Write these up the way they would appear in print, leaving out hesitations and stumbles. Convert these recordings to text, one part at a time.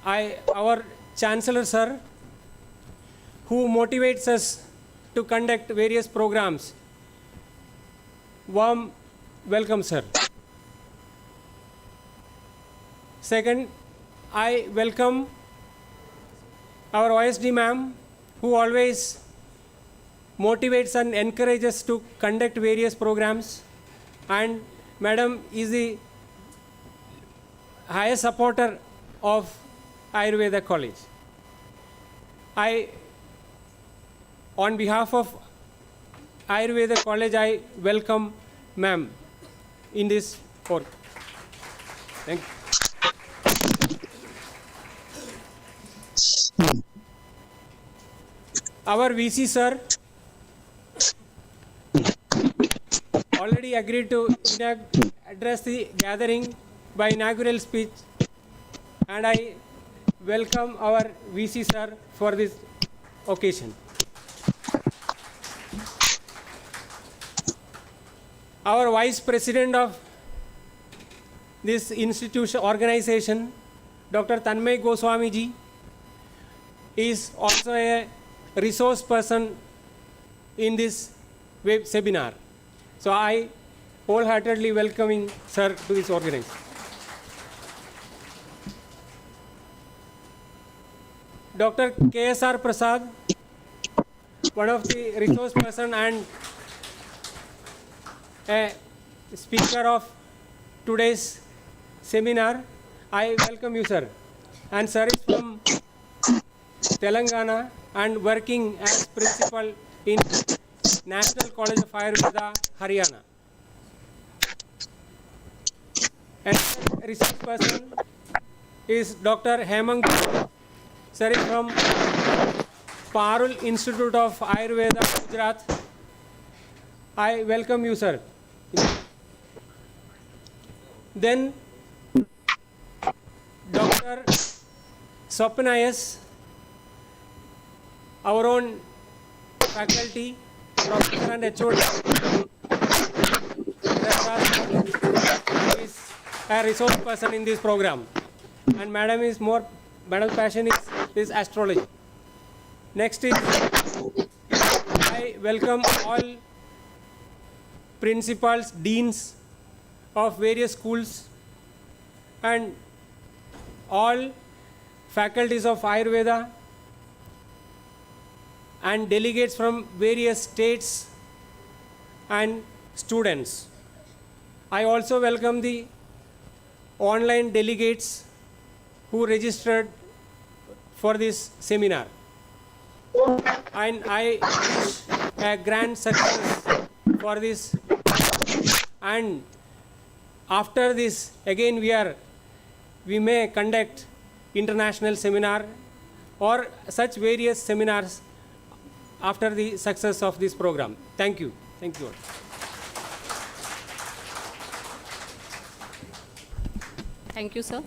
our Chancellor Sir, who motivates us to conduct various programs. Warm welcome, sir. Second, I welcome our OSD ma'am, who always motivates and encourages us to conduct various programs, and madam is the highest supporter of Ayurveda College. On behalf of Ayurveda College, I welcome ma'am in this forum. Thank you. Our VC sir already agreed to address the gathering by inaugural speech, and I welcome our VC sir for this occasion. Our Vice President of this institution organization, Dr. Tanmay Goswami ji, is also a resource person in this web seminar. So I wholeheartedly welcoming sir to this organization. Dr. KSR Prasad, one of the resource person and a speaker of today's seminar, I welcome you, sir. And sir is from Telangana and working as principal in National College of Ayurveda, Haryana. And research person is Dr. Hemang. Sir is from Parul Institute of Ayurveda, Gujarat. I welcome you, sir. Then Dr. Swapnayas, our own faculty, professor and HOD, is a resource person in this program. And madam's passion is astrology. Next is, I welcome all principals, deans of various schools and all faculties of Ayurveda and delegates from various states and students. I also welcome the online delegates who registered for this seminar. And I wish a grand success for this. And after this, again we may conduct international seminar or such various seminars after the success of this program. Thank you. Thank you all. Thank you sir.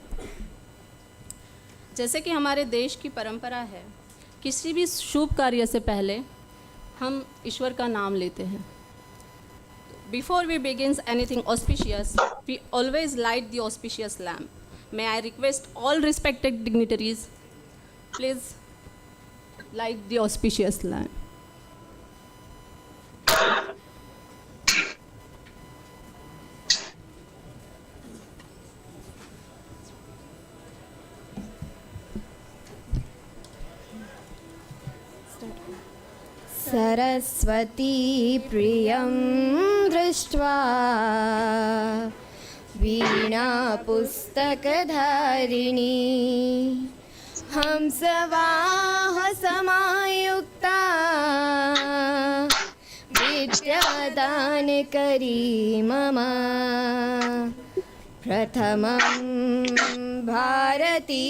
जैसे कि हमारे देश की परंपरा है, किसी भी शुभ कार्य से पहले हम ईश्वर का नाम लेते हैं। Before we begin anything auspicious, we always light the auspicious lamp. May I request all respected dignitaries, please light the auspicious lamp. Saraswati प्रियं दृष्ट्वा वीणा पुस्तकधारिणी हंसवाह समायुक्ता विद्यादानकरी मम प्रथमं भारती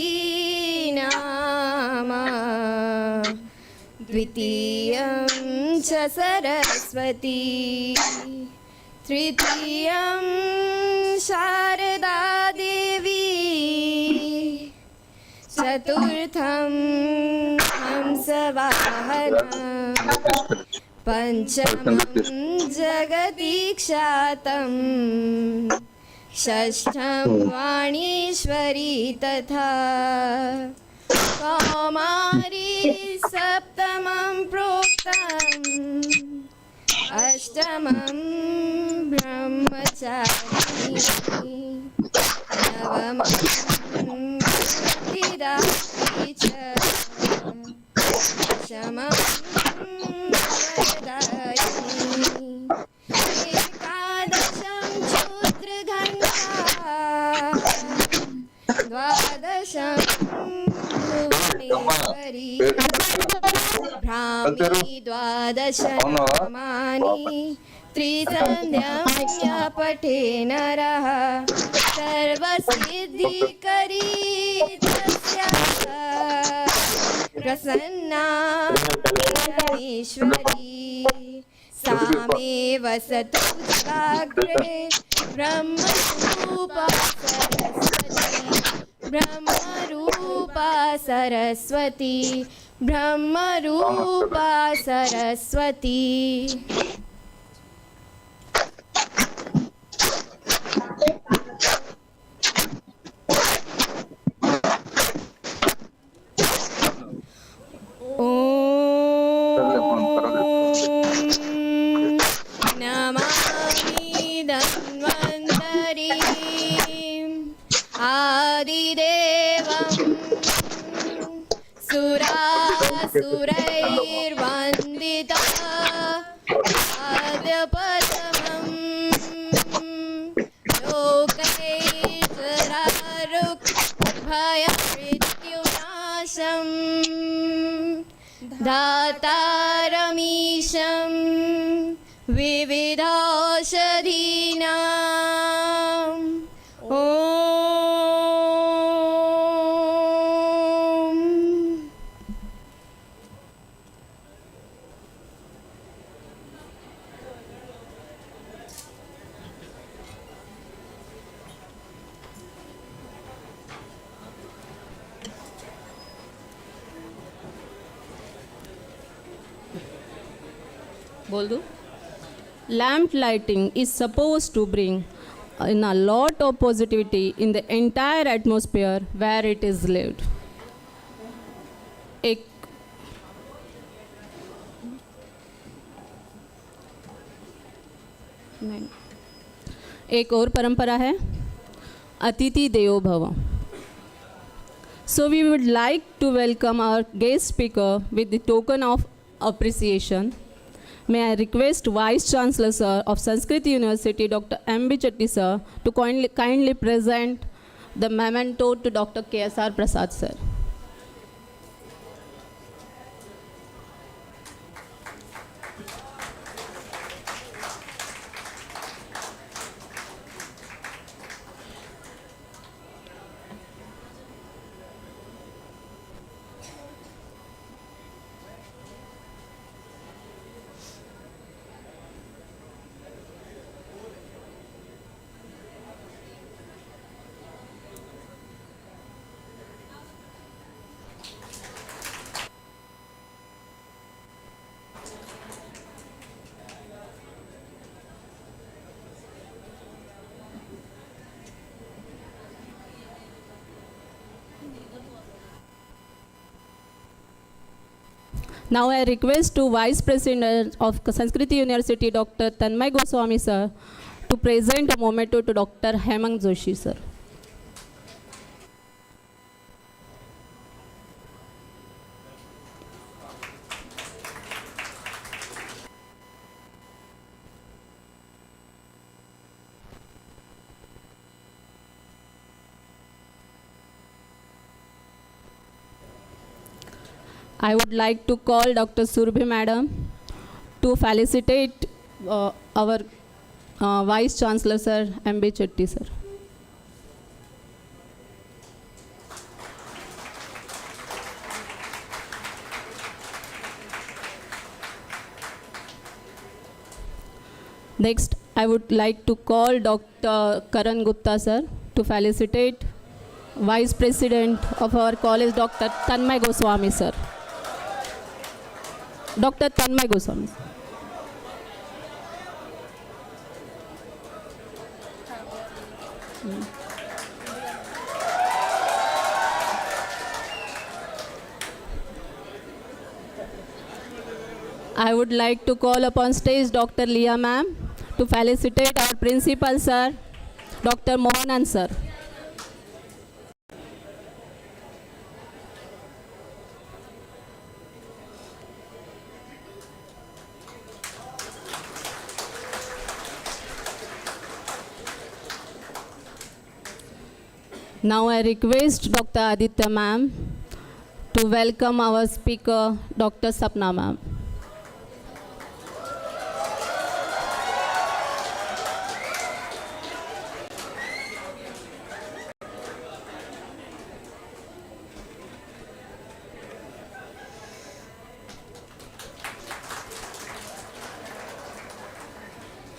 नाम द्वितीयं च सरस्वती तृतीयं शारदा देवी चतुर्थं हंसवाहनं पंचमं जगति ख्यातं षष्ठं वाणीश्वरी तथा कुमारी सप्तमं प्रोक्तम् अष्टमं ब्रह्मचारिणी नवमं बुद्धिदात्री च दशमं वरदायिनी एकादशं क्षुद्रघण्टा द्वादशं भुवनेश्वरी ब्राह्मी द्वादश नामानि त्रिसन्ध्यां पठे नरः सर्वसिद्धिकरी तस्याः प्रसन्ना परमेश्वरी सा मे वसतु जाग्रे ब्रह्मरूपा सरस्वती ब्रह्मरूपा सरस्वती ब्रह्मरूपा सरस्वती। नमामि धन्वन्तरिम् आदिदेवं सुरासुरैर्वन्दिता आद्यपदमं लोकैश्वरारुक्भयमृत्युनाशम् दातारमीशं विविधौषधीनाम् ॐ। बोल दूँ? Lamp lighting is supposed to bring in a lot of positivity in the entire atmosphere where it is lived. एक एक और परंपरा है अतिथि देवो भव. So we would like to welcome our guest speaker with the token of appreciation. May I request Vice Chancellor Sir of Sanskritiuniversity, Dr. M.B. Chetty Sir, to kindly present the memento to Dr. K.S.R. Prasad Sir. Now I request to Vice President of Sanskritiuniversity, Dr. Tanmay Goswami Sir, to present a memento to Dr. Hemang Joshi Sir. I would like to call Dr. Surbhi Madam to felicitate our Vice Chancellor Sir, M.B. Chetty Sir. Next, I would like to call Dr. Karan Gupta Sir to felicitate Vice President of our college, Dr. Tanmay Goswami Sir. Dr. Tanmay Goswami. I would like to call upon stage Dr. Leah ma'am to felicitate our principal sir, Dr. Mohanan sir. Now I request Dr. Aditya ma'am to welcome our speaker, Dr. Sapna ma'am.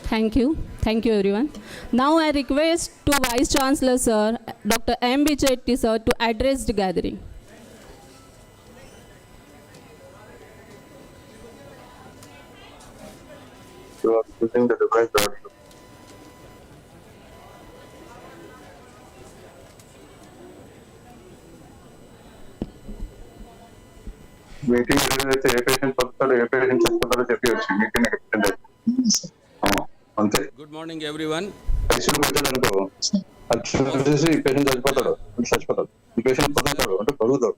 Thank you. Thank you, everyone. Now I request to Vice Chancellor Sir, Dr. M.B. Chetty Sir, to address the gathering. You are using the device that meeting ఏదైతే ఏ patient పడతాడో ఏ patient చచ్చిపోతాడో చెప్పి వచ్చి meeting attend అంతే. Good morning, everyone. ఐసీయూలో పెట్టాడు అనుకో, అది చూసి ఈ పేషెంట్ చచ్చిపోతాడు అంటే చచ్చిపోతాడు, ఈ పేషెంట్ పడుతాడు అంటే పడుగుతాడు.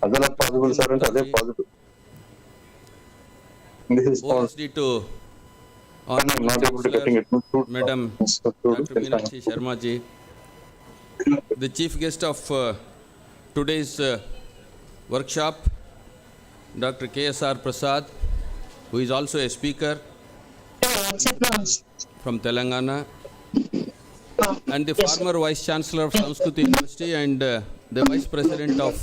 అదే పాజిబుల్ సార్ అంటే అదే possible. OSD to Madam Dr. Meenakshi Sharma ji, the chief guest of today's workshop, Dr. K.S.R. Prasad, who is also a speaker from Telangana, and the former Vice Chancellor of Sanskriti University and the Vice President of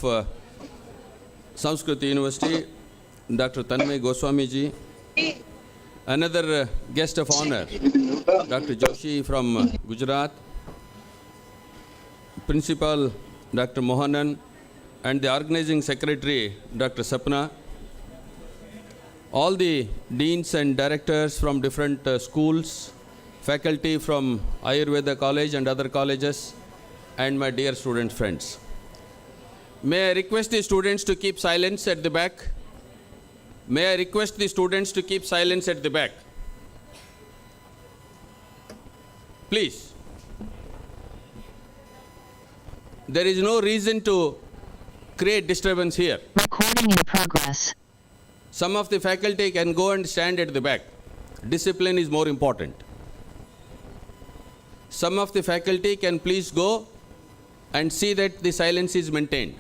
Sanskriti University, Dr. Tanmay Goswami ji. Another guest of honor, Dr. Joshi from Gujarat, Principal Dr. Mohanan, and the Organizing Secretary, Dr. Sapna. All the deans and directors from different schools, faculty from Ayurveda College and other colleges, and my dear student friends. May I request the students to keep silence at the back? May I request the students to keep silence at the back? Please. There is no reason to create disturbance here. Recording in progress. Some of the faculty can go and stand at the back. Discipline is more important. Some of the faculty can please go and see that the silence is maintained.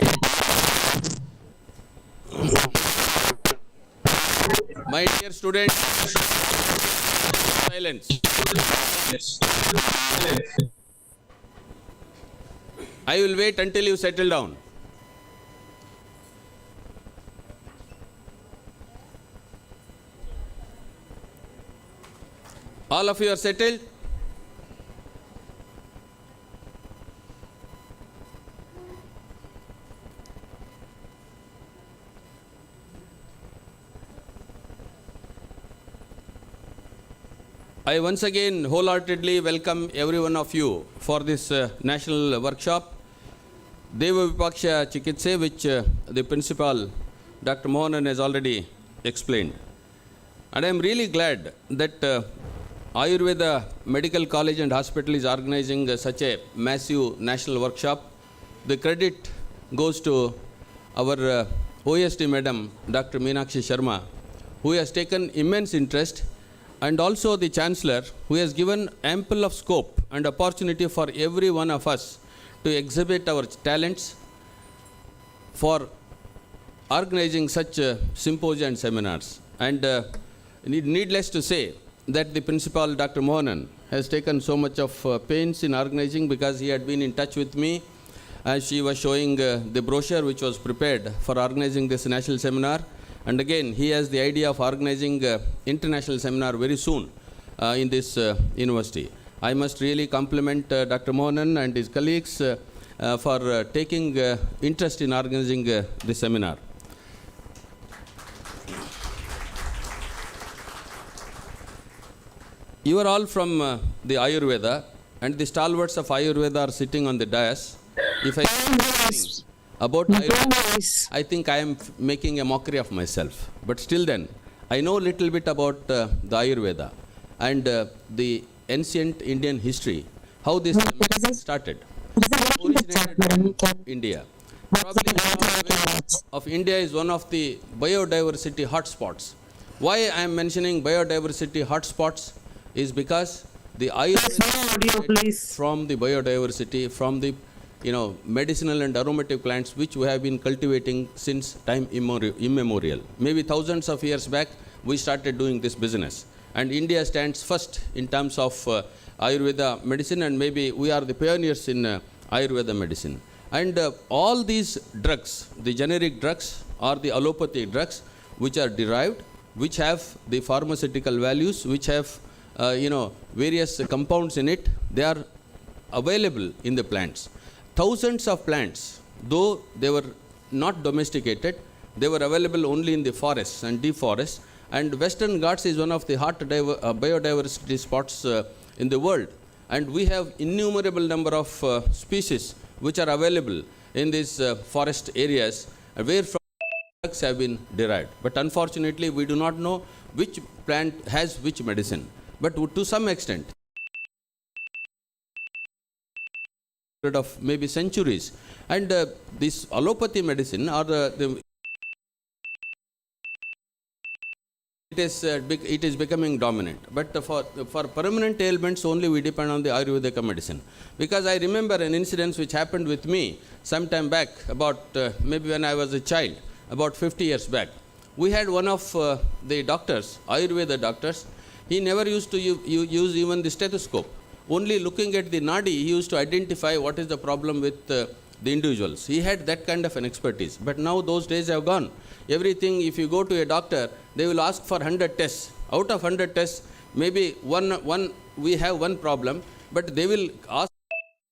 My dear students, silence. I will wait until you settle down. All of you are settled? I once again wholeheartedly welcome every one of you for this national workshop, Deva Vipaksha Chikitse, which the principal, Dr. Mohanan, has already explained. And I am really glad that Ayurveda Medical College and Hospital is organizing such a massive national workshop. The credit goes to our OSD Madam, Dr. Meenakshi Sharma, who has taken immense interest, and also the Chancellor, who has given ample of scope and opportunity for every one of us to exhibit our talents for organizing such symposia and seminars. And needless to say that the principal, Dr. Mohanan, has taken so much of pains in organizing, because he had been in touch with me as she was showing the brochure which was prepared for organizing this national seminar. And again, he has the idea of organizing international seminar very soon in this university. I must really compliment Dr. Mohanan and his colleagues for taking interest in organizing this seminar. You are all from the Ayurveda, and the stalwarts of Ayurveda are sitting on the dais. If I say about Ayurveda, I think I am making a mockery of myself. But still then, I know a little bit about the Ayurveda and the ancient Indian history, how this medicine started. It originated from India. Probably of India is one of the biodiversity hotspots. Why I am mentioning biodiversity hotspots is because the Ayurveda from the biodiversity, from the medicinal and aromatic plants which we have been cultivating since time immemorial. Maybe thousands of years back we started doing this business, and India stands first in terms of Ayurveda medicine, and maybe we are the pioneers in Ayurveda medicine. And all these drugs, the generic drugs or the allopathic drugs which are derived, which have the pharmaceutical values, which have various compounds in it, they are available in the plants. Thousands of plants, though they were not domesticated, they were available only in the forests and deep forests. And Western Ghats is one of the hot biodiversity spots in the world. And we have innumerable number of species which are available in these forest areas where from drugs have been derived. But unfortunately, we do not know which plant has which medicine. But to some extent, of maybe centuries, and this allopathy medicine or it is becoming dominant. But for permanent ailments only we depend on the Ayurvedic medicine. Because I remember an incident which happened with me some time back, about maybe when I was a child, about 50 years back. We had one of the doctors, Ayurveda doctors. He never used to use even the stethoscope. Only looking at the nadi, he used to identify what is the problem with the individuals. He had that kind of an expertise. But now those days have gone. Everything, if you go to a doctor, they will ask for 100 tests. Out of 100 tests, maybe we have one problem, but they will ask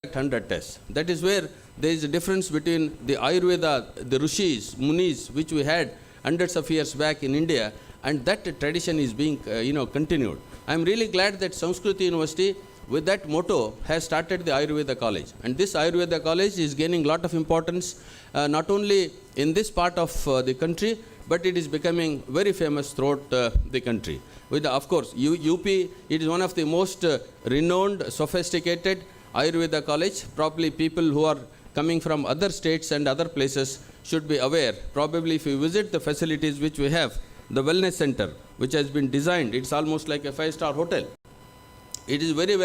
100 tests. That is where there is a difference between the Ayurveda, the Rishis, Munis, which we had hundreds of years back in India, and that tradition is being continued. I am really glad that Sanskritiuniversity, with that motto, has started the Ayurveda College. And this Ayurveda College is gaining a lot of importance, not only in this part of the country, but it is becoming very famous throughout the country. Of course, UP, it is one of the most renowned, sophisticated Ayurveda college. Probably people who are coming from other states and other places should be aware. Probably if you visit the facilities which we have, the wellness center, which has been designed, it's almost like a 5-star hotel. It is very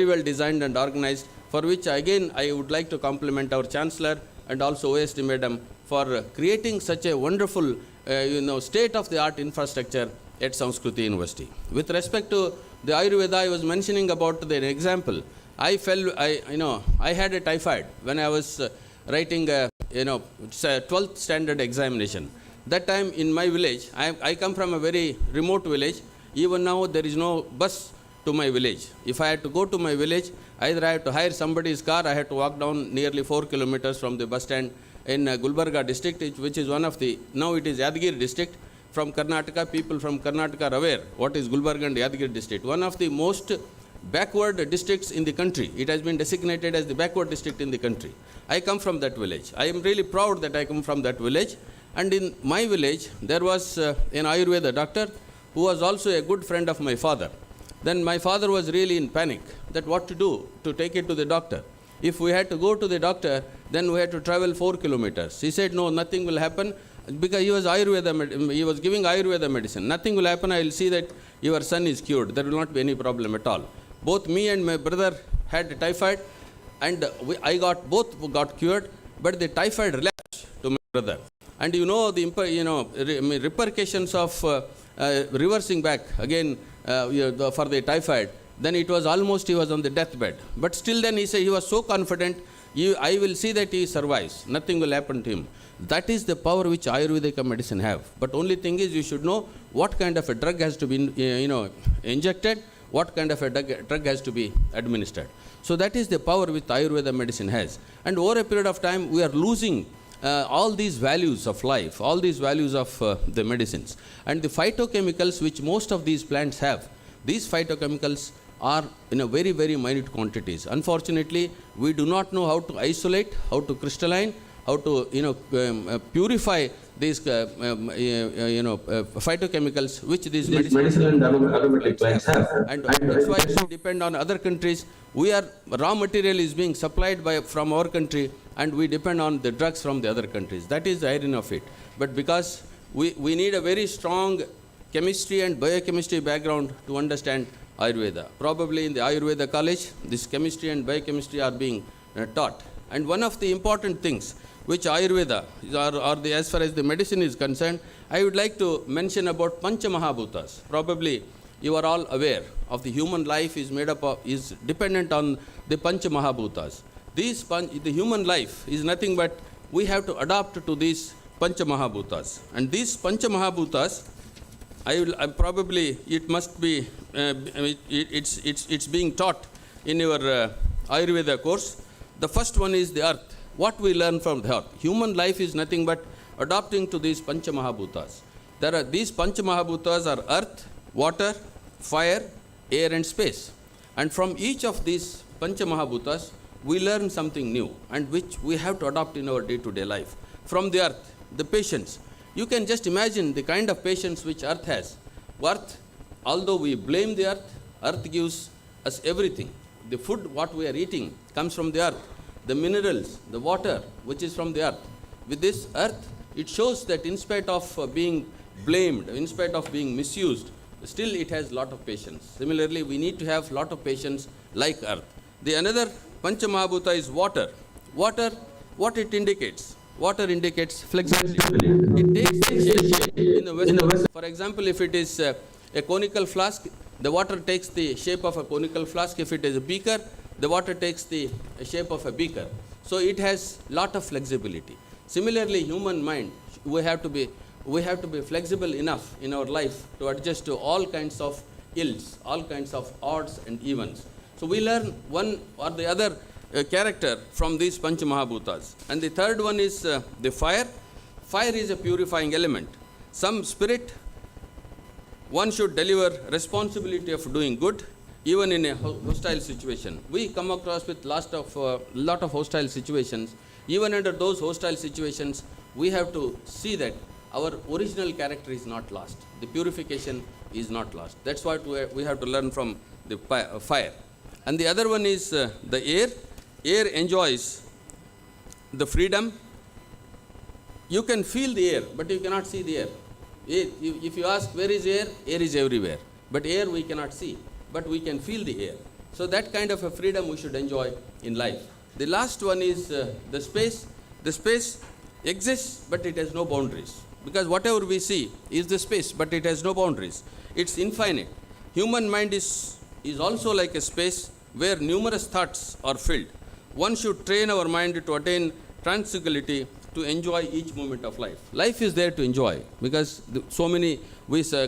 well designed and organized, for which again I would like to compliment our Chancellor and also OSD Madam for creating such a wonderful state-of-the-art infrastructure at Sanskriti University. With respect to the Ayurveda, I was mentioning about the example. I had a typhoid when I was writing 12th standard examination. That time in my village, I come from a very remote village. Even now there is no bus to my village. If I had to go to my village, either I had to hire somebody's car, I had to walk down nearly 4 kilometers from the bus stand in Gulbarga district, which is one of the, now it is Yadgir district. From Karnataka, people from Karnataka are aware what is Gulbarga and Yadgir district. One of the most backward districts in the country. It has been designated as the backward district in the country. I come from that village. I am really proud that I come from that village. And in my village, there was an Ayurveda doctor who was also a good friend of my father. Then my father was really in panic that what to do to take it to the doctor. If we had to go to the doctor, then we had to travel 4 kilometers. He said, no, nothing will happen, because he was giving Ayurveda medicine. Nothing will happen. I will see that your son is cured. There will not be any problem at all. Both me and my brother had typhoid, and both got cured, but the typhoid relapsed to my brother. And the repercussions of reversing back again for the typhoid, then it was almost he was on the deathbed. But still then he said he was so confident, I will see that he survives. Nothing will happen to him. That is the power which Ayurvedic medicine have. But only thing is you should know what kind of a drug has to be injected, what kind of a drug has to be administered. So that is the power which Ayurveda medicine has. And over a period of time we are losing all these values of life, all these values of the medicines. And the phytochemicals which most of these plants have, these phytochemicals are in a very, very minute quantities. Unfortunately, we do not know how to isolate, how to crystalline, how to purify these phytochemicals which these medicinal and aromatic plants have. And that's why we depend on other countries. Raw material is being supplied from our country, and we depend on the drugs from the other countries. That is the irony of it. But because we need a very strong chemistry and biochemistry background to understand Ayurveda. Probably in the Ayurveda college, this chemistry and biochemistry are being taught. And one of the important things which Ayurveda, as far as the medicine is concerned, I would like to mention about Pancha Mahabhutas. Probably you are all aware of the human life is dependent on the Pancha Mahabhutas. The human life is nothing but we have to adapt to these Pancha Mahabhutas. And these Pancha Mahabhutas, it must be, it's being taught in your Ayurveda course. The first one is the earth. What we learn from the earth. Human life is nothing but adapting to these Pancha Mahabhutas. These Pancha Mahabhutas are earth, water, fire, air and space. And from each of these Pancha Mahabhutas, we learn something new and which we have to adopt in our day-to-day life. From the earth, the patience. You can just imagine the kind of patience which earth has. Earth, although we blame the earth gives us everything. The food, what we are eating, comes from the earth. The minerals, the water, which is from the earth. With this earth, it shows that in spite of being blamed, in spite of being misused, still it has lot of patience. Similarly, we need to have lot of patience like earth. The another Pancha Mahabhuta is water. Water, what it indicates? Water indicates flexibility. It takes the shape in the vessel. For example, if it is a conical flask, the water takes the shape of a conical flask. If it is a beaker, the water takes the shape of a beaker. So it has lot of flexibility. Similarly, human mind, we have to be flexible enough in our life to adjust to all kinds of ills, all kinds of odds and evens. So we learn one or the other character from these Pancha Mahabhutas. And the third one is the fire. Fire is a purifying element. Some spirit, one should deliver responsibility of doing good even in a hostile situation. We come across with lot of hostile situations. Even under those hostile situations, we have to see that our original character is not lost. The purification is not lost. That's what we have to learn from the fire. And the other one is the air. Air enjoys the freedom. You can feel the air, but you cannot see the air. If you ask where is air, air is everywhere. But air we cannot see, but we can feel the air. So that kind of a freedom we should enjoy in life. The last one is the space. The space exists, but it has no boundaries. Because whatever we see is the space, but it has no boundaries. It's infinite. Human mind is also like a space where numerous thoughts are filled. One should train our mind to attain tranquility, to enjoy each moment of life. Life is there to enjoy because we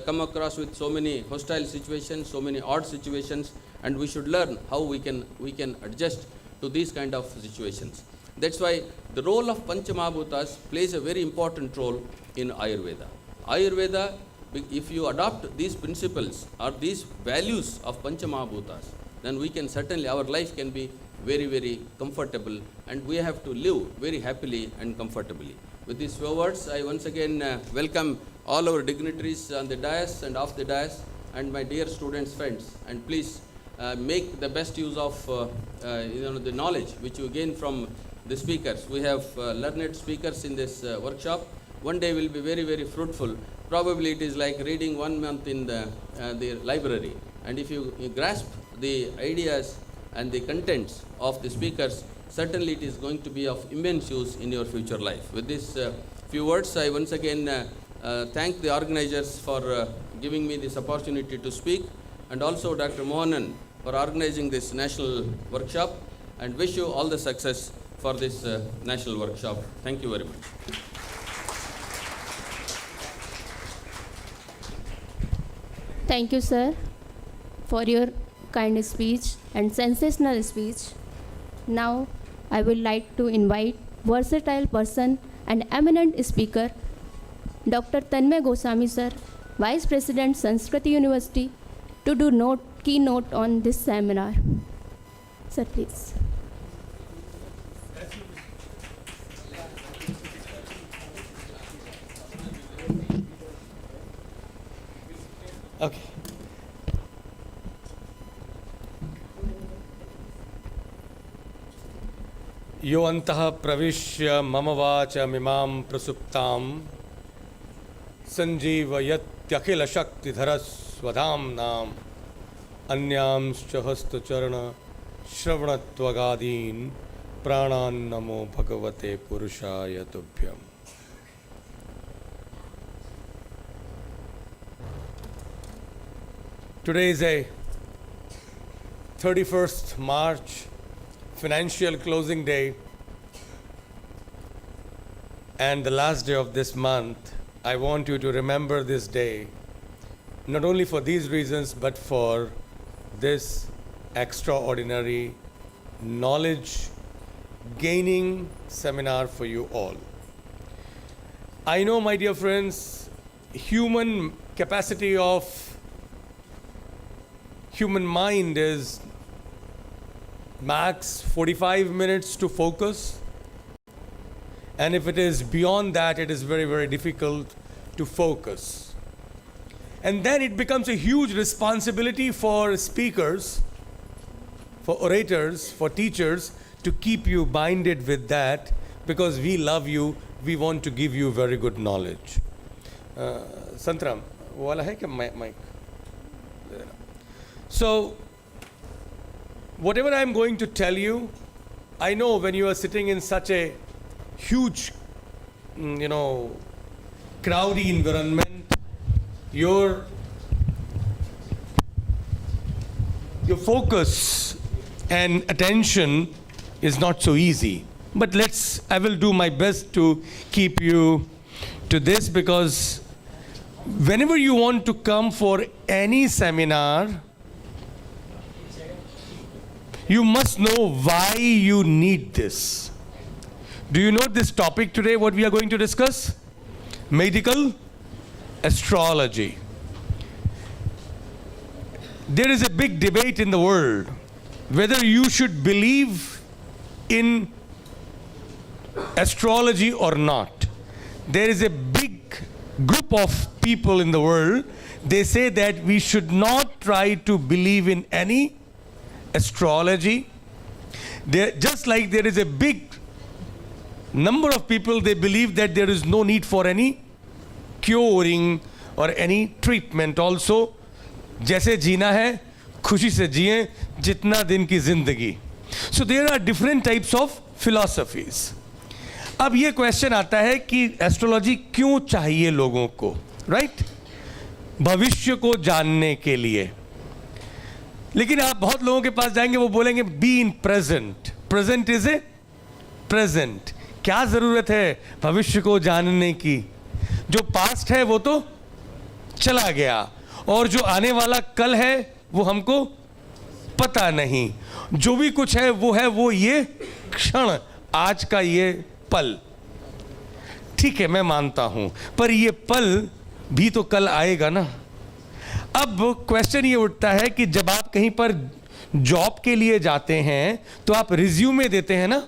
come across with so many hostile situations, so many odd situations, and we should learn how we can adjust to these kind of situations. That's why the role of Pancha Mahabhutas plays a very important role in Ayurveda. Ayurveda, if you adopt these principles or these values of Pancha Mahabhutas, then we can certainly, our life can be very, very comfortable and we have to live very happily and comfortably. With these few words, I once again welcome all our dignitaries on the dais and off the dais and my dear students, friends, and please make the best use of the knowledge which you gain from the speakers. We have learned speakers in this workshop. One day will be very, very fruitful. Probably it is like reading 1 month in the library. And if you grasp the ideas and the contents of the speakers, certainly it is going to be of immense use in your future life. With these few words, I once again thank the organizers for giving me this opportunity to speak, and also Dr. Mohanan for organizing this national workshop, and wish you all the success for this national workshop. Thank you very much. Thank you, sir, for your kind speech and sensational speech. Now, I would like to invite versatile person and eminent speaker, Dr. Tanmay Goswami, sir, Vice President, Sanskriti University, to do keynote on this seminar. Sir, please. Okay. यो अन्तः प्रविश्य मम वाचमिमां प्रसुप्तां सञ्जीवयत्यखिलशक्तिधरस्वधाम्नाम् अन्यांश्च हस्तचरणश्रवणत्वगादीन् प्राणान्नमो भगवते पुरुषाय तुभ्यम्. Today is a 31st March financial closing day and the last day of this month. I want you to remember this day, not only for these reasons, but for this extraordinary knowledge gaining seminar for you all. I know, my dear friends, human capacity of human mind is max 45 minutes to focus, and if it is beyond that, it is very, very difficult to focus. And then it becomes a huge responsibility for speakers, for orators, for teachers to keep you binded with that, because we love you, we want to give you very good knowledge. Santram, wala hai kya mic? So, whatever I am going to tell you, I know when you are sitting in such a huge, crowdy environment, your focus and attention is not so easy. But I will do my best to keep you to this, because whenever you want to come for any seminar, you must know why you need this. Do you know this topic today, what we are going to discuss? Medical astrology. There is a big debate in the world whether you should believe in astrology or not. There is a big group of people in the world, they say that we should not try to believe in any astrology. Just like there is a big number of people, they believe that there is no need for any curing or any treatment also. जैसे जीना है खुशी से जिए जितना दिन की जिंदगी. So there are different types of philosophies. अब ये क्वेश्चन आता है कि एस्ट्रोलॉजी क्यों चाहिए लोगों को, राइट? भविष्य को जानने के लिए. लेकिन आप बहुत लोगों के पास जाएंगे, वो बोलेंगे be in present. Present is a present. क्या जरूरत है भविष्य को जानने की? जो पास्ट है वो तो चला गया, और जो आने वाला कल है वो हमको पता नहीं. जो भी कुछ है वो ये क्षण, आज का ये पल. ठीक है, मैं मानता हूं, पर ये पल भी तो कल आएगा ना. अब क्वेश्चन ये उठता है कि जब आप कहीं पर जॉब के लिए जाते हैं तो आप रिज्यूमे देते हैं ना.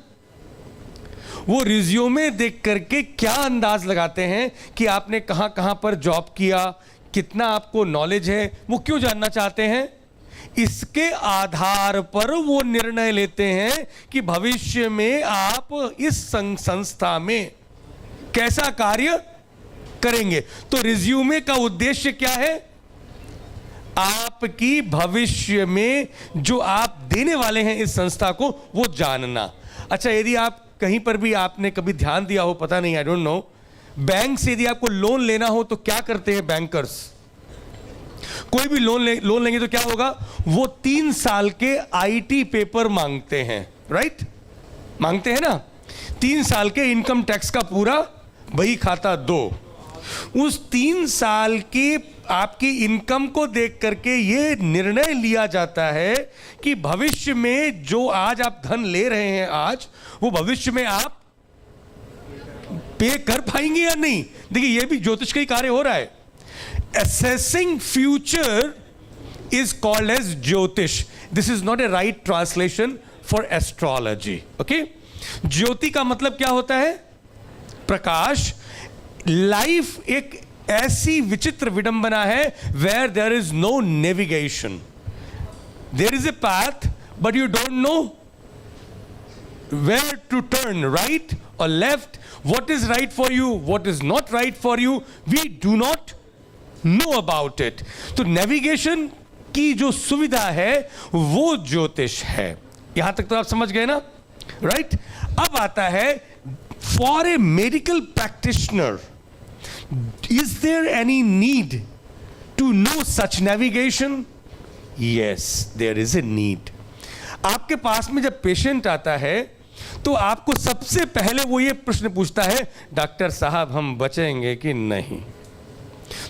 वो रिज्यूमे देख करके क्या अंदाज लगाते हैं कि आपने कहां कहां पर जॉब किया, कितना आपको नॉलेज है, वो क्यों जानना चाहते हैं? इसके आधार पर वो निर्णय लेते हैं कि भविष्य में आप इस संस्था में कैसा कार्य करेंगे. तो रिज्यूमे का उद्देश्य क्या है? आपकी भविष्य में जो आप देने वाले हैं इस संस्था को, वो जानना. अच्छा, यदि आप कहीं पर भी आपने कभी ध्यान दिया हो, पता नहीं, आई डोंट नो, बैंक से यदि आपको लोन लेना हो तो क्या करते हैं बैंकर्स? कोई भी लोन लेंगे तो क्या होगा? वो 3 साल के आईटी पेपर मांगते हैं, राइट? मांगते हैं ना. 3 साल के इनकम टैक्स का पूरा बही खाता दो. उस 3 साल की आपकी इनकम को देख करके ये निर्णय लिया जाता है कि भविष्य में जो आज आप धन ले रहे हैं आज, वो भविष्य में आप पे कर पाएंगे या नहीं. देखिए, ये भी ज्योतिष का ही कार्य हो रहा है. Assessing future is called as Jyotish. This is not a right translation for astrology. Okay? ज्योति का मतलब क्या होता है? प्रकाश. लाइफ एक ऐसी विचित्र विडंबना है where there is no navigation. There is a path, but you don't know where to turn, right or left, what is right for you, what is not right for you. We do not know about it. तो navigation की जो सुविधा है वो ज्योतिष है. यहां तक तो आप समझ गए ना, right? अब आता है for a medical practitioner, is there any need to know such navigation? Yes, there is a need. आपके पास में जब पेशेंट आता है तो आपको सबसे पहले वो ये प्रश्न पूछता है, डॉक्टर साहब हम बचेंगे कि नहीं.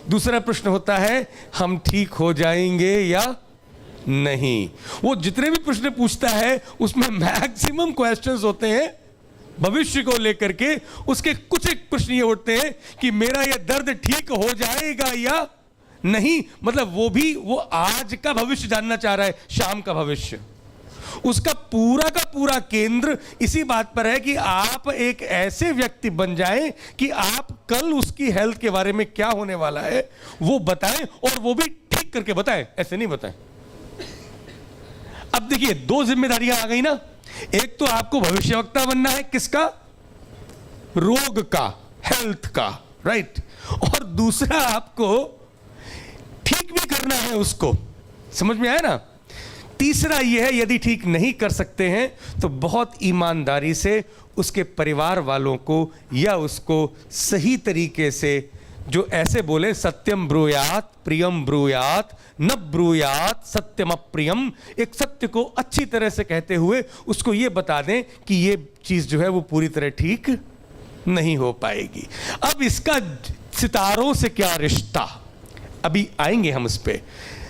दूसरा प्रश्न होता है, हम ठीक हो जाएंगे या नहीं. वो जितने भी प्रश्न पूछता है उसमें मैक्सिमम क्वेश्चंस होते हैं भविष्य को लेकर के. उसके कुछ एक प्रश्न ये उठते हैं कि मेरा ये दर्द ठीक हो जाएगा या नहीं. मतलब वो आज का भविष्य जानना चाह रहा है, शाम का भविष्य. उसका पूरा का पूरा केंद्र इसी बात पर है कि आप एक ऐसे व्यक्ति बन जाएं कि आप कल उसकी हेल्थ के बारे में क्या होने वाला है वो बताएं, और वो भी ठीक करके बताएं, ऐसे नहीं बताएं. अब देखिए, दो जिम्मेदारियां आ गई ना. एक तो आपको भविष्यवक्ता बनना है, किसका? रोग का, हेल्थ का, राइट. और दूसरा आपको ठीक भी करना है उसको. समझ में आया ना. तीसरा यह है, यदि ठीक नहीं कर सकते हैं तो बहुत ईमानदारी से उसके परिवार वालों को या उसको सही तरीके से, जो ऐसे बोले, सत्यम ब्रूयात प्रियम ब्रूयात न ब्रूयात सत्यम अप्रियम, एक सत्य को अच्छी तरह से कहते हुए उसको ये बता दें कि ये चीज जो है वो पूरी तरह ठीक नहीं हो पाएगी. अब इसका सितारों से क्या रिश्ता, अभी आएंगे हम उस पे.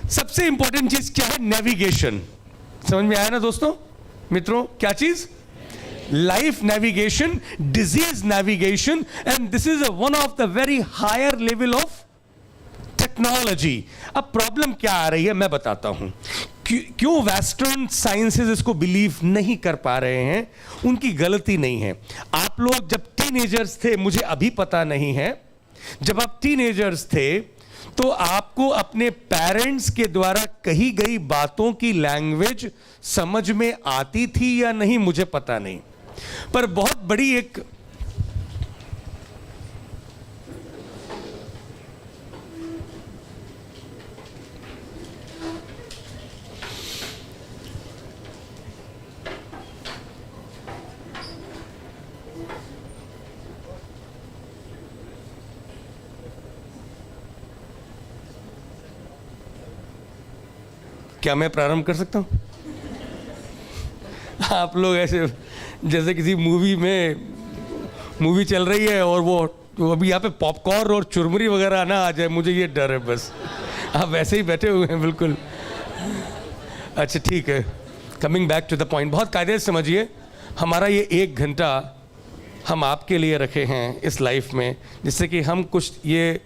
सबसे इंपॉर्टेंट चीज क्या है? नेविगेशन. समझ में आया ना दोस्तों, मित्रों? क्या चीज? Life navigation, disease navigation, and this is one of the very higher level of technology. अब प्रॉब्लम क्या आ रही है मैं बताता हूं. क्यों वेस्टर्न साइंसेस इसको बिलीव नहीं कर पा रहे हैं? उनकी गलती नहीं है. आप लोग जब टीनेजर्स थे, मुझे अभी पता नहीं है, जब आप टीनेजर्स थे तो आपको अपने पेरेंट्स के द्वारा कही गई बातों की लैंग्वेज समझ में आती थी या नहीं मुझे पता नहीं, पर बहुत बड़ी एक क्या मैं प्रारंभ कर सकता हूं? आप लोग ऐसे जैसे किसी मूवी चल रही है और वो अभी यहाँ पे पॉपकॉर्न और चुरमुरी वगैरह ना आ जाए, मुझे ये डर है बस. आप वैसे ही बैठे हुए हैं बिल्कुल. अच्छा ठीक है, coming back to the point. बहुत कायदे से समझिए, हमारा ये 1 घंटा हम आपके लिए रखे हैं इस लाइफ में, जिससे कि हम कुछ ये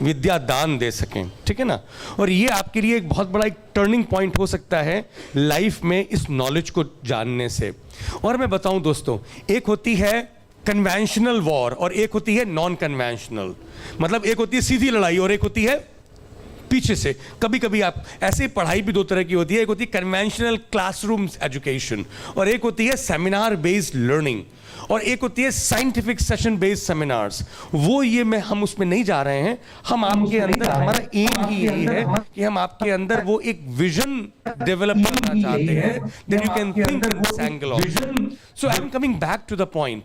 विद्या दान दे सकें, ठीक है ना. और ये आपके लिए एक बहुत बड़ा एक टर्निंग पॉइंट हो सकता है लाइफ में इस नॉलेज को जानने से. और मैं बताऊं दोस्तों, एक होती है कन्वेंशनल वॉर और एक होती है नॉन कन्वेंशनल. मतलब एक होती है सीधी लड़ाई और एक होती है पीछे से. कभी कभी आप ऐसे, पढ़ाई भी 2 तरह की होती है. एक होती है कन्वेंशनल क्लासरूम एजुकेशन और एक होती है सेमिनार बेस्ड लर्निंग और एक होती है साइंटिफिक सेशन बेस्ड सेमिनार्स. वो ये हम उसमें नहीं जा रहे हैं. हम आपके अंदर, हमारा एम ही यही है कि हम आपके अंदर वो एक विजन डेवलप करना चाहते हैं, that you can think in this angle of. So I am coming back to the point.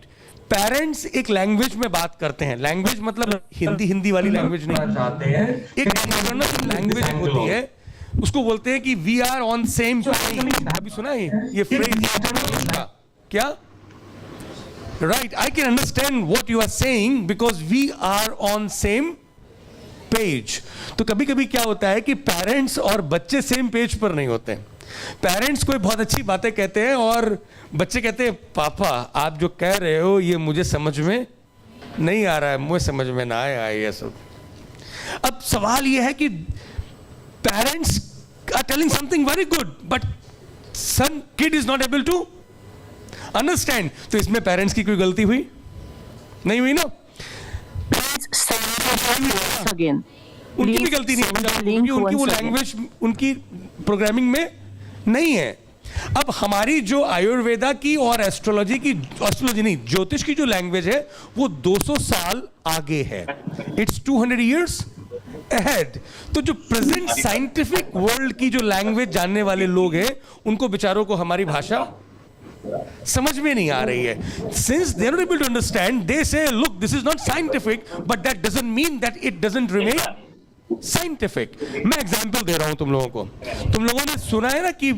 Parents एक लैंग्वेज में बात करते हैं. लैंग्वेज मतलब हिंदी वाली लैंग्वेज नहीं, एक इंटरनल लैंग्वेज होती है, उसको बोलते हैं कि we are on same page. अभी सुना है ये फ्रेज क्या? Right, I can understand what you are saying because we are on same page. तो कभी कभी क्या होता है कि पेरेंट्स और बच्चे सेम पेज पर नहीं होते. पेरेंट्स कोई बहुत अच्छी बातें कहते हैं और बच्चे कहते हैं, पापा आप जो कह रहे हो ये मुझे समझ में नहीं आ रहा है, मुझे समझ में ना आया ये सब. अब सवाल ये है कि parents are telling something very good but son kid is not able to understand. तो इसमें पेरेंट्स की कोई गलती हुई नहीं हुई ना? Please again. उनकी भी Please गलती नहीं send the है, link क्योंकि उनकी वो once again. लैंग्वेज उनकी प्रोग्रामिंग में नहीं है। अब हमारी जो आयुर्वेदा की और एस्ट्रोलॉजी नहीं, ज्योतिष की जो लैंग्वेज है वो 200 साल आगे है। It's 200 years ahead। तो जो प्रेजेंट साइंटिफिक वर्ल्ड की जो लैंग्वेज जानने वाले लोग हैं, उनको बेचारों को हमारी भाषा समझ में नहीं आ रही है। Since they are able to understand, they say look this is not scientific, but that doesn't mean that it doesn't remain scientific. मैं एग्जांपल दे रहा हूं तुम लोगों को। तुम लोगों ने सुना है ना कि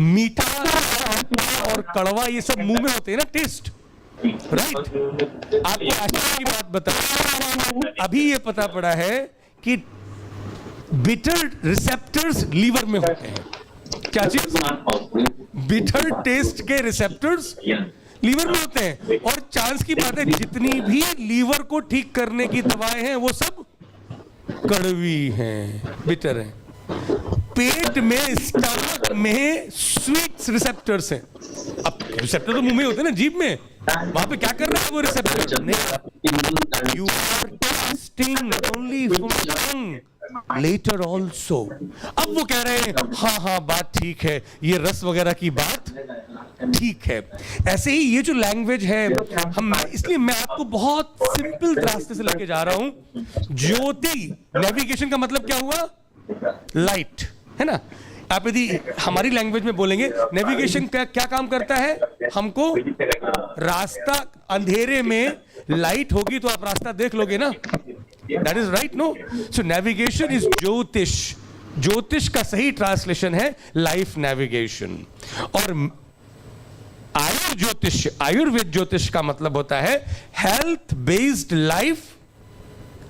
मीठा और कड़वा ये सब मुंह में होते हैं ना, टेस्ट, राइट? आपको आश्चर्य की बात बताऊं, अभी ये पता पड़ा है कि बिटर रिसेप्टर्स लीवर में होते हैं। क्या चीज? बिटर टेस्ट के रिसेप्टर्स लीवर में होते हैं। और चांस की बात है, जितनी भी लीवर को ठीक करने की दवाएं हैं वो सब कड़वी हैं, बिटर हैं। पेट में, स्टमक में स्वीट रिसेप्टर्स हैं। अब रिसेप्टर तो मुंह में होते हैं ना, जीभ में, वहां पे क्या कर रहा है वो receptor? You are testing only from letter also. अब वो कह रहे हैं हाँ हाँ बात ठीक है, ये रस वगैरह की बात ठीक है। ऐसे ही ये जो लैंग्वेज है, इसलिए मैं आपको बहुत सिंपल रास्ते से लेके जा रहा हूं। ज्योति, नेविगेशन का मतलब क्या हुआ? लाइट, है ना? आप यदि हमारी लैंग्वेज में बोलेंगे, नेविगेशन क्या काम करता है? हमको रास्ता, अंधेरे में लाइट होगी तो आप रास्ता देख लोगे ना। That is right, no? So navigation is ज्योतिष। ज्योतिष का सही ट्रांसलेशन है लाइफ नेविगेशन। और आयुर्वेद ज्योतिष का मतलब होता है हेल्थ बेस्ड लाइफ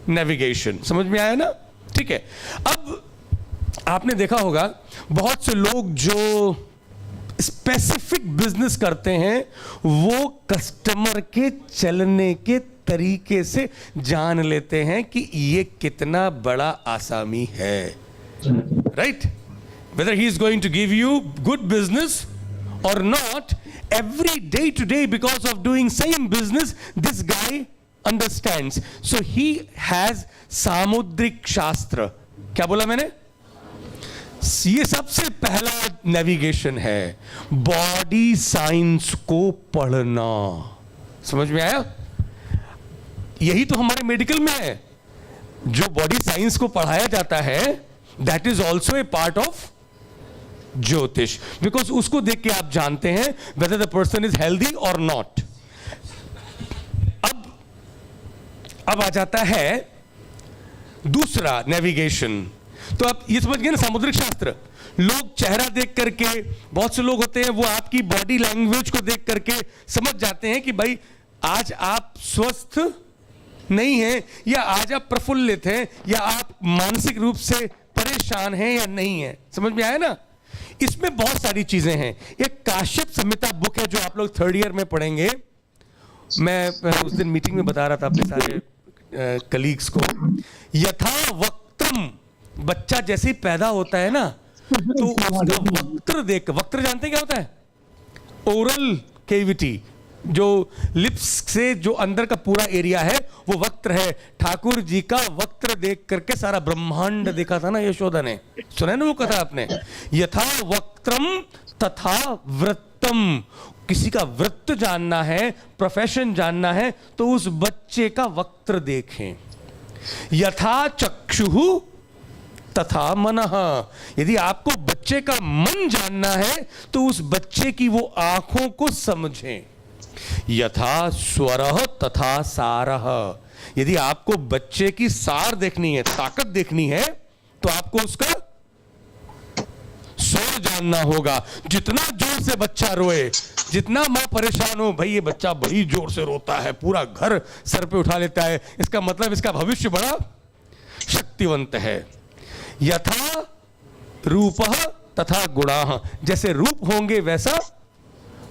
नेविगेशन। समझ में आया ना? ठीक है। अब आपने देखा होगा बहुत से लोग जो स्पेसिफिक बिजनेस करते हैं वो कस्टमर के चलने के तरीके से जान लेते हैं कि ये कितना बड़ा आसामी है, right? Whether he is going to give you good business or not, every day to day, because of doing same business, this guy understands. So he has सामुद्रिक शास्त्र। क्या बोला मैंने? ये सबसे पहला नेविगेशन है, बॉडी साइंस को पढ़ना। समझ में आया? यही तो हमारे मेडिकल में है। जो बॉडी साइंस को पढ़ाया जाता है, that is also a part of ज्योतिष, बिकॉज उसको देख के आप जानते हैं whether the person is healthy और नॉट। अब आ जाता है दूसरा नेविगेशन। तो आप ये समझ गए ना, सामुद्रिक शास्त्र। लोग चेहरा देख करके, बहुत से लोग होते हैं वो आपकी बॉडी लैंग्वेज को देख करके समझ जाते हैं कि भाई आज आप स्वस्थ नहीं हैं, या आज आप प्रफुल्लित हैं, या आप मानसिक रूप से परेशान हैं या नहीं हैं। समझ में आया ना? इसमें बहुत सारी चीजें हैं। एक काश्यप संहिता बुक है जो आप लोग 3rd ईयर में पढ़ेंगे। मैं उस दिन मीटिंग में बता रहा था अपने सारे कलीग्स को, यथा वक्त्रम, बच्चा जैसे ही पैदा होता है ना तो उसका वक्त्र देख, वक्त्र जानते हैं क्या होता है? ओरल केविटी, जो लिप्स से जो अंदर का पूरा एरिया है वो वक्त्र है। ठाकुर जी का वक्त्र देख करके सारा ब्रह्मांड देखा था ना यशोदा ने। सुना है ना वो कथा आपने? यथा वक्त्रम तथा वृत्तम। किसी का वृत्त जानना है, प्रोफेशन जानना है, तो उस बच्चे का वक्त्र देखें। यथा चक्षुः तथा मनः। यदि आपको बच्चे का मन जानना है तो उस बच्चे की वो आंखों को समझें। यथा स्वरः तथा सारः। यदि आपको बच्चे की सार देखनी है, ताकत देखनी है, तो आपको उसका स्वर जानना होगा। जितना जोर से बच्चा रोए, जितना मां परेशान हो, भाई ये बच्चा बड़ी जोर से रोता है, पूरा घर सर पे उठा लेता है, इसका मतलब इसका भविष्य बड़ा शक्तिवंत है। यथा रूपः तथा गुणाः। जैसे रूप होंगे वैसा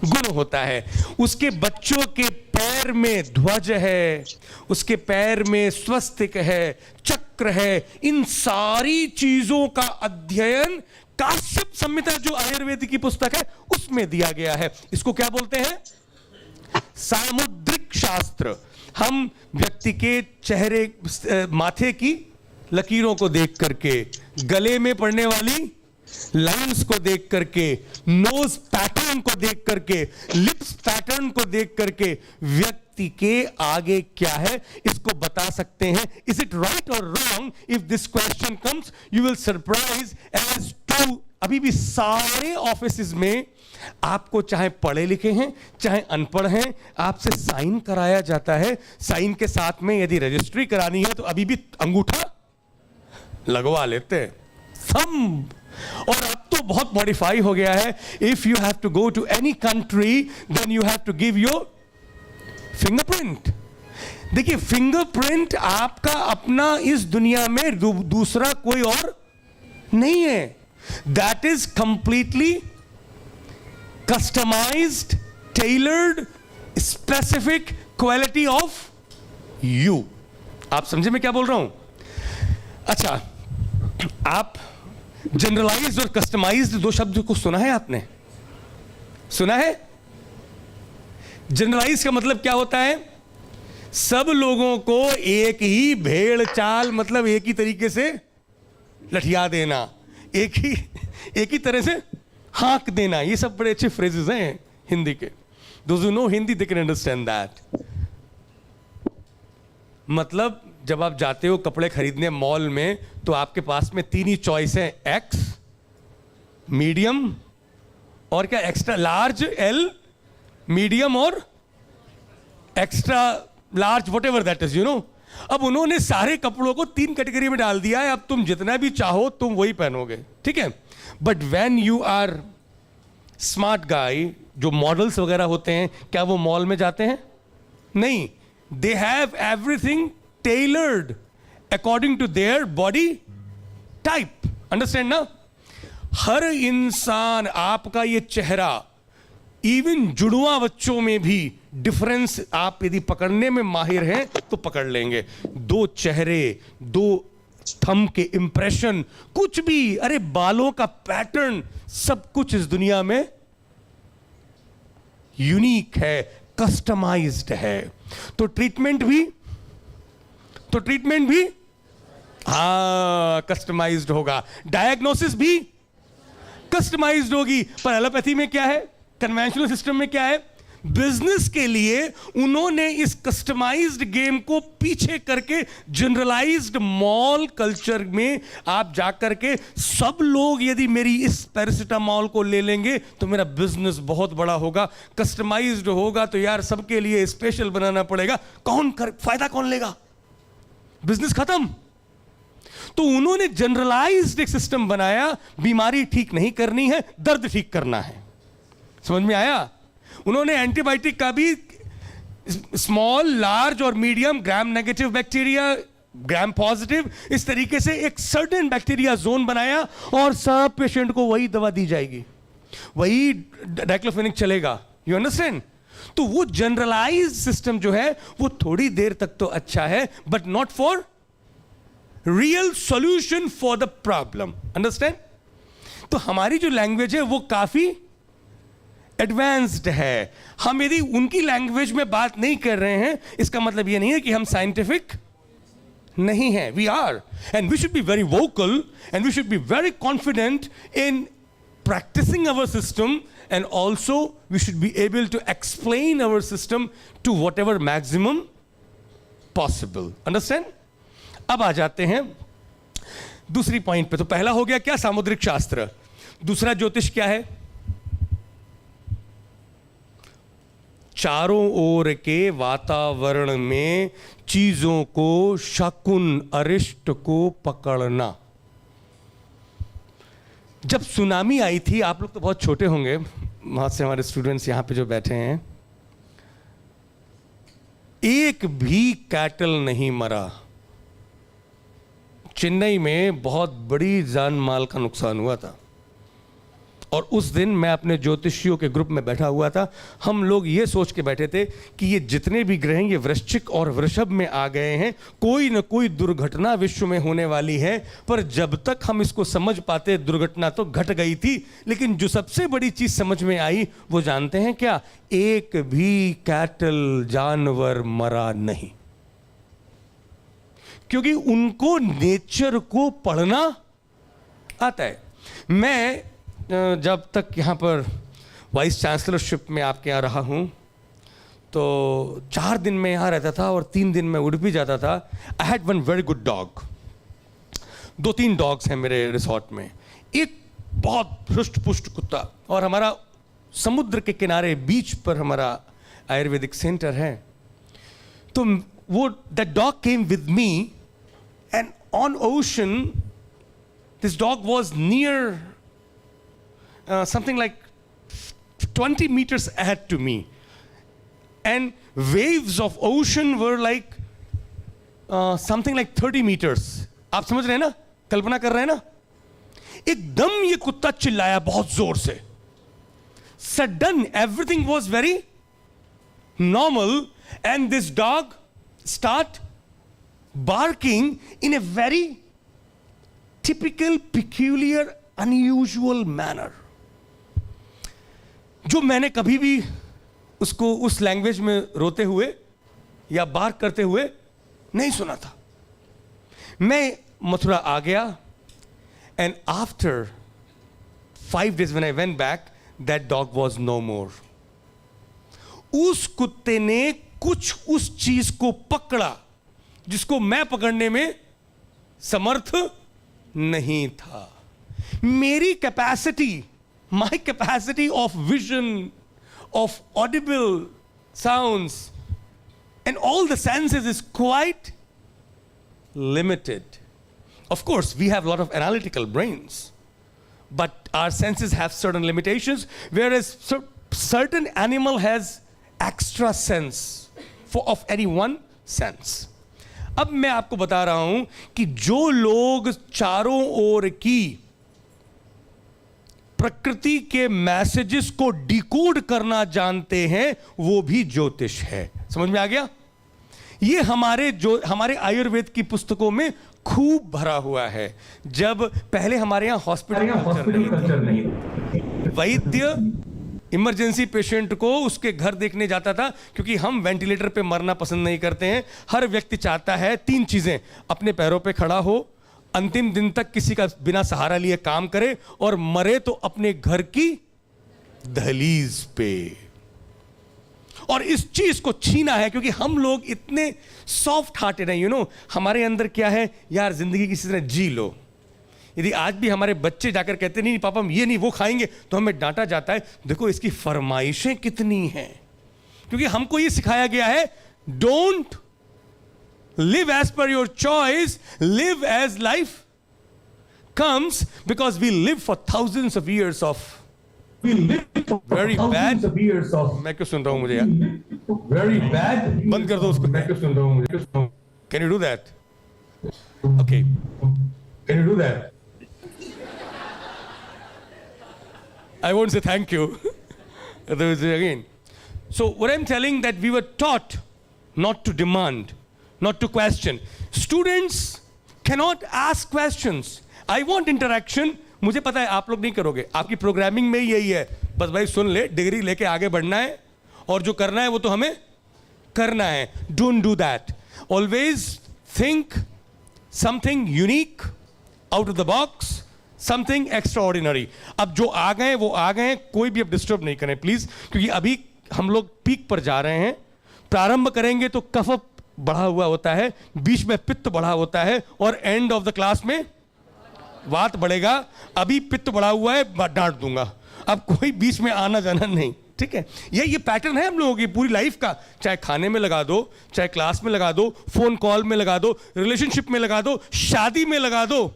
गुण होता है। उसके बच्चों के पैर में ध्वज है, उसके पैर में स्वस्तिक है, चक्र है। इन सारी चीजों का अध्ययन काश्यप संहिता जो आयुर्वेद की पुस्तक है उसमें दिया गया है। इसको क्या बोलते हैं? सामुद्रिक शास्त्र। हम व्यक्ति के चेहरे, माथे की लकीरों को देख करके, गले में पड़ने वाली लाइंस को देख करके, नोज पैटर्न को देख करके, लिप्स पैटर्न को देख करके व्यक्ति के आगे क्या है इसको बता सकते हैं. इज इट राइट और wrong? If this question comes you will surprise as to. अभी भी सारे ऑफिसेज में आपको चाहे पढ़े लिखे हैं चाहे अनपढ़ हैं, आपसे साइन कराया जाता है. साइन के साथ में यदि रजिस्ट्री करानी है तो अभी भी अंगूठा लगवा लेते हैं, थंब. और अब तो बहुत मॉडिफाई हो गया है. If you have to go to any country then you have to give your fingerprint. देखिए, फिंगरप्रिंट आपका अपना इस दुनिया में दूसरा कोई और नहीं है. That is completely customized, tailored, specific quality of you. आप समझे मैं क्या बोल रहा हूं? अच्छा, आप जनरलाइज्ड और कस्टमाइज्ड दो शब्द को सुना है आपने? सुना है? जनरलाइज का मतलब क्या होता है? सब लोगों को एक ही भेड़ चाल, मतलब एक ही तरीके से लठिया देना, एक ही तरह से हाँक देना. ये सब बड़े अच्छे फ्रेजेस हैं हिंदी के. Those who know Hindi they can understand that. मतलब जब आप जाते हो कपड़े खरीदने मॉल में तो आपके पास में तीन ही चॉइस हैं, एक्स, मीडियम और क्या एक्स्ट्रा लार्ज, एल, मीडियम और extra large, what ever that is, you know. अब उन्होंने सारे कपड़ों को तीन कैटेगरी में डाल दिया है. अब तुम जितना भी चाहो तुम वही पहनोगे, ठीक है. But when you are smart guy, जो मॉडल्स वगैरह होते हैं, क्या वो मॉल में जाते हैं? नहीं. They have everything tailored according to their body type. Understand ना? हर इंसान, आपका ये चेहरा, इवन जुड़वा बच्चों में भी डिफरेंस आप यदि पकड़ने में माहिर हैं तो पकड़ लेंगे. दो चेहरे, दो थंब के इंप्रेशन, कुछ भी, अरे बालों का पैटर्न, सब कुछ इस दुनिया में यूनिक है, कस्टमाइज्ड है. तो ट्रीटमेंट भी कस्टमाइज्ड होगा. डायग्नोसिस भी कस्टमाइज्ड होगी. पर एलोपैथी में क्या है, कन्वेंशनल सिस्टम में क्या है, बिजनेस के लिए उन्होंने इस कस्टमाइज्ड गेम को पीछे करके जनरलाइज्ड मॉल कल्चर में आप जाकर के सब लोग यदि मेरी इस पैरासिटामॉल को ले लेंगे तो मेरा बिजनेस बहुत बड़ा होगा. कस्टमाइज्ड होगा तो यार सबके लिए स्पेशल बनाना पड़ेगा. फायदा कौन लेगा? बिजनेस खत्म. तो उन्होंने जनरलाइज्ड एक सिस्टम बनाया. बीमारी ठीक नहीं करनी है, दर्द ठीक करना है. समझ में आया? उन्होंने एंटीबायोटिक का भी स्मॉल, लार्ज और medium, gram negative bacteria, gram positive, इस तरीके से एक सर्टेन बैक्टीरिया जोन बनाया और सब पेशेंट को वही दवा दी जाएगी, वही डाइक्लोफेनिक चलेगा. You understand? तो वो जनरलाइज सिस्टम जो है वो थोड़ी देर तक तो अच्छा है, but not for real solution for the problem. Understand? तो हमारी जो लैंग्वेज है वो काफी एडवांस्ड है. हम यदि उनकी लैंग्वेज में बात नहीं कर रहे हैं इसका मतलब यह नहीं है कि हम साइंटिफिक नहीं हैं. We are, and we should be very vocal and we should be very confident in practicing our system, and also we should be able to explain our system to whatever maximum possible. Understand? अब आ जाते हैं दूसरी point पे. तो पहला हो गया क्या, सामुद्रिक शास्त्र. दूसरा ज्योतिष क्या है? चारों ओर के वातावरण में चीजों को, शकुन अरिष्ट को पकड़ना. जब सुनामी आई थी, आप लोग तो बहुत छोटे होंगे, बहुत से हमारे स्टूडेंट्स यहां पे जो बैठे हैं, एक भी कैटल नहीं मरा. चेन्नई में बहुत बड़ी जान माल का नुकसान हुआ था. और उस दिन मैं अपने ज्योतिषियों के ग्रुप में बैठा हुआ था। हम लोग ये सोच के बैठे थे कि ये जितने भी ग्रह ये वृश्चिक और वृषभ में आ गए हैं, कोई न कोई दुर्घटना विश्व में होने वाली है। पर जब तक हम इसको समझ पाते, दुर्घटना तो घट गई थी, लेकिन जो सबसे बड़ी चीज समझ में आई वो जानते हैं क्या? एक भी कैटल जानवर मरा नहीं, क्योंकि उनको नेचर को पढ़ना आता है। मैं जब तक यहाँ पर वाइस चांसलरशिप में आपके यहाँ रहा हूँ, तो 4 दिन में यहाँ रहता था और 3 दिन में उडुपी जाता था। I had one very good dog. 2-3 dogs हैं मेरे रिसोर्ट में। एक बहुत हृष्ट पुष्ट कुत्ता, और हमारा समुद्र के किनारे बीच पर हमारा आयुर्वेदिक सेंटर है। तो वो that dog came with me, and on ocean this dog was near something like 20 meters ahead to me, and waves of ocean were like something like 30 meters. आप समझ रहे हैं ना, कल्पना कर रहे हैं ना? एकदम ये कुत्ता चिल्लाया बहुत जोर से। Sudden everything was very normal, and this dog start barking in a very typical, peculiar, unusual manner, जो मैंने कभी भी उसको उस लैंग्वेज में रोते हुए या बार्क करते हुए नहीं सुना था। मैं मथुरा आ गया, and after 5 days when I went back, that dog was no more. उस कुत्ते ने कुछ उस चीज को पकड़ा जिसको मैं पकड़ने में समर्थ नहीं था। मेरी capacity, my capacity of vision, of audible sounds, and all the senses is quite limited. Of course, we have a lot of analytical brains, but our senses have certain limitations, whereas certain animal has extra sense of any one sense. अब मैं आपको बता रहा हूं कि जो लोग चारों ओर की प्रकृति के मैसेजेस को डिकोड करना जानते हैं, वो भी ज्योतिष है। समझ में आ गया? ये हमारे आयुर्वेद की पुस्तकों में खूब भरा हुआ है। जब पहले हमारे यहाँ हॉस्पिटल कल्चर नहीं था, वैद्य इमरजेंसी पेशेंट को उसके घर देखने जाता था, क्योंकि हम वेंटिलेटर पे मरना पसंद नहीं करते हैं। हर व्यक्ति चाहता है 3 चीजें: अपने पैरों पे खड़ा हो, अंतिम दिन तक किसी का बिना सहारा लिए काम करे, और मरे तो अपने घर की दहलीज पे। और इस चीज को छीना है, क्योंकि हम लोग इतने सॉफ्ट हार्टेड हैं। यू नो, हमारे अंदर क्या है यार, जिंदगी किसी तरह जी लो। यदि आज भी हमारे बच्चे जाकर कहते नहीं पापा हम ये नहीं वो खाएंगे, तो हमें डांटा जाता है। देखो इसकी फरमाइशें कितनी हैं, क्योंकि हमको ये सिखाया गया है, don't live as per your choice, live as life comes, because we live for thousands of years of very bad. मैं क्यों सुन रहा हूं मुझे यार? Very bad. बंद कर दो उसको। मैं क्यों सुन रहा हूं मुझे? Can you do that? Okay. Can you do that? I won't say thank you. Again. So what I'm telling, that we were taught not to demand, not to question. Students cannot ask questions. I want interaction. मुझे पता है आप लोग नहीं करोगे, आपकी programming में यही है, बस भाई सुन ले, डिग्री लेके आगे बढ़ना है, और जो करना है वो तो हमें करना है. Don't do that. Always think something unique, out of the box, something extraordinary. अब जो आ गए वो आ गए, कोई भी अब डिस्टर्ब नहीं करें प्लीज, क्योंकि अभी हम लोग पीक पर जा रहे हैं. प्रारंभ करेंगे तो कफ बढ़ा हुआ होता है, बीच में पित्त बढ़ा होता है, और एंड ऑफ द क्लास में वात बढ़ेगा. अभी पित्त बढ़ा हुआ है, डांट दूंगा. अब कोई बीच में आना जाना नहीं, ठीक है. ये पैटर्न है हम लोगों की पूरी लाइफ का. चाहे खाने में लगा दो, चाहे क्लास में लगा दो, फोन कॉल में लगा दो, रिलेशनशिप में लगा दो, शादी में लगा दो,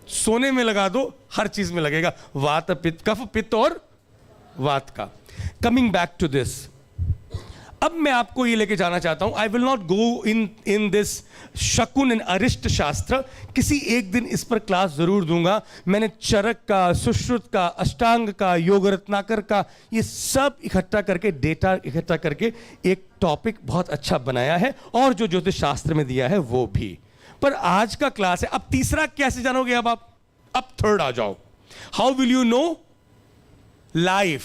सोने में लगा दो, हर चीज में लगेगा. वात पित्त, कफ पित्त और वात का. कमिंग बैक टू दिस, अब मैं आपको ये लेके जाना चाहता हूं, I will not go in this शकुन एंड अरिष्ट शास्त्र, किसी एक दिन इस पर क्लास जरूर दूंगा। मैंने चरक का, सुश्रुत का, अष्टांग का, योग रत्नाकर का, ये सब इकट्ठा करके, डेटा इकट्ठा करके एक टॉपिक बहुत अच्छा बनाया है, और जो ज्योतिष शास्त्र में दिया है वो भी। पर आज का क्लास है, अब तीसरा कैसे जानोगे अब थर्ड आ जाओ। How will you know life?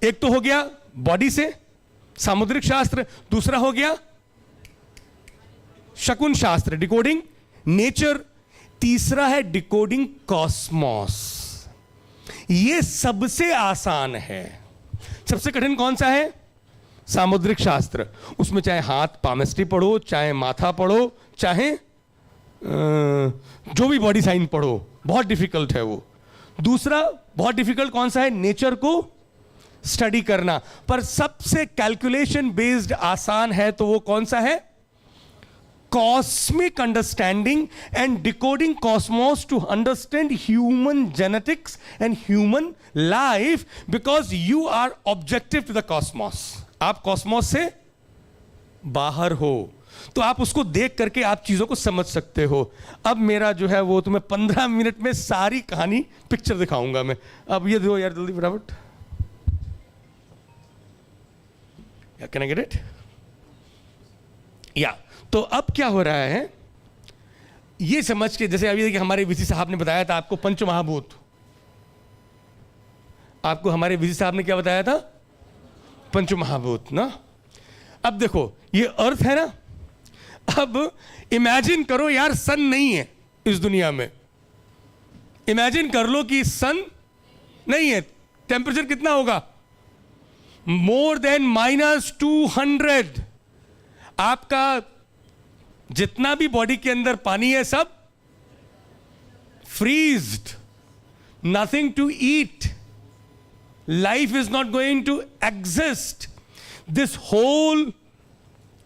एक तो हो गया बॉडी से सामुद्रिक शास्त्र, दूसरा हो गया शकुन शास्त्र, डिकोडिंग नेचर, तीसरा है डिकोडिंग कॉस्मोस। ये सबसे आसान है। सबसे कठिन कौन सा है? सामुद्रिक शास्त्र। उसमें चाहे हाथ पामेस्ट्री पढ़ो, चाहे माथा पढ़ो, चाहे जो भी बॉडी साइन पढ़ो, बहुत डिफिकल्ट है वो। दूसरा बहुत डिफिकल्ट कौन सा है? नेचर को स्टडी करना। पर सबसे कैलकुलेशन बेस्ड आसान है तो वो कौन सा है? Cosmic understanding and decoding cosmos to understand human genetics and human life, because you are objective to the cosmos. आप कॉस्मोस से बाहर हो, तो आप उसको देख करके आप चीजों को समझ सकते हो। अब मेरा जो है वो तुम्हें 15 मिनट में सारी कहानी पिक्चर दिखाऊंगा मैं। अब ये दो यार जल्दी फटाफट। Can I get it? या तो अब क्या हो रहा है ये समझ के, जैसे अभी देखिए हमारे वीसी साहब ने बताया था आपको पंच महाभूत। आपको हमारे वीसी साहब ने क्या बताया था? पंच महाभूत ना। अब देखो ये अर्थ है ना, अब इमेजिन करो यार सन नहीं है इस दुनिया में। इमेजिन कर लो कि सन नहीं है, टेम्परेचर कितना होगा? More than -200। आपका जितना भी बॉडी के अंदर पानी है सब freezed, nothing to eat, life is not going to exist. This whole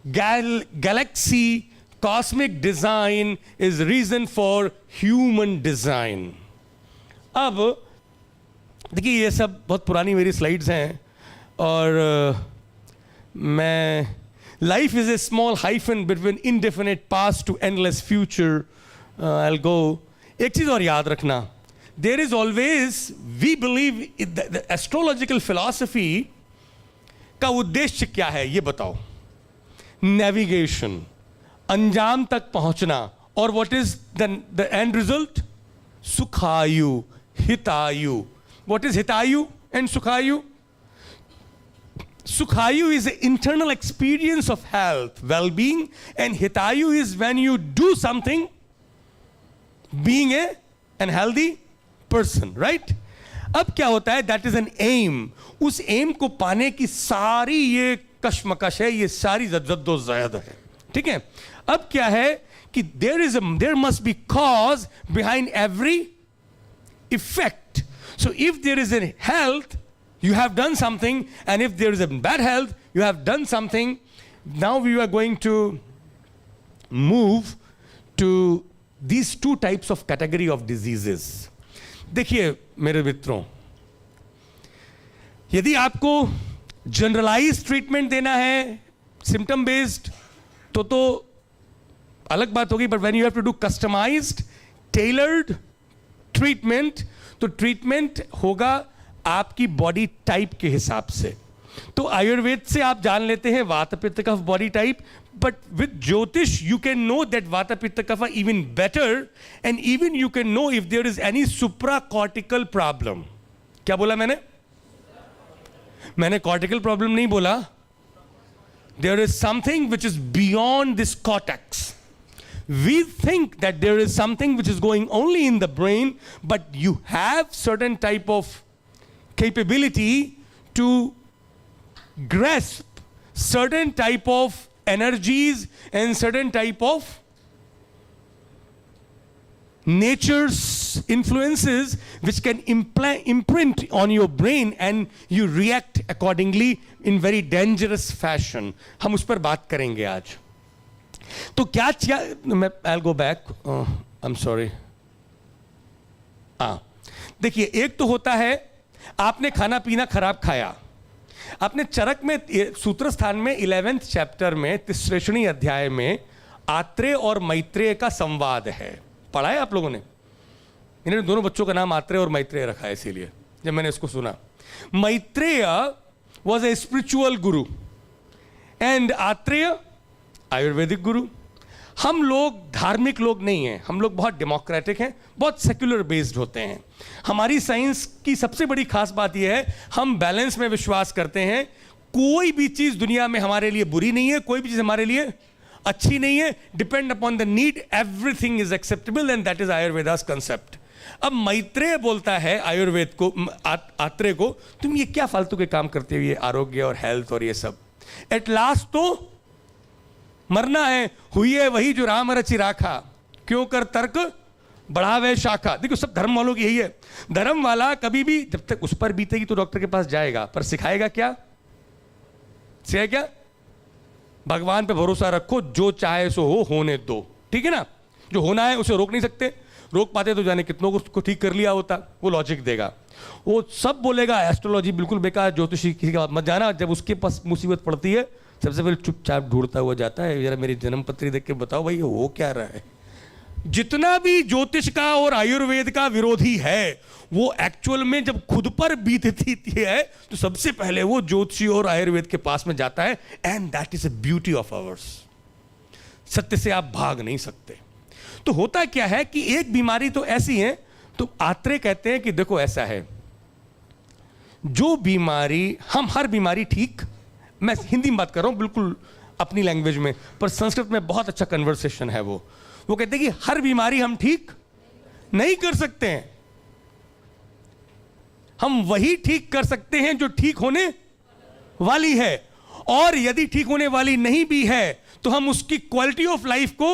galaxy cosmic design is reason for human design। अब देखिए ये सब बहुत पुरानी मेरी स्लाइड्स हैं, और मैं life is a small hyphen between indefinite past to endless future. I will go. एक चीज और याद रखना, there is always, we believe the astrological philosophy का उद्देश्य क्या है ये बताओ? नेविगेशन, अंजाम तक पहुंचना। और what is the end result? Sukhayu, hitayu. What is hitayu and sukhayu? Sukhayu is an internal experience of health, well-being, and Hitayu is when you do something being an healthy person, right? अब क्या होता है? That is an aim. उस aim को पाने की सारी ये कशमकश है, ये सारी जद्दोजहद है, ठीक है? अब क्या है कि there must be cause behind every effect. So if there is a health, you have done something, and if there is a bad health, you have done something. Now we are going to move to these two types of category of diseases. देखिए मेरे मित्रों, यदि आपको generalise treatment देना है symptom based तो अलग बात होगी, but when you have to do customized tailored treatment, तो ट्रीटमेंट होगा आपकी बॉडी टाइप के हिसाब से। तो आयुर्वेद से आप जान लेते हैं vata pitta kapha body type, but with jyotish you can know that vata pitta kapha even better, and even you can know if there is any supra cortical problem. क्या बोला मैंने कॉर्टिकल प्रॉब्लम नहीं बोला। There is something which is beyond this cortex. We think that there is something which is going only in the brain, but you have certain type of capability to grasp certain type of energies and certain type of nature's influences which can imprint on your brain, and you react accordingly in very dangerous fashion. हम उस पर बात करेंगे आज। तो क्या मैं I'll go back, I'm sorry। देखिए एक तो होता है आपने खाना पीना खराब खाया, आपने चरक में सूत्र स्थान में 11th चैप्टर में 33वें अध्याय में आत्रेय और मैत्रेय का संवाद है, पढ़ा है आप लोगों ने? इन्होंने दोनों बच्चों का नाम आत्रेय और मैत्रेय रखा है, इसीलिए जब मैंने इसको सुना। Maitreya was a spiritual Guru and Atreya Ayurvedic गुरु। हम लोग धार्मिक लोग नहीं हैं, हम लोग बहुत डेमोक्रेटिक हैं, बहुत सेक्युलर बेस्ड होते हैं। हमारी साइंस की सबसे बड़ी खास बात यह है, हम बैलेंस में विश्वास करते हैं। कोई भी चीज़ दुनिया में हमारे लिए बुरी नहीं है, कोई भी चीज़ हमारे लिए अच्छी नहीं है। Depend upon the need, everything is acceptable and that is Ayurveda's concept. अब मैत्रेय बोलता है आयुर्वेद को, आत्रेय को, तुम ये क्या फालतू के काम करते हो, ये आरोग्य और हेल्थ और ये सब, एट लास्ट तो मरना है, हुई है वही जो राम रचि राखा, क्यों कर तर्क बढ़ावे शाखा। देखो सब धर्म वालों की यही है। धर्म वाला कभी भी जब तक उस पर बीतेगी तो डॉक्टर के पास जाएगा, पर सिखाएगा क्या? सिखाएगा क्या? भगवान पे भरोसा रखो, जो चाहे सो हो, होने दो, ठीक है ना? जो होना है उसे रोक नहीं सकते, रोक पाते तो जाने कितनों को उसको ठीक कर लिया होता। वो लॉजिक देगा, वो सब बोलेगा एस्ट्रोलॉजी बिल्कुल बेकार, ज्योतिषी किसी का मत जाना। जब उसके पास मुसीबत पड़ती है सबसे पहले चुपचाप ढूंढता हुआ जाता है, जरा मेरी जन्म पत्री देख के बताओ भाई हो क्या रहा है। जितना भी ज्योतिष का और आयुर्वेद का विरोधी है, वो एक्चुअल में जब खुद पर बीतती है तो सबसे पहले वो ज्योतिषी और आयुर्वेद के पास में जाता है। And that is a beauty of hours. सत्य से आप भाग नहीं सकते। तो होता क्या है कि एक बीमारी तो ऐसी है, तो आत्रेय कहते हैं कि देखो ऐसा है, जो बीमारी, हम हर बीमारी ठीक, मैं हिंदी में बात कर रहा हूं बिल्कुल अपनी लैंग्वेज में, पर संस्कृत में बहुत अच्छा कन्वर्सेशन है। वो कहते हैं कि हर बीमारी हम ठीक नहीं कर सकते हैं, हम वही ठीक कर सकते हैं जो ठीक होने वाली है, और यदि ठीक होने वाली नहीं भी है तो हम उसकी क्वालिटी ऑफ लाइफ को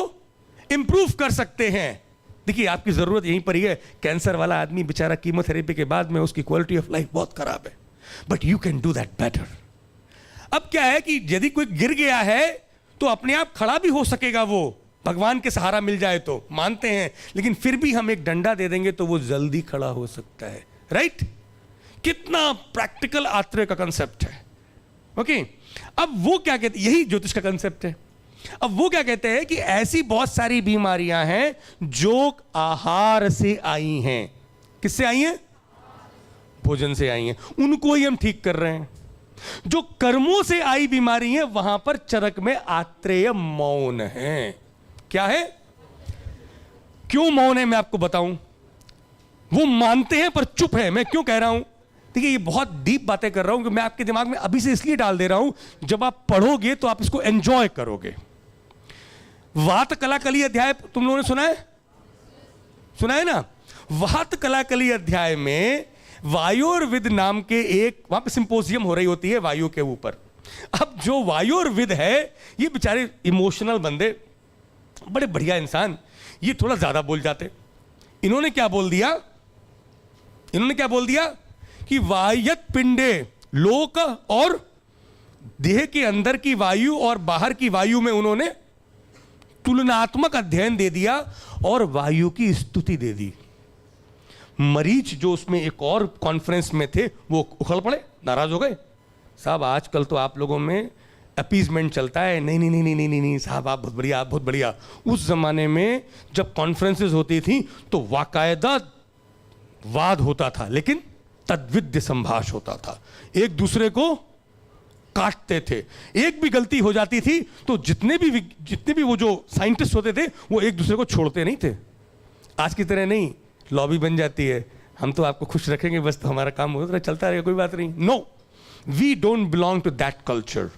इंप्रूव कर सकते हैं। देखिए आपकी जरूरत यहीं पर ही है। कैंसर वाला आदमी बेचारा कीमोथेरेपी के बाद में उसकी क्वालिटी ऑफ लाइफ बहुत खराब है, but you can do that better. अब क्या है कि यदि कोई गिर गया है तो अपने आप खड़ा भी हो सकेगा, वो भगवान के सहारा मिल जाए तो मानते हैं, लेकिन फिर भी हम एक डंडा दे देंगे तो वो जल्दी खड़ा हो सकता है, राइट? कितना प्रैक्टिकल आत्रेय का कंसेप्ट है। ओके, अब वो क्या कहते, यही ज्योतिष का कंसेप्ट है। अब वो क्या कहते हैं कि ऐसी बहुत सारी बीमारियां हैं जो आहार से आई हैं। किससे आई हैं? भोजन से आई हैं, उनको ही हम ठीक कर रहे हैं। जो कर्मों से आई बीमारी है वहां पर चरक में आत्रेय मौन है। क्या है? क्यों मौन है मैं आपको बताऊं। वो मानते हैं पर चुप है। मैं क्यों कह रहा हूं? देखिए ये बहुत डीप बातें कर रहा हूं कि मैं आपके दिमाग में अभी से इसलिए डाल दे रहा हूं, जब आप पढ़ोगे तो आप इसको एंजॉय करोगे। वात कलाकली अध्याय तुम लोगों ने सुना है? सुना है ना? वात कलाकली अध्याय में वायुर्विद नाम के एक, वहां पे सिंपोजियम हो रही होती है वायु के ऊपर। अब जो वायुर्विद है, ये बेचारे इमोशनल बंदे, बड़े बढ़िया इंसान, ये थोड़ा ज्यादा बोल जाते। इन्होंने क्या बोल दिया? इन्होंने क्या बोल दिया कि वायत पिंडे, लोक और देह के अंदर की वायु और बाहर की वायु में उन्होंने तुलनात्मक अध्ययन दे दिया और वायु की स्तुति दे दी। मरीज जो उसमें एक और कॉन्फ्रेंस में थे वो उखड़ पड़े, नाराज हो गए। साहब आजकल तो आप लोगों में अपीजमेंट चलता है, नहीं नहीं नहीं नहीं नहीं नहीं साहब आप बहुत बढ़िया, आप बहुत बढ़िया। उस जमाने में जब कॉन्फ्रेंसेस होती थी तो वाकायदा वाद होता था, लेकिन तद्विद्य संभाष होता था, एक दूसरे को काटते थे। एक भी गलती हो जाती थी तो जितने भी वो जो साइंटिस्ट होते थे वो एक दूसरे को छोड़ते नहीं थे। आज की तरह नहीं, लॉबी बन जाती है, हम तो आपको खुश रखेंगे बस, तो हमारा काम होता चलता रहेगा, कोई बात नहीं। No, we don't belong to that culture.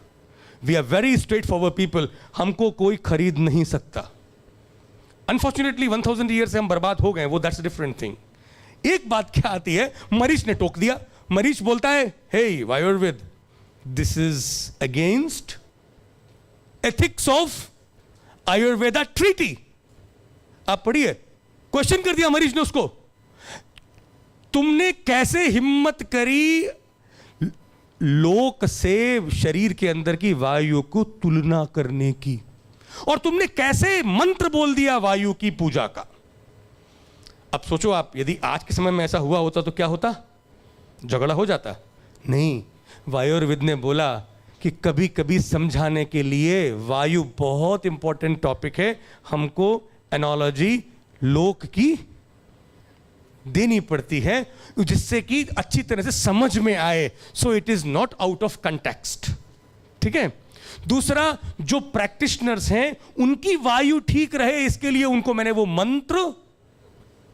We are very straightforward people. हमको कोई खरीद नहीं सकता। अनफॉर्चुनेटली 1000 ईयर से हम बर्बाद हो गए, वो दैट्स डिफरेंट थिंग। एक बात क्या आती है, मरीज ने टोक दिया। मरीज बोलता है, hey Vayurveda, this is against ethics of Ayurveda treaty. आप पढ़िए, क्वेश्चन कर दिया मरीज ने उसको, तुमने कैसे हिम्मत करी लोक से शरीर के अंदर की वायु को तुलना करने की, और तुमने कैसे मंत्र बोल दिया वायु की पूजा का। अब सोचो आप, यदि आज के समय में ऐसा हुआ होता तो क्या होता? झगड़ा हो जाता? नहीं, वायुर्विद ने बोला कि कभी कभी समझाने के लिए वायु बहुत इंपॉर्टेंट टॉपिक है, हमको एनालॉजी लोक की देनी पड़ती है जिससे कि अच्छी तरह से समझ में आए, so it is not out of context. ठीक है। दूसरा, जो प्रैक्टिशनर्स हैं उनकी वायु ठीक रहे, इसके लिए उनको मैंने वो मंत्र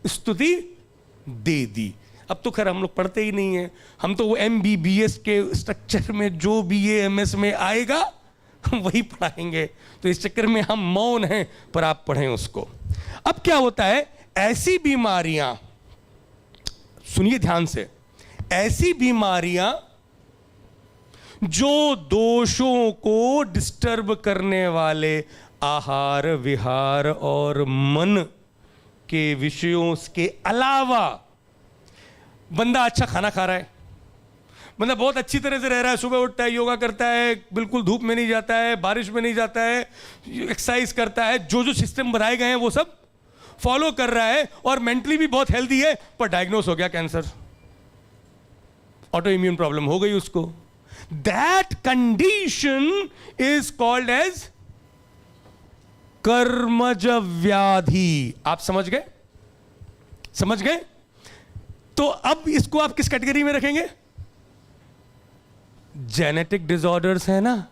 स्तुति दे दी। अब तो खैर हम लोग पढ़ते ही नहीं है, हम तो वो MBBS के स्ट्रक्चर में जो BA MS में आएगा हम वही पढ़ाएंगे, तो इस चक्कर में हम मौन हैं, पर आप पढ़ें उसको। अब क्या होता है, ऐसी बीमारियां, सुनिए ध्यान से, ऐसी बीमारियां जो दोषों को डिस्टर्ब करने वाले आहार विहार और मन के विषयों के अलावा, बंदा अच्छा खाना खा रहा है, बंदा बहुत अच्छी तरह से रह रहा है, सुबह उठता है, योगा करता है, बिल्कुल धूप में नहीं जाता है, बारिश में नहीं जाता है, एक्सरसाइज करता है, जो जो सिस्टम बनाए गए हैं वो सब फॉलो कर रहा है और मेंटली भी बहुत हेल्दी है, पर डायग्नोस हो गया कैंसर, ऑटो इम्यून प्रॉब्लम हो गई उसको। That condition is called as कर्मज व्याधि। आप समझ गए? समझ गए? तो अब इसको आप किस कैटेगरी में रखेंगे? जेनेटिक डिसऑर्डर्स है ना,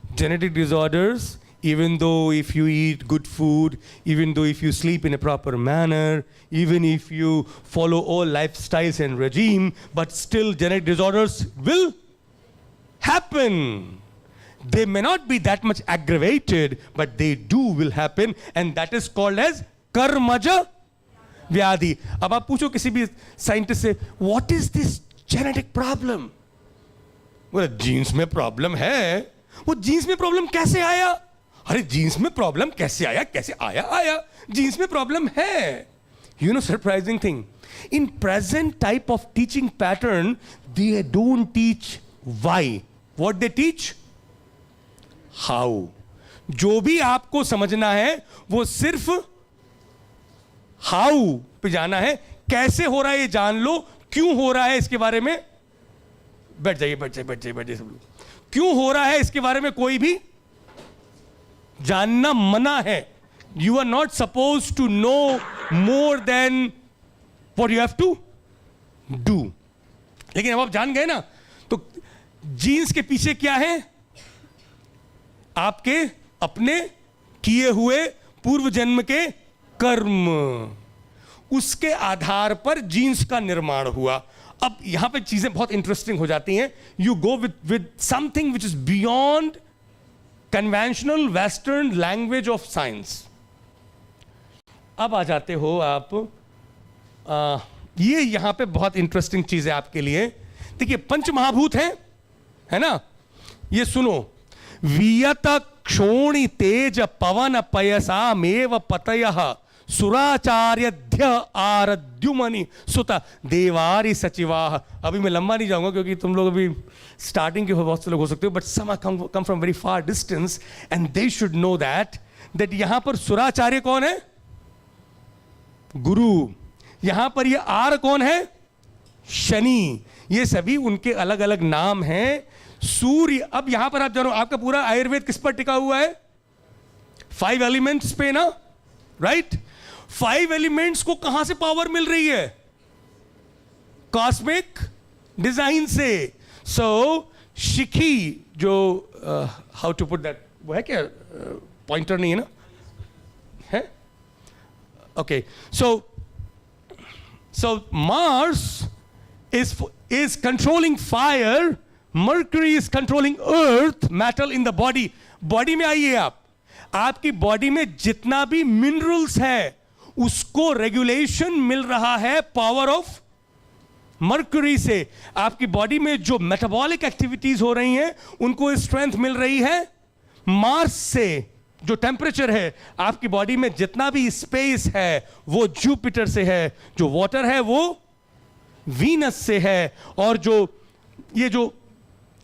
genetic disorders, even though if you eat good food, even though if you sleep in a proper manner, even if you follow all lifestyles and regime, but still genetic disorders will happen. They may not be that much aggravated, but they will happen, and that is called as karmaja vyadhi. अब आप पूछो किसी भी scientist से, what is this genetic problem? बोले jeans में problem है। वो जीन्स में प्रॉब्लम कैसे आया? अरे जीन्स में प्रॉब्लम कैसे आया? कैसे आया? आया जीन्स में प्रॉब्लम है। You know, surprising thing, in present type of teaching pattern, they don't teach why. What they teach? How. जो भी आपको समझना है वो सिर्फ हाउ पे जाना है, कैसे हो रहा है ये जान लो, क्यों हो रहा है इसके बारे में, बैठ जाइए बैठ जाइए बैठ जाइए बैठ जाइए सब लोग, क्यों हो रहा है इसके बारे में कोई भी जानना मना है। You are not suppose to know more than what you have to do. लेकिन अब आप जान गए ना, तो जीन्स के पीछे क्या है? आपके अपने किए हुए पूर्व जन्म के कर्म, उसके आधार पर जीन्स का निर्माण हुआ। अब यहां पे चीजें बहुत इंटरेस्टिंग हो जाती हैं। You go with something which is beyond conventional western language of science. अब आ जाते हो आप, ये यहां पे बहुत इंटरेस्टिंग चीज है आपके लिए। देखिए पंच महाभूत है ना, ये सुनो, वियत क्षोणि तेज पवन पयसामेव पतयः सुराचार्यध्य आरद्युमनि सुत देवारी सचिवाः। अभी मैं लंबा नहीं जाऊंगा क्योंकि तुम लोग अभी स्टार्टिंग के बहुत से लोग हो सकते हो, but some come from very far distance and they should know that यहां पर सुराचार्य कौन है? गुरु। यहां पर ये आर कौन है? शनि। ये सभी उनके अलग अलग नाम हैं। सूर्य, अब यहां पर आप जानो, आपका पूरा आयुर्वेद किस पर टिका हुआ है? 5 एलिमेंट्स पे ना, राइट? 5 एलिमेंट्स को कहां से पावर मिल रही है? कॉस्मिक डिजाइन से। सो शिखी जो हाउ टू पुट दैट, वो है क्या? पॉइंटर नहीं है ना, है? Okay, so Mars is controlling fire, Mercury is controlling earth, metal in the body. Body में आइए आप, आपकी बॉडी में जितना भी मिनरल्स है उसको रेगुलेशन मिल रहा है पावर ऑफ मर्क्यूरी से। आपकी बॉडी में जो मेटाबॉलिक एक्टिविटीज हो रही हैं उनको स्ट्रेंथ मिल रही है मार्स से। जो टेम्परेचर है आपकी बॉडी में, जितना भी स्पेस है वो जुपिटर से है, जो वाटर है वो वीनस से है, और जो ये जो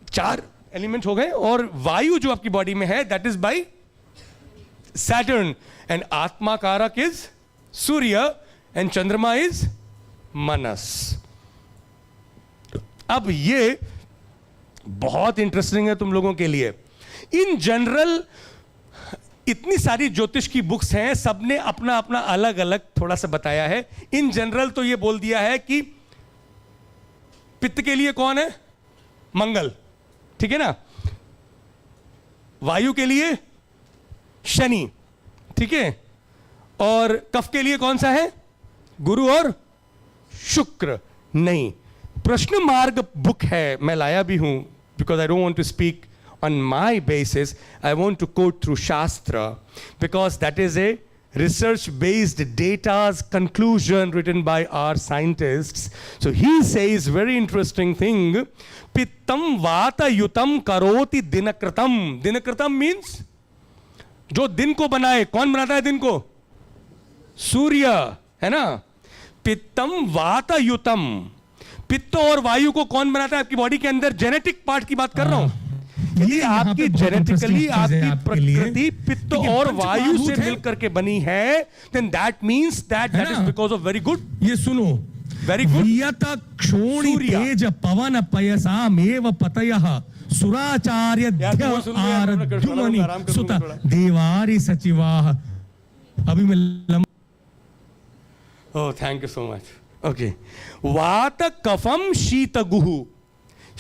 4 एलिमेंट हो गए, और वायु जो आपकी बॉडी में है that is by Saturn, and आत्मा कारक इज सूर्य, एंड चंद्रमा इज मनस। अब ये बहुत इंटरेस्टिंग है तुम लोगों के लिए। इन जनरल इतनी सारी ज्योतिष की बुक्स हैं, सबने अपना अपना अलग अलग थोड़ा सा बताया है। इन जनरल तो ये बोल दिया है कि पित्त के लिए कौन है? मंगल, ठीक है ना। वायु के लिए शनि, ठीक है। और कफ के लिए कौन सा है? गुरु और शुक्र। नहीं, प्रश्न मार्ग बुक है, मैं लाया भी हूं, because I don't want to speak on my basis. I want to quote through Shastra because that is a research based data's conclusion written by our scientists. So he says very interesting thing, pittam vata yutam karoti dinakritam. Dinakritam means जो दिन को बनाए। कौन बनाता है दिन को? सूर्य, है ना। पित्तम वाता युतम, पित्त और वायु को कौन बनाता है आपकी बॉडी के अंदर? जेनेटिक पार्ट की बात कर रहा हूं। यदि आपकी जेनेटिकली आपकी प्रकृति पित्त और वायु से मिलकर के बनी है, then that means that is because of very good, ये सुनो, very good वियत क्षोणी तेज पवन पयसाम एव पतयः सुराचार्य आरजुमनि सुत देवारि सचिवाः। अभी मैं oh thank you so much. Okay, वात कफम शीतगुहु।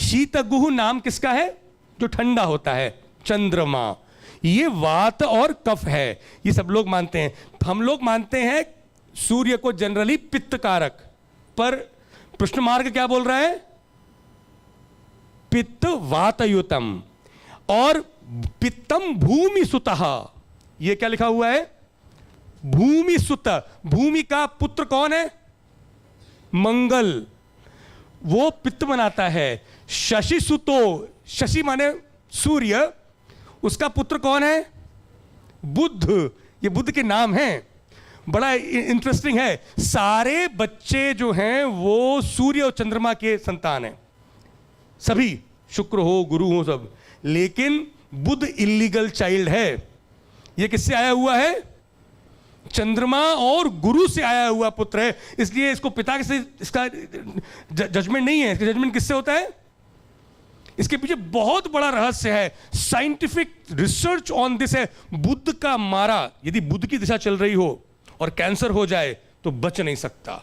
शीतगुहु नाम किसका है? जो ठंडा होता है, चंद्रमा। ये वात और कफ है, ये सब लोग मानते हैं। हम लोग मानते हैं सूर्य को जनरली पित्त कारक, पर प्रश्न मार्ग क्या बोल रहा है? पित्त वातयुतम। और पित्तम भूमि सुतः, ये क्या लिखा हुआ है? भूमि सुत। भूमि का पुत्र कौन है? मंगल, वो पित्त बनाता है। शशि सुतो, शशि माने सूर्य, उसका पुत्र कौन है? बुध। ये बुध के नाम हैं, बड़ा इंटरेस्टिंग है। सारे बच्चे जो हैं वो सूर्य और चंद्रमा के संतान हैं, सभी, शुक्र हो गुरु हो सब। लेकिन बुध इलीगल चाइल्ड है। ये किससे आया हुआ है? चंद्रमा और गुरु से आया हुआ पुत्र है, इसलिए इसको पिता से इसका जजमेंट नहीं है। इसका जजमेंट किससे होता है? इसके पीछे बहुत बड़ा रहस्य है, साइंटिफिक रिसर्च ऑन दिस है। बुध का मारा, यदि बुध की दिशा चल रही हो और कैंसर हो जाए तो बच नहीं सकता,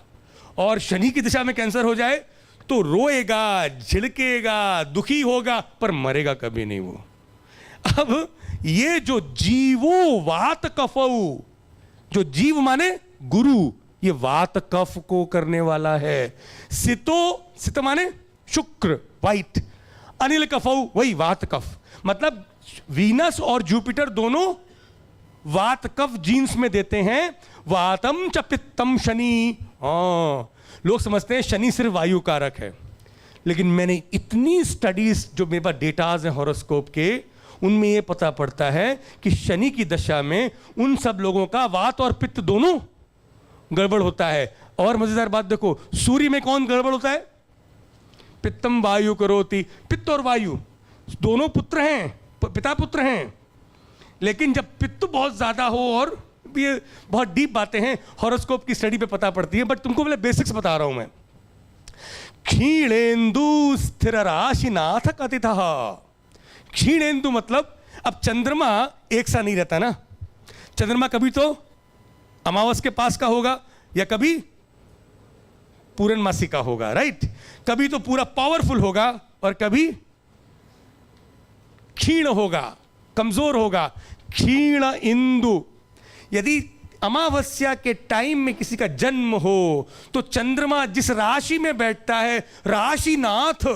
और शनि की दिशा में कैंसर हो जाए तो रोएगा, झिड़केगा, दुखी होगा, पर मरेगा कभी नहीं वो। अब ये जो जीवो वात कफऊ, जो जीव माने गुरु, ये वात कफ को करने वाला है। सितो, सित माने शुक्र, वाइट। अनिल कफऊ, वही वात कफ। मतलब वीनस और जुपिटर दोनों वात कफ जीन्स में देते हैं। वातम च पित्तम शनि। लोग समझते हैं शनि सिर्फ वायु कारक है, लेकिन मैंने इतनी स्टडीज जो मेरे पास डेटाज हैं हॉरोस्कोप के, उनमें यह पता पड़ता है कि शनि की दशा में उन सब लोगों का वात और पित्त दोनों गड़बड़ होता है। और मजेदार बात देखो, सूर्य में कौन गड़बड़ होता है? पित्तम वायु करोति। पित्त और वायु दोनों पुत्र हैं, पिता पुत्र हैं। लेकिन जब पित्त बहुत ज्यादा हो, और ये बहुत डीप बातें हैं, हॉरोस्कोप की स्टडी पे पता पड़ती है, बट तुमको पहले बेसिक्स बता रहा हूं मैं। क्षीणेन्दु स्थिर राशिनाथ कथितः। क्षीणेन्दु मतलब, अब चंद्रमा एक सा नहीं रहता ना। चंद्रमा कभी तो अमावस के पास का होगा, या कभी पूर्णमासी का होगा, राइट। कभी तो पूरा पावरफुल होगा, और कभी क्षीण होगा, कमजोर होगा। क्षीण इंदु, यदि अमावस्या के टाइम में किसी का जन्म हो तो चंद्रमा जिस राशि में बैठता है, राशिनाथ,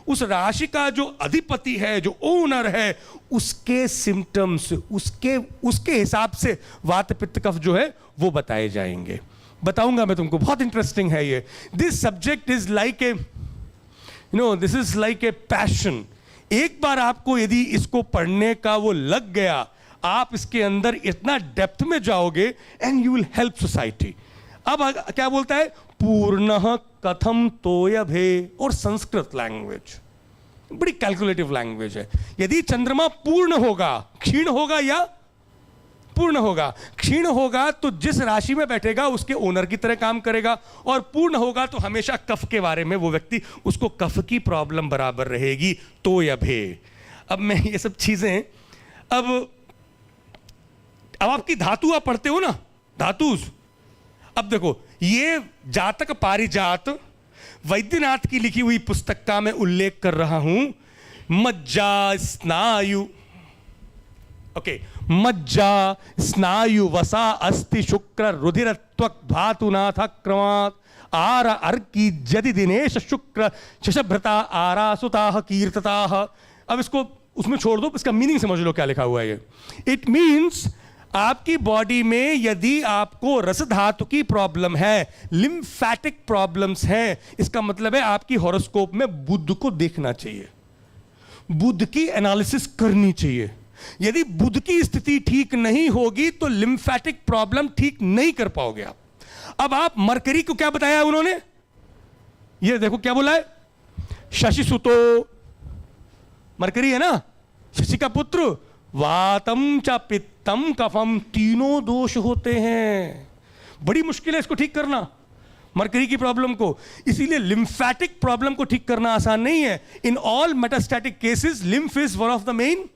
उस राशि का जो अधिपति है, जो ओनर है, उसके सिम्टम्स, उसके हिसाब से वात पित्त कफ जो है वो बताए जाएंगे। बताऊंगा मैं तुमको, बहुत इंटरेस्टिंग है ये। This subject is like a this is like a passion. एक बार आपको यदि इसको पढ़ने का वो लग गया, आप इसके अंदर इतना डेप्थ में जाओगे, and you will help society. अब क्या बोलता है? पूर्णः कथम तोयभे। और संस्कृत लैंग्वेज बड़ी कैलकुलेटिव लैंग्वेज है। यदि चंद्रमा पूर्ण होगा, क्षीण होगा या पूर्ण होगा। क्षीण होगा तो जिस राशि में बैठेगा उसके ओनर की तरह काम करेगा, और पूर्ण होगा तो हमेशा कफ के बारे में वो व्यक्ति, उसको कफ की प्रॉब्लम बराबर रहेगी। तो या भे। अब मैं ये सब चीजें, अब आपकी धातु आप पढ़ते हो ना, धातु। अब देखो, ये जातक पारिजात वैद्यनाथ की लिखी हुई पुस्तक का मैं उल्लेख कर रहा हूं। मज्जा स्नायु, ओके, मज्जा स्नायु वसा अस्ति शुक्र रुधिर त्वक धातुनाथ क्रमात् आर अर्की जदि दिनेश शुक्र शशभ्रता आरासुताः कीर्तताः। अब इसको उसमें छोड़ दो, इसका मीनिंग समझ लो क्या लिखा हुआ है ये। इट मीन्स आपकी बॉडी में यदि आपको रस धातु की प्रॉब्लम है, लिम्फैटिक प्रॉब्लम्स हैं, इसका मतलब है आपकी हॉरोस्कोप में बुध को देखना चाहिए, बुध की एनालिसिस करनी चाहिए। यदि बुध की स्थिति ठीक नहीं होगी तो लिम्फैटिक प्रॉब्लम ठीक नहीं कर पाओगे आप। अब आप मरकरी को क्या बताया है उन्होंने, ये देखो क्या बोला है, शशि सुतो, मरकरी है ना, शशि का पुत्र, वातम च पित्तम कफम, तीनों दोष होते हैं। बड़ी मुश्किल है इसको ठीक करना, मरकरी की प्रॉब्लम को। इसीलिए लिम्फैटिक प्रॉब्लम को ठीक करना आसान नहीं है। In all metastatic cases lymph is one of the main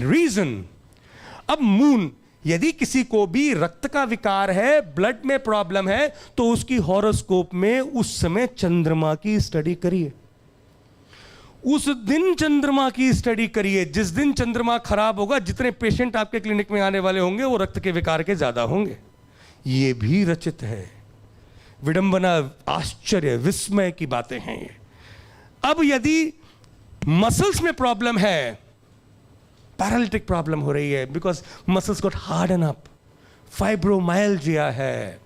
reason. अब मून, यदि किसी को भी रक्त का विकार है, ब्लड में प्रॉब्लम है, तो उसकी हॉरोस्कोप में उस समय चंद्रमा की स्टडी करिए, उस दिन चंद्रमा की स्टडी करिए। जिस दिन चंद्रमा खराब होगा, जितने पेशेंट आपके क्लिनिक में आने वाले होंगे वो रक्त के विकार के ज्यादा होंगे। ये भी रचित है, विडंबना, आश्चर्य, विस्मय की बातें हैं ये। अब यदि मसल्स में प्रॉब्लम है, पैरालिटिक प्रॉब्लम हो रही है because muscles got harden up, fibromyalgia है,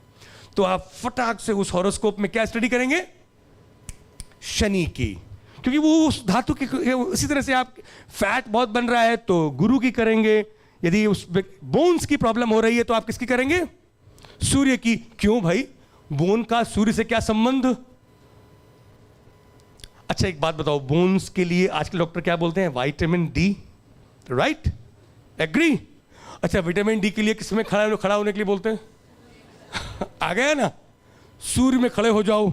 तो आप फटाक से उस हॉरोस्कोप में क्या स्टडी करेंगे, शनि की, क्योंकि वो उस धातु की। इसी तरह से आप फैट बहुत बन रहा है तो गुरु की करेंगे, यदि उस बोन्स की प्रॉब्लम हो रही है तो आप किसकी करेंगे, सूर्य की। क्यों भाई, बोन का सूर्य से क्या संबंध। अच्छा एक बात बताओ, बोन्स के लिए आजकल डॉक्टर क्या बोलते हैं, विटामिन डी, राइट, एग्री। अच्छा विटामिन डी के लिए किसमें खड़ा होने के लिए बोलते हैं आ गया ना, सूर्य में खड़े हो जाओ,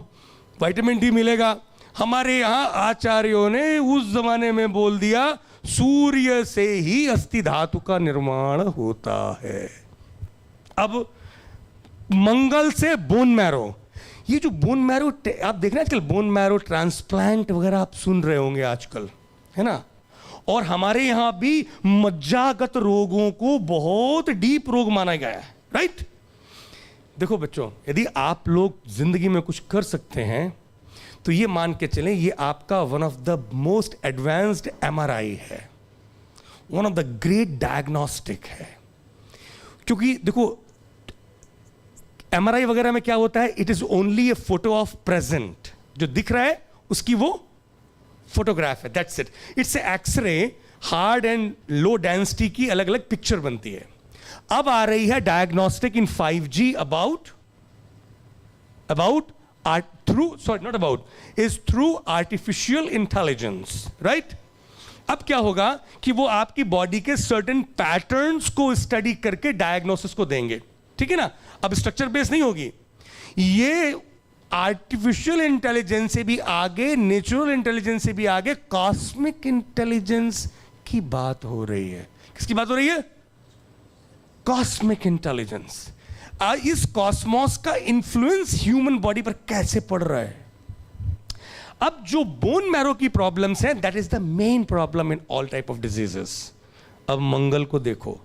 विटामिन डी मिलेगा। हमारे यहां आचार्यों ने उस जमाने में बोल दिया, सूर्य से ही अस्थि धातु का निर्माण होता है। अब मंगल से बोन मैरो, ये जो बोन मैरो आप देख रहे हैं आजकल, बोन मैरो ट्रांसप्लांट वगैरह आप सुन रहे होंगे आजकल, है ना। और हमारे यहां भी मज्जागत रोगों को बहुत डीप रोग माना गया है, राइट। देखो बच्चों, यदि आप लोग जिंदगी में कुछ कर सकते हैं तो ये मान के चलें, ये आपका one of the most advanced MRI है, one of the great diagnostic है। क्योंकि देखो एमआरआई वगैरह में क्या होता है, it is only a photo of present, जो दिख रहा है उसकी वो फोटोग्राफ है, that's it. It's X-ray, hard and low density की अलग अलग पिक्चर बनती है। अब आ रही है डायग्नोस्टिक इन 5G through artificial intelligence, right? अब क्या होगा कि वो आपकी बॉडी के सर्टेन पैटर्न्स को स्टडी करके डायग्नोसिस को देंगे, ठीक है ना। अब स्ट्रक्चर बेस नहीं होगी, ये आर्टिफिशियल इंटेलिजेंस से भी आगे, नेचुरल इंटेलिजेंस से भी आगे, कॉस्मिक इंटेलिजेंस की बात हो रही है। किसकी बात हो रही है, कॉस्मिक इंटेलिजेंस। इस कॉस्मोस का इंफ्लुएंस ह्यूमन बॉडी पर कैसे पड़ रहा है। अब जो बोन मैरो की प्रॉब्लम्स हैं, that is the main problem in all type of diseases. अब मंगल को देखो,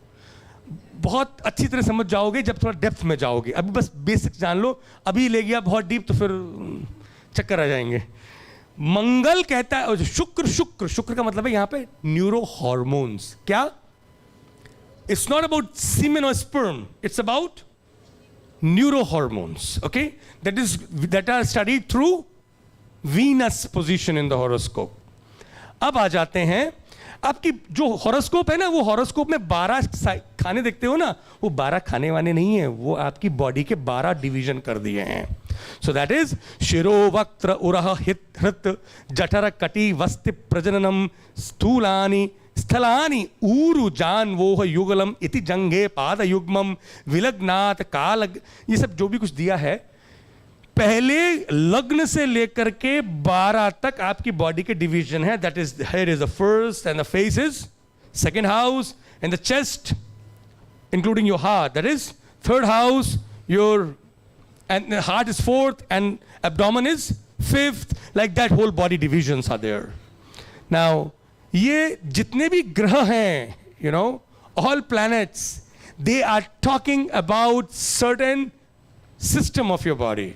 बहुत अच्छी तरह समझ जाओगे जब थोड़ा डेप्थ में जाओगे, अभी बस बेसिक जान लो, अभी ले गया बहुत डीप तो फिर चक्कर आ जाएंगे। मंगल कहता है, शुक्र का मतलब है यहां पे न्यूरो हॉर्मोन्स। क्या, इट्स नॉट अबाउट सीमेन और sperm, it's about neurohormones, okay, that are studied through Venus position in the horoscope. अब आ जाते हैं, आपकी जो हॉरोस्कोप है ना, वो हॉरोस्कोप में 12 खाने देखते हो ना, वो 12 खाने वाने नहीं है, वो आपकी बॉडी के 12 डिवीजन कर दिए हैं। सो दैट इज शिरो वक्त्र उरह हित हृत जठर कटी वस्ति प्रजननम स्थूलानि स्थलानि ऊरु जानवोह युगलम इति जंगे पाद युग्मम विलग्नात काल, ये सब जो भी कुछ दिया है, पहले लग्न से लेकर के 12 तक आपकी बॉडी के डिवीजन है. That is head is the first and the face is second house and the chest including your heart that is third house, your and the heart is fourth and abdomen is fifth, like that whole body divisions are there. Now ये जितने भी ग्रह हैं, you know, all planets, they are talking about certain system of your body.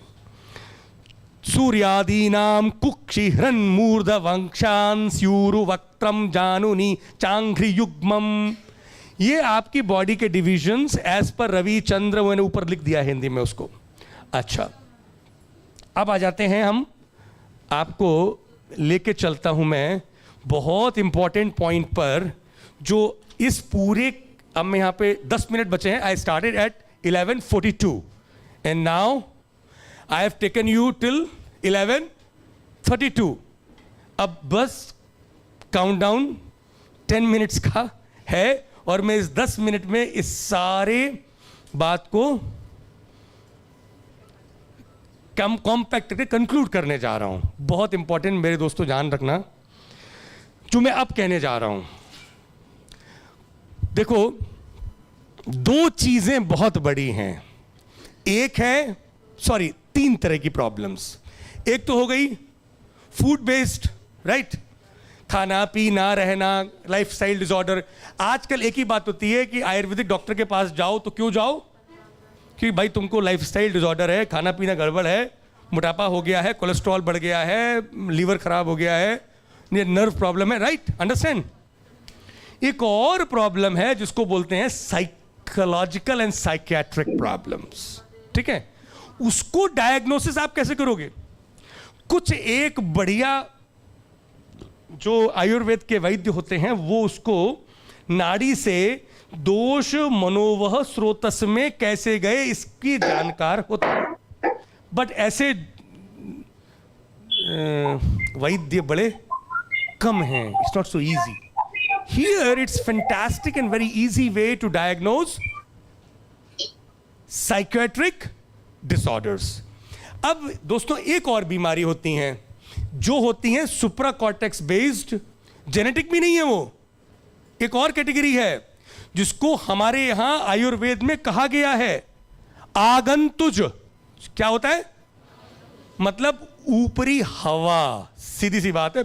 सूर्यादीनाम कुक्षि हृन्मूर्ध वंक्षान स्यूरु वक्त्रम जानुनी चांघ्रि युग्मम, ये आपकी body के divisions as per Ravi चंद्र, मैंने ऊपर लिख दिया हिंदी में उसको. अच्छा, अब आ जाते हैं हम, आपको लेके चलता हूं मैं बहुत इंपॉर्टेंट पॉइंट पर, जो इस पूरे, अब मैं यहां पे 10 मिनट बचे हैं. I started at 11:42 and now I have taken you till 11:32. अब बस काउंटडाउन 10 मिनट्स का है और मैं इस 10 मिनट में इस सारे बात को कम कॉम्पैक्ट करके कंक्लूड करने जा रहा हूं. बहुत इंपॉर्टेंट मेरे दोस्तों, ध्यान रखना जो मैं अब कहने जा रहा हूं. देखो, 2 चीजें बहुत बड़ी हैं. एक है, सॉरी, 3 तरह की प्रॉब्लम्स. एक तो हो गई फूड बेस्ड, राइट, खाना पीना रहना, लाइफस्टाइल डिसऑर्डर. आजकल एक ही बात होती है कि आयुर्वेदिक डॉक्टर के पास जाओ तो क्यों जाओ, कि भाई तुमको लाइफस्टाइल डिसऑर्डर है, खाना पीना गड़बड़ है, मोटापा हो गया है, कोलेस्ट्रॉल बढ़ गया है, लीवर खराब हो गया है, ये नर्व प्रॉब्लम है, राइट, अंडरस्टैंड. एक और प्रॉब्लम है जिसको बोलते हैं साइकोलॉजिकल एंड साइकियाट्रिक प्रॉब्लम्स. ठीक है, उसको डायग्नोसिस आप कैसे करोगे? कुछ एक बढ़िया जो आयुर्वेद के वैद्य होते हैं वो उसको नाड़ी से दोष मनोवह स्रोतस में कैसे गए इसकी जानकार होता है. बट ऐसे वैद्य बड़े कम हैं. It's not so easy. Here it's fantastic and very easy way to diagnose psychiatric disorders. अब दोस्तों एक और बीमारी होती हैं जो होती हैं सुप्राकॉर्टेक्स बेस्ड, जेनेटिक भी नहीं है वो, एक और कैटेगरी है जिसको हमारे यहां आयुर्वेद में कहा गया है आगंतुज. क्या होता है? मतलब ऊपरी हवा. सीधी सी बात है,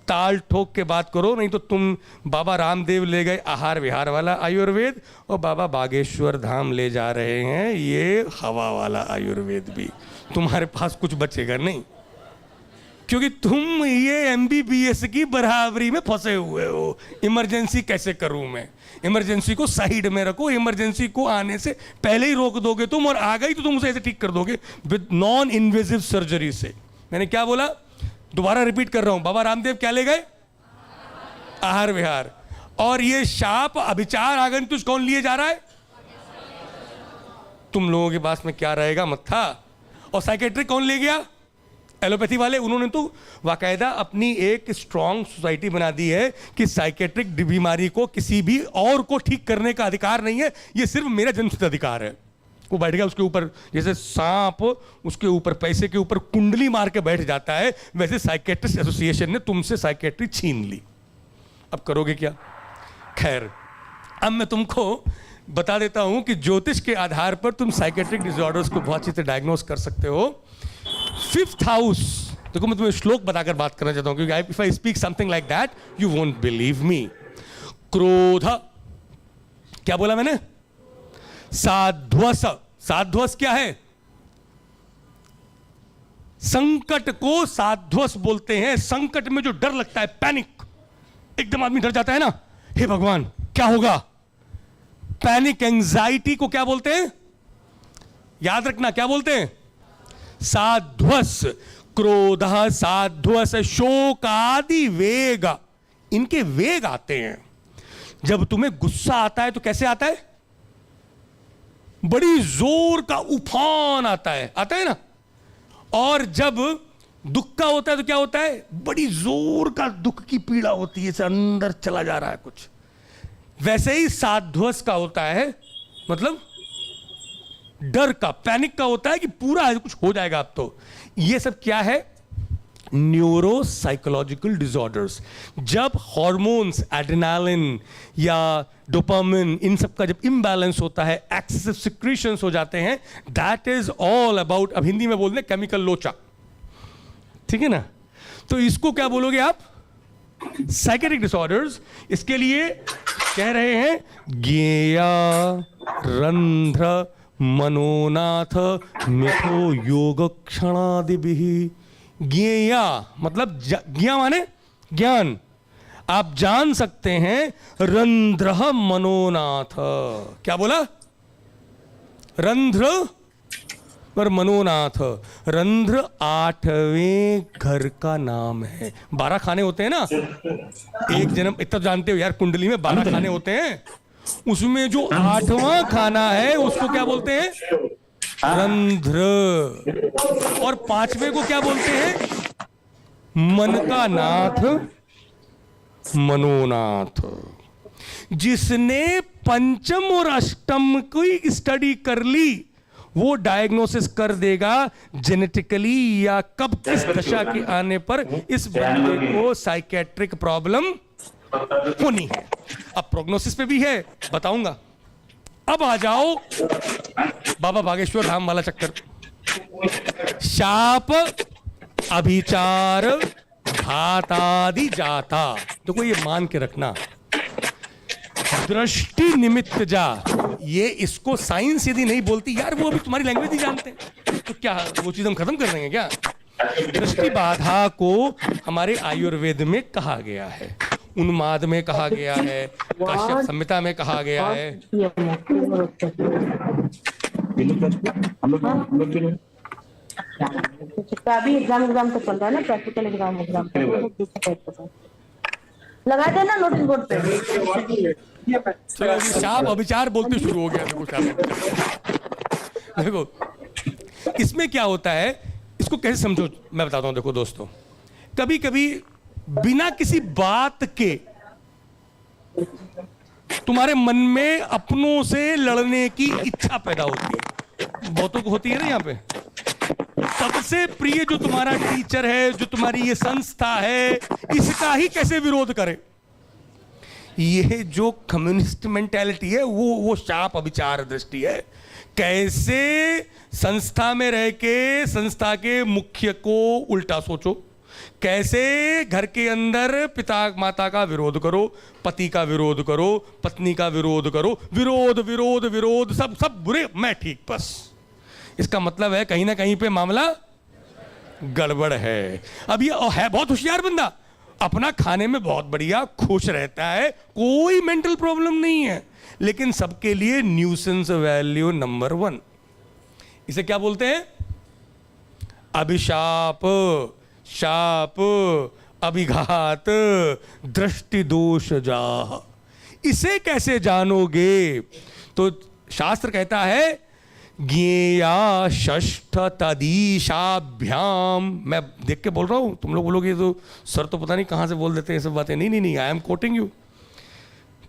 ताल ठोक के बात करो, नहीं तो तुम बाबा रामदेव ले गए आहार विहार वाला आयुर्वेद और बाबा बागेश्वर धाम ले जा रहे हैं ये हवा वाला आयुर्वेद भी. तुम्हारे पास कुछ बचेगा नहीं, क्योंकि तुम ये MBBS की बराबरी में फंसे हुए हो. इमरजेंसी कैसे करूं मैं? इमरजेंसी को साइड में रखो, इमरजेंसी को आने से पहले ही रोक दोगे तुम, और आ गई तो तुम उसे ऐसे ठीक कर दोगे विद नॉन इन्वेजिव सर्जरी से. मैंने क्या बोला? दोबारा रिपीट कर रहा हूं. बाबा रामदेव क्या ले गए? आहार विहार. और ये शाप अभिचार आगंतुष कौन लिए जा रहा है? तुम लोगों के पास में क्या रहेगा? मत्था. और साइकेट्रिक कौन ले गया? एलोपैथी वाले. उन्होंने तो वाकायदा अपनी एक स्ट्रॉन्ग सोसाइटी बना दी है कि साइकेट्रिक बीमारी को किसी भी और को ठीक करने का अधिकार नहीं है, ये सिर्फ मेरा जन्मसिद्ध अधिकार है. वो बैठ गया उसके ऊपर, जैसे सांप उसके ऊपर पैसे के ऊपर कुंडली मार के बैठ जाता है, वैसे साइकेट्रिस्ट एसोसिएशन ने तुमसे साइकेट्री छीन ली. अब करोगे क्या? खैर, अब मैं तुमको बता देता हूं कि ज्योतिष के आधार पर तुम साइकेट्रिक डिसऑर्डर्स को बहुत अच्छी तरह डायग्नोस कर सकते हो. 5th हाउस, देखो मैं तुम्हें श्लोक बताकर बात करना चाहता हूं, क्योंकि if I speak something like that you won't believe me. क्रोध, क्या बोला मैंने? साध्वस. साध्वस क्या है? संकट को साध्वस बोलते हैं. संकट में जो डर लगता है, पैनिक, एकदम आदमी डर जाता है ना, हे भगवान क्या होगा? पैनिक, एंजाइटी को क्या बोलते हैं? याद रखना, क्या बोलते हैं? साध्वस. क्रोध, साध्वस, शोक आदि वेग. इनके वेग आते हैं. जब तुम्हें गुस्सा आता है तो कैसे आता है? बड़ी जोर का उफान आता है ना. और जब दुख का होता है तो क्या होता है, बड़ी जोर का दुख की पीड़ा होती है, इसे अंदर चला जा रहा है कुछ। वैसे ही साध्वस का होता है, मतलब डर का, पैनिक का होता है कि पूरा कुछ हो जाएगा अब तो। ये सब क्या है, न्यूरो साइकोलॉजिकल डिसऑर्डर्स। जब हॉर्मोन्स, एड्रेनालिन या डोपामिन, इन सब का जब इम्बैलेंस होता है, एक्सेसिव सिक्रीशंस हो जाते हैं, दैट इज ऑल अबाउट, अब हिंदी में बोल दें केमिकल लोचा, ठीक है ना। तो इसको क्या बोलोगे आप, साइकेट्रिक डिसऑर्डर्स। इसके लिए कह रहे हैं ज्ञेया रंध्र मनोनाथ मिथो योगक्षणादिभिः। ज्ञेया मतलब ज्ञा माने ज्ञान, आप जान सकते हैं। रंध्र मनोनाथ, क्या बोला, रंध्र और मनोनाथ। रंध्र 8वें घर का नाम है। 12 खाने होते हैं ना, एक जन्म, इतना जानते हो यार, कुंडली में 12 खाने होते हैं, उसमें जो 8वां खाना है उसको क्या बोलते हैं, रंध्र। और 5वें को क्या बोलते हैं, मन का नाथ, मनोनाथ। जिसने पंचम और अष्टम की स्टडी कर ली वो डायग्नोसिस कर देगा जेनेटिकली या कब किस दशा के आने पर इस बंदे को साइकेट्रिक प्रॉब्लम होनी है। अब प्रोग्नोसिस पे भी है, बताऊंगा। अब आ जाओ बाबा बागेश्वर धाम वाला चक्कर। शाप, अभिचार, घातादि जाता, देखो ये मान के रखना। दृष्टि निमित्त जा, ये इसको साइंस यदि नहीं बोलती यार, वो अभी तुम्हारी लैंग्वेज नहीं जानते, तो क्या वो चीज हम खत्म कर देंगे क्या। दृष्टि बाधा को हमारे आयुर्वेद में कहा गया है, उन्माद में कहा गया है, काश्यप संहिता में कहा गया है। अभी एग्जाम तो चल रहा है ना, प्रैक्टिकल एग्जाम लगा देना नोटिस बोर्ड पे। शाप अभिचार बोलते शुरू हो गया। देखो इसमें क्या होता है, इसको कैसे समझो मैं बताता हूं। देखो दोस्तों, कभी कभी बिना किसी बात के तुम्हारे मन में अपनों से लड़ने की इच्छा पैदा होती है, बहुतों को होती है ना। यहाँ पे सबसे प्रिय जो तुम्हारा टीचर है, जो तुम्हारी ये संस्था है, इसका ही कैसे विरोध करे। ये जो कम्युनिस्ट मेंटालिटी है वो शाप अभिचार दृष्टि है। कैसे संस्था में रह के संस्था के मुख्य को उल्टा सोचो, कैसे घर के अंदर पिता माता का विरोध करो, पति का विरोध करो, पत्नी का विरोध करो, विरोध विरोध विरोध, सब बुरे, मैं ठीक। बस इसका मतलब है कहीं ना कहीं पे मामला गड़बड़ है। अब ये है बहुत होशियार बंदा, अपना खाने में बहुत बढ़िया खुश रहता है, कोई मेंटल प्रॉब्लम नहीं है, लेकिन सबके लिए न्यूसेंस वैल्यू नंबर 1। इसे क्या बोलते हैं, अभिशाप, शाप, अभिघात, दृष्टि दोष जा। इसे कैसे जानोगे, तो शास्त्र कहता है ज्ञेया षष्ठ तदीशाभ्याम। मैं देख के बोल रहा हूं, तुम लोग बोलोगे तो सर तो पता नहीं कहां से बोल देते हैं सब बातें। नहीं, आई एम कोटिंग यू।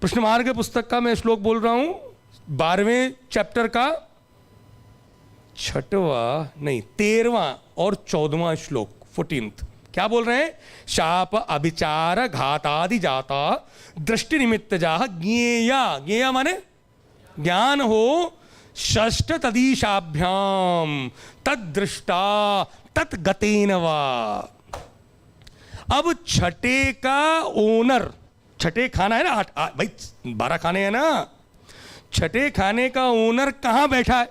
प्रश्न मार्ग पुस्तक का मैं श्लोक बोल रहा हूं, 12वें चैप्टर का 13वां और 14वां श्लोक, 14th। क्या बोल रहे हैं, शाप अभिचार घातादि जाता दृष्टि निमित्त जा ज्ञेया। ज्ञेया माने ज्ञान हो, षष्ठ तदीशाभ्याम तदृष्टा तत्गतेन वा। अब छठे का ओनर, छठे खाना है ना, भाई 12 खाने हैं ना, छठे खाने का ओनर कहां बैठा है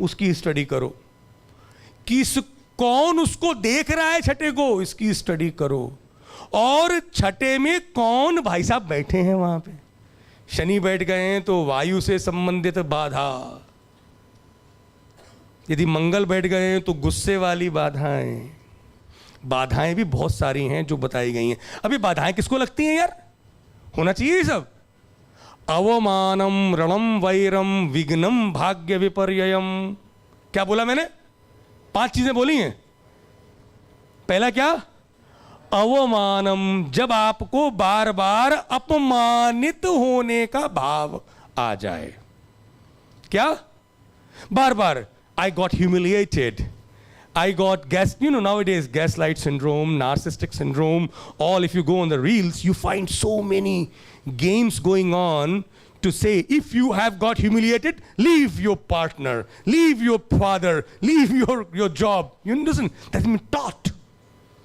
उसकी स्टडी करो। कौन उसको देख रहा है छठे को, इसकी स्टडी करो। और छठे में कौन भाई साहब बैठे हैं वहां पे। शनि बैठ गए हैं तो वायु से संबंधित बाधा, यदि मंगल बैठ गए हैं तो गुस्से वाली बाधाएं। बाधाएं भी बहुत सारी हैं जो बताई गई हैं। अभी बाधाएं किसको लगती हैं यार, होना चाहिए सब। अवमानम रणम वैरम विघ्नम भाग्य विपर्ययम। क्या बोला मैंने, 5 चीजें बोली हैं। पहला क्या? अवमानम, जब आपको बार बार अपमानित होने का भाव आ जाए. क्या? बार बार I got humiliated, I got nowadays gaslight syndrome, narcissistic syndrome, all. If you go on the reels, you find so many games going on to say, if you have got humiliated, leave your partner, leave your father, leave your job. You listen, that's been taught.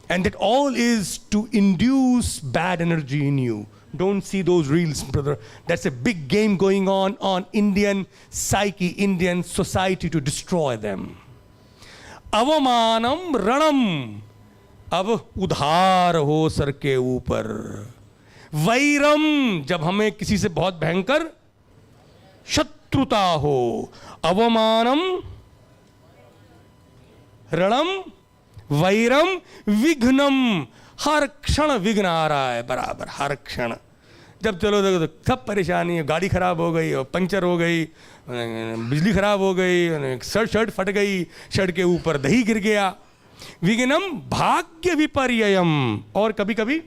And that all is to induce bad energy in you. Don't see those reels, brother. That's a big game going on Indian psyche, Indian society, to destroy them. अवमानम रणम, अब उधार हो sir के ऊपर. वैरम, जब हमें किसी से बहुत भयंकर शत्रुता हो. अवमानम रणम वैरम विघ्नम, हर क्षण विघ्न आ रहा है बराबर, हर क्षण. जब चलो देखो तो सब परेशानी है. गाड़ी खराब हो गई और पंचर हो गई, बिजली खराब हो गई, शर्ट फट गई, शर्ट के ऊपर दही गिर गया. विघ्नम भाग्य विपर्ययम, और कभी कभी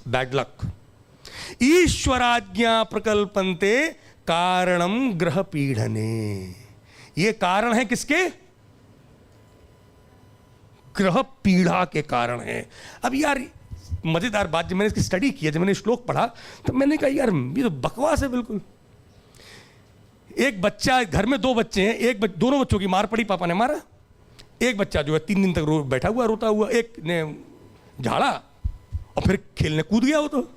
बैड लक. ईश्वराज्ञा प्रकल्पन्ते कारणम ग्रह पीड़ने. ये कारण है किसके? ग्रह पीड़ा के कारण है. अब यार मजेदार बात, जब मैंने इसकी स्टडी किया, जब मैंने श्लोक पढ़ा, तो मैंने कहा यार ये तो बकवास है बिल्कुल. एक बच्चा, घर में दो बच्चे हैं, दोनों बच्चों की मार पड़ी, पापा ने मारा. एक बच्चा जो है 3 दिन तक बैठा हुआ रोता हुआ, एक ने झाड़ा और फिर खेलने कूद गया. वो तो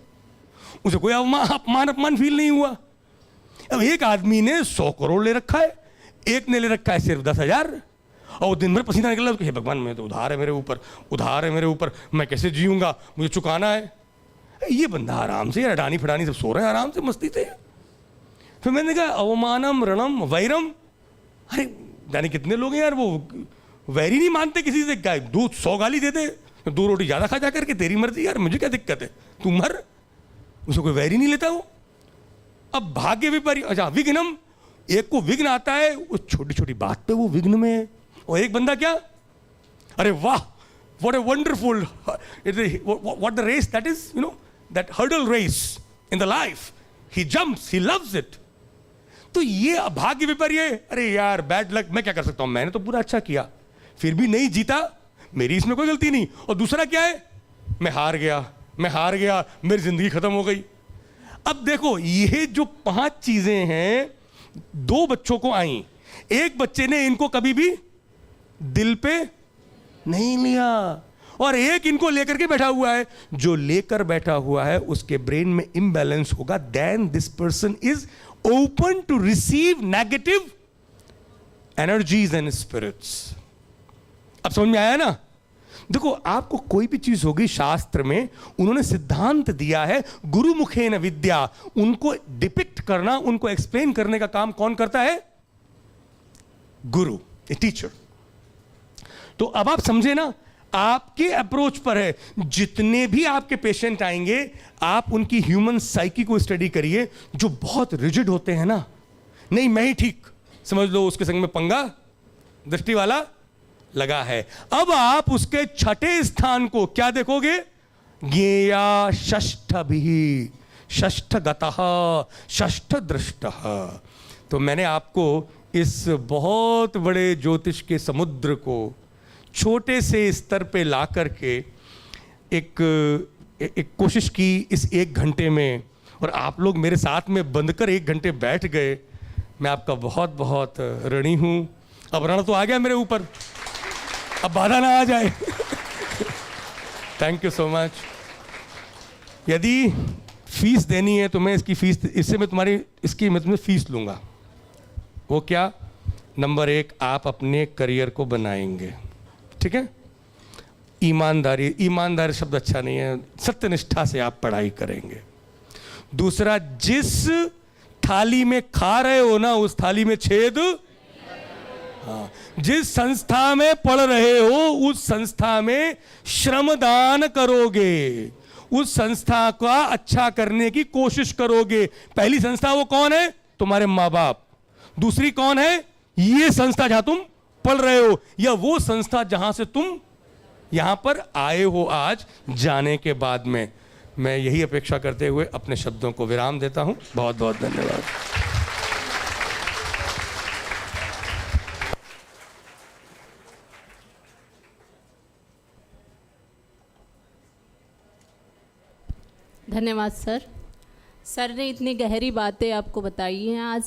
उसे कोई अपमान फील नहीं हुआ. अब एक आदमी ने 100 करोड़ ले रखा है, एक ने ले रखा है सिर्फ 10,000, और दिन भर पसीना निकल रहा है. भगवान मैं तो उधार है मेरे ऊपर, उधार है मेरे ऊपर, मैं कैसे जीऊंगा, मुझे चुकाना है. ये बंदा आराम से, अडानी फडानी सब सो रहे हैं आराम से मस्ती से. फिर मैंने कहा अवमानम रणम वैरम. अरे जाने कितने लोग हैं यार वो वैरी नहीं मानते किसी से. क्या 100 गाली दे दे, 2 रोटी ज्यादा खा जा करके, तेरी मर्जी यार, मुझे क्या दिक्कत है, तू मर. उसे कोई वैरी नहीं लेता वो. अब भाग्य विपर्य, अच्छा विघ्नम, एक को विघ्न आता है वो छोटी छोटी बात पे वो विघ्न में है. और एक बंदा क्या, अरे वाह, what a wonderful, what the race that is, that hurdle race in the life, he jumps, he loves it. तो ये भाग्य विपर्य. अरे यार बैड लक, मैं क्या कर सकता हूं, मैंने तो पूरा अच्छा किया, फिर भी नहीं जीता, मेरी इसमें कोई गलती नहीं. और दूसरा क्या है, मैं हार गया, मेरी जिंदगी खत्म हो गई. अब देखो ये जो 5 चीजें हैं, 2 बच्चों को आई, एक बच्चे ने इनको कभी भी दिल पे नहीं लिया, और एक इनको लेकर के बैठा हुआ है. जो लेकर बैठा हुआ है उसके ब्रेन में इम्बैलेंस होगा. Then this person is open to receive negative energies and spirits. अब समझ में आया ना? देखो आपको कोई भी चीज होगी, शास्त्र में उन्होंने सिद्धांत दिया है, गुरु मुखेन विद्या. उनको डिपिक्ट करना, उनको एक्सप्लेन करने का काम कौन करता है? गुरु, ए टीचर. तो अब आप समझे ना, आपके अप्रोच पर है. जितने भी आपके पेशेंट आएंगे, आप उनकी ह्यूमन साइकी को स्टडी करिए. जो बहुत रिजिड होते हैं ना, नहीं मैं ही ठीक समझ लो, उसके संग में पंगा दृष्टि वाला लगा है. अब आप उसके 6ठे स्थान को क्या देखोगे? ज्ञेया षष्ठभिः षष्ठगतः षष्ठदृष्टः. तो मैंने आपको इस बहुत बड़े ज्योतिष के समुद्र को छोटे से स्तर पे ला करके एक कोशिश की इस 1 घंटे में, और आप लोग मेरे साथ में बंधकर 1 घंटे बैठ गए. मैं आपका बहुत बहुत ऋणी हूँ. अब ऋण तो आ गया मेरे ऊपर, अब बाधा ना आ जाए. Thank you so much. यदि फीस देनी है तो मैं इसकी फीस, इससे मैं तुम्हें फीस लूँगा. वो क्या? नंबर 1, आप अपने करियर को बनाएंगे, ठीक है? ईमानदारी शब्द अच्छा नहीं है, सत्यनिष्ठा से आप पढ़ाई करेंगे. दूसरा, जिस थाली में खा रहे हो ना, उस थाली में छेद. हाँ, जिस संस्था में पढ़ रहे हो उस संस्था में श्रमदान करोगे, उस संस्था का अच्छा करने की कोशिश करोगे. पहली संस्था वो कौन है? तुम्हारे माँ बाप. दूसरी कौन है? ये संस्था जहां तुम पढ़ रहे हो, या वो संस्था जहां से तुम यहाँ पर आए हो आज जाने के बाद में। मैं यही अपेक्षा करते हुए अपने शब्दों को विराम देता हूँ। बहुत बहुत धन्यवाद। धन्यवाद सर। सर ने इतनी गहरी बातें आपको बताई हैं आज।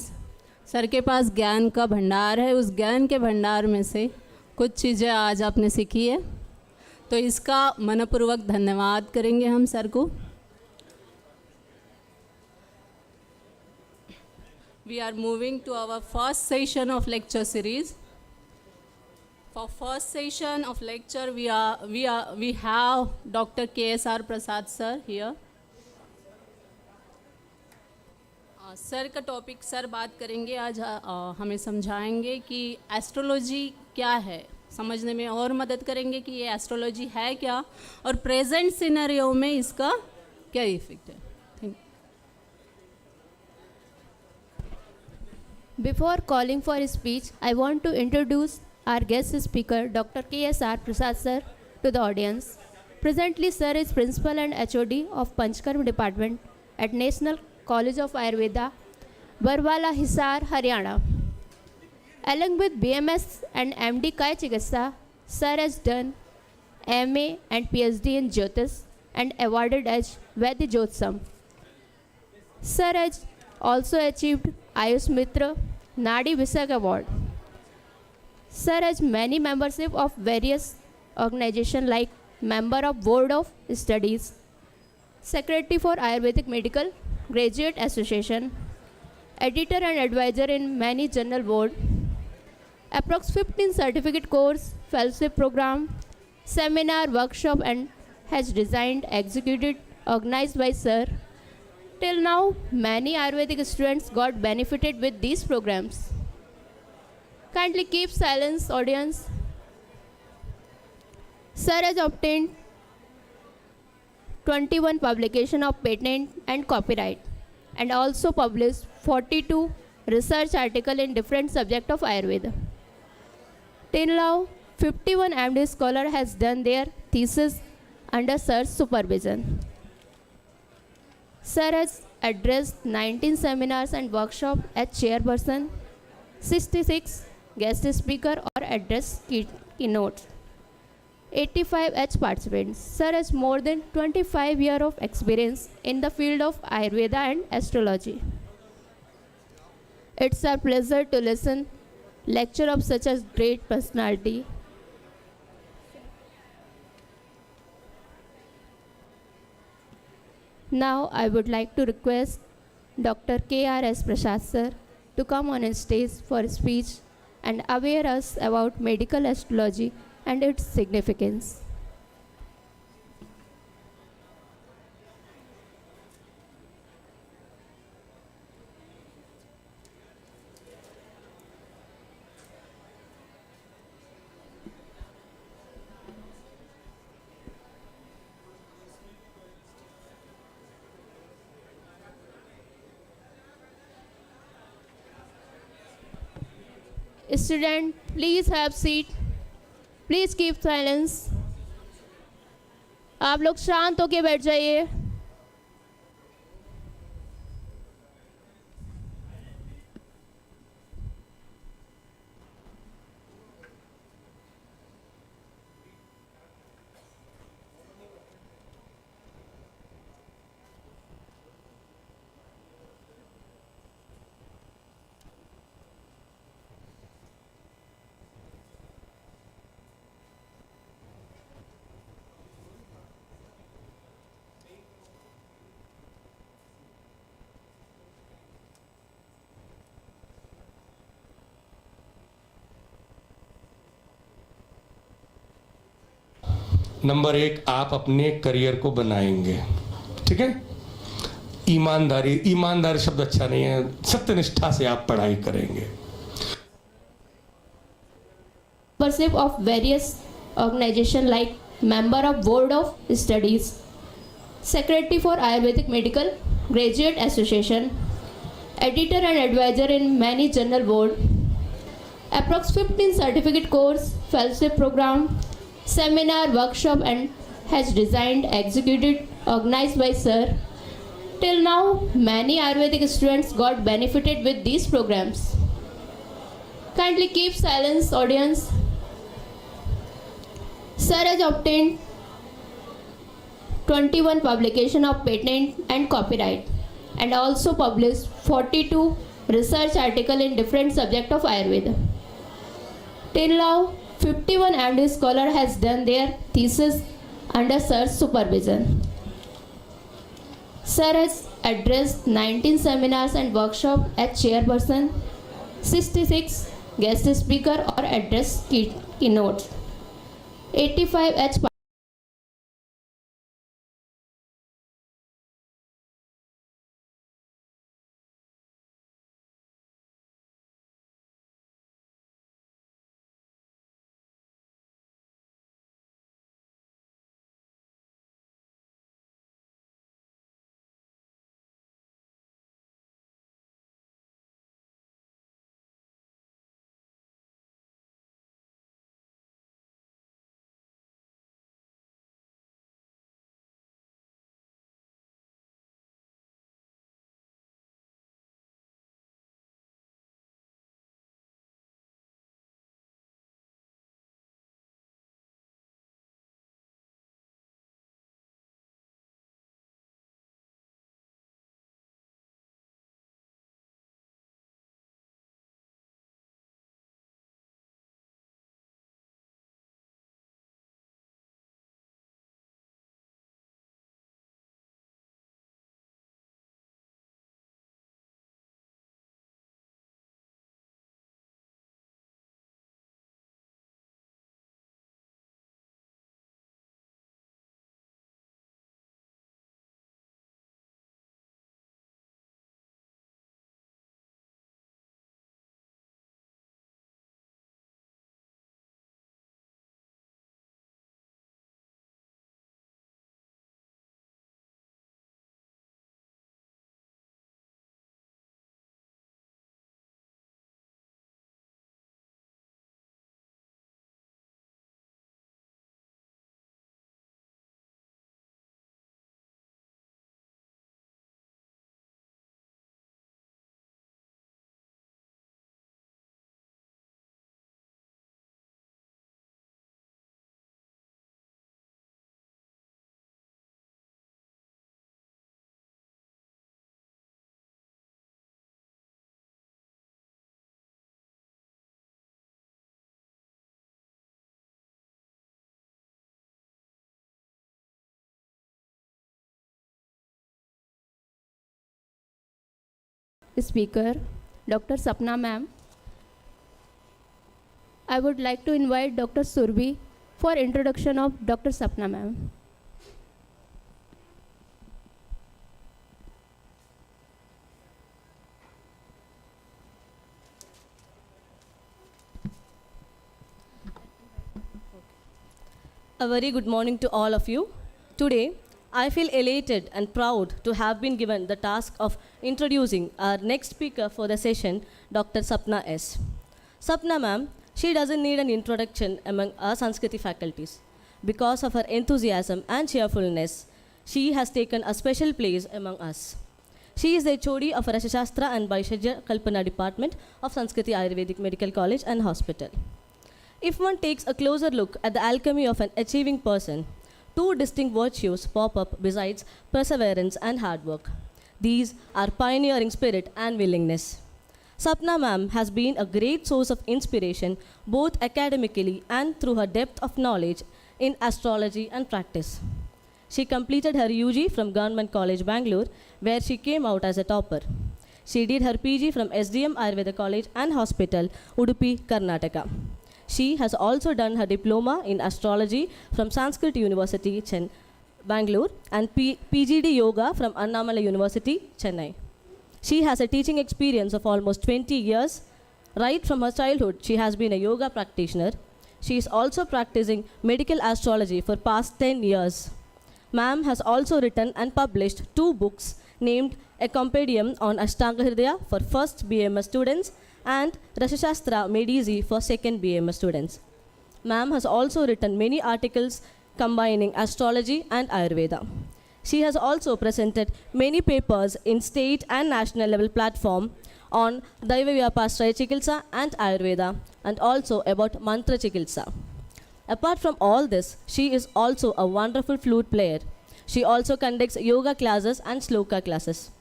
सर के पास ज्ञान का भंडार है, उस ज्ञान के भंडार में से कुछ चीज़ें आज आपने सीखी है, तो इसका मनपूर्वक धन्यवाद करेंगे हम सर को। We are moving to our first session of lecture series. For first session of lecture, we have Dr. K.S.R. Prasad sir here. Sir का टॉपिक सर बात करेंगे आज, हमें समझाएंगे कि एस्ट्रोलॉजी क्या है, समझने में और मदद करेंगे कि ये एस्ट्रोलॉजी है क्या और प्रेजेंट सिनेरियो में इसका क्या इफेक्ट है। Thank you. Before calling for speech, I want to introduce our guest speaker, Dr. K.S.R. Prasad sir, to the audience. Presently, sir is Principal and HOD of Panchkarma Department at National College of Ayurveda, Barwala, Hisar, Haryana. Along with BMS and MD Kaya Chikitsa, sir has done MA and PhD in Jyotish and awarded as Vaidya Jyotsam. Sir has also achieved Ayush Mitra Nadi Visak Award. Sir has many membership of various organizations like member of Board of Studies, Secretary for Ayurvedic Medical Graduate Association, editor and advisor in many journal board, approx 15 certificate course, fellowship program, seminar, workshop, and has designed, executed, organized by sir. Till now, many Ayurvedic students got benefited with these programs. Kindly keep silence, audience. Sir has obtained 21 publication of patent and copyright and also published 42 research articles in different subjects of Ayurveda. Till now, 51 MD scholars has done their thesis under sir's supervision. Sir has addressed 19 seminars and workshops as chairperson, 66 guest speaker or address keynotes, 85 as participants. Sir has more than 25 years of experience in the field of Ayurveda and astrology. It's our pleasure to listen lecture of such a great personality. Now I would like to request Dr. K.R.S. Prasad sir to come on a stage for a speech and aware us about medical astrology and its significance. Student, please have seat. Please keep silence. आप लोग शांत होके बैठ जाइए. Number 1, आप अपने career को बनाएंगे, ठीक है। ईमानदारी शब्द अच्छा नहीं है, सत्यनिष्ठा से आप पढ़ाई करेंगे। Membership of various organizations like member of Board of Studies, Secretary for Ayurvedic Medical Graduate Association, editor and advisor in many journal board, approx 15 certificate course, fellowship program, seminar, workshop and has designed, executed, organized by Sir. Till now, many Ayurvedic students got benefited with these programs. Kindly keep silence, audience. Sir has obtained 21 publication of patent and copyright and also published 42 research articles in different subjects of Ayurveda. Till now, 51 MD scholars has done their thesis under Sir's supervision. Sir has addressed 19 seminars and workshops as chairperson, 66 guest speaker or address keynotes, 85 as speaker, Dr. Sapna ma'am. I would like to invite Dr. Surbi for introduction of Dr. Sapna ma'am. A very good morning to all of you. Today, I feel elated and proud to have been given the task of introducing our next speaker for the session, Dr. Sapna S. Sapna ma'am, she doesn't need an introduction among our Sanskriti faculties. Because of her enthusiasm and cheerfulness, she has taken a special place among us. She is the HOD of Rashashastra and Vaishajya Kalpana Department of Sanskriti Ayurvedic Medical College and Hospital. If one takes a closer look at the alchemy of an achieving person, two distinct virtues pop up besides perseverance and hard work. These are pioneering spirit and willingness. Sapna ma'am has been a great source of inspiration both academically and through her depth of knowledge in astrology and practice. She completed her UG from Government College, Bangalore, where she came out as a topper. She did her PG from SDM Ayurveda College and Hospital, Udupi, Karnataka. She has also done her diploma in astrology from Sanskritiuniversity, Bangalore, and PGD Yoga from Annamalai University, Chennai. She has a teaching experience of almost 20 years. Right from her childhood, she has been a yoga practitioner. She is also practicing medical astrology for past 10 years. Ma'am has also written and published 2 books named A Compendium on Ashtanga Hridaya for first BMS students and Rashashastra Made Easy for second BMS students. Ma'am has also written many articles combining astrology and Ayurveda. She has also presented many papers in state and national level platform on Daiva Vyapasraya Chikitsa and Ayurveda, and also about Mantra Chikitsa. Apart from all this, she is also a wonderful flute player. She also conducts yoga classes and sloka classes.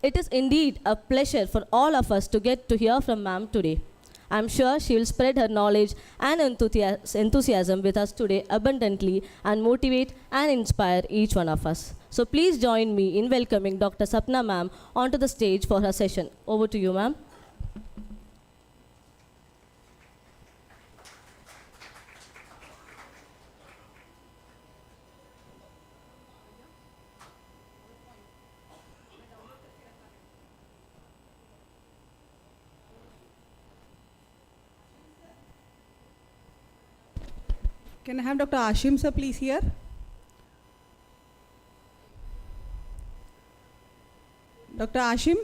It is indeed a pleasure for all of us to get to hear from ma'am today. I am sure she will spread her knowledge and enthusiasm with us today abundantly and motivate and inspire each one of us. So please join me in welcoming Dr. Sapna ma'am onto the stage for her session. Over to you, ma'am. Can I have Dr. Ashim sir please here? Dr. Ashim?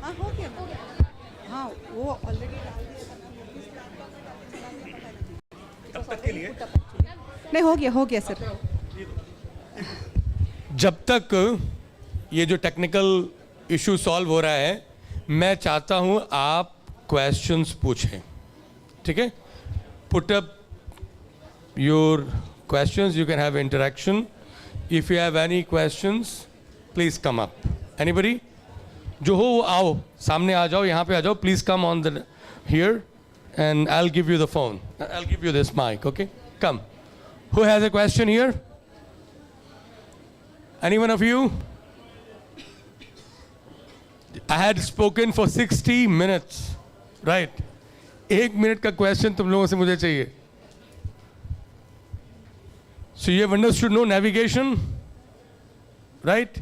हाँ हो गया हाँ वो already डाल दिया था ना। नहीं हो गया सर. जब तक ये जो टेक्निकल इशू सॉल्व हो रहा है, मैं चाहता हूं आप क्वेश्चंस पूछें. ठीक है? Put up your questions, you can have interaction. If you have any questions, please come up. Anybody? जो हो वो आओ, सामने आ जाओ, यहाँ पे आ जाओ. Please come on the here, and I'll give you the phone. I'll give you this mic. Okay? Come. Who has a question here? Any one of you? I had spoken for 60 minutes. Right? 1 minute का question तुम लोगों से मुझे चाहिए. So you have understood no navigation, right?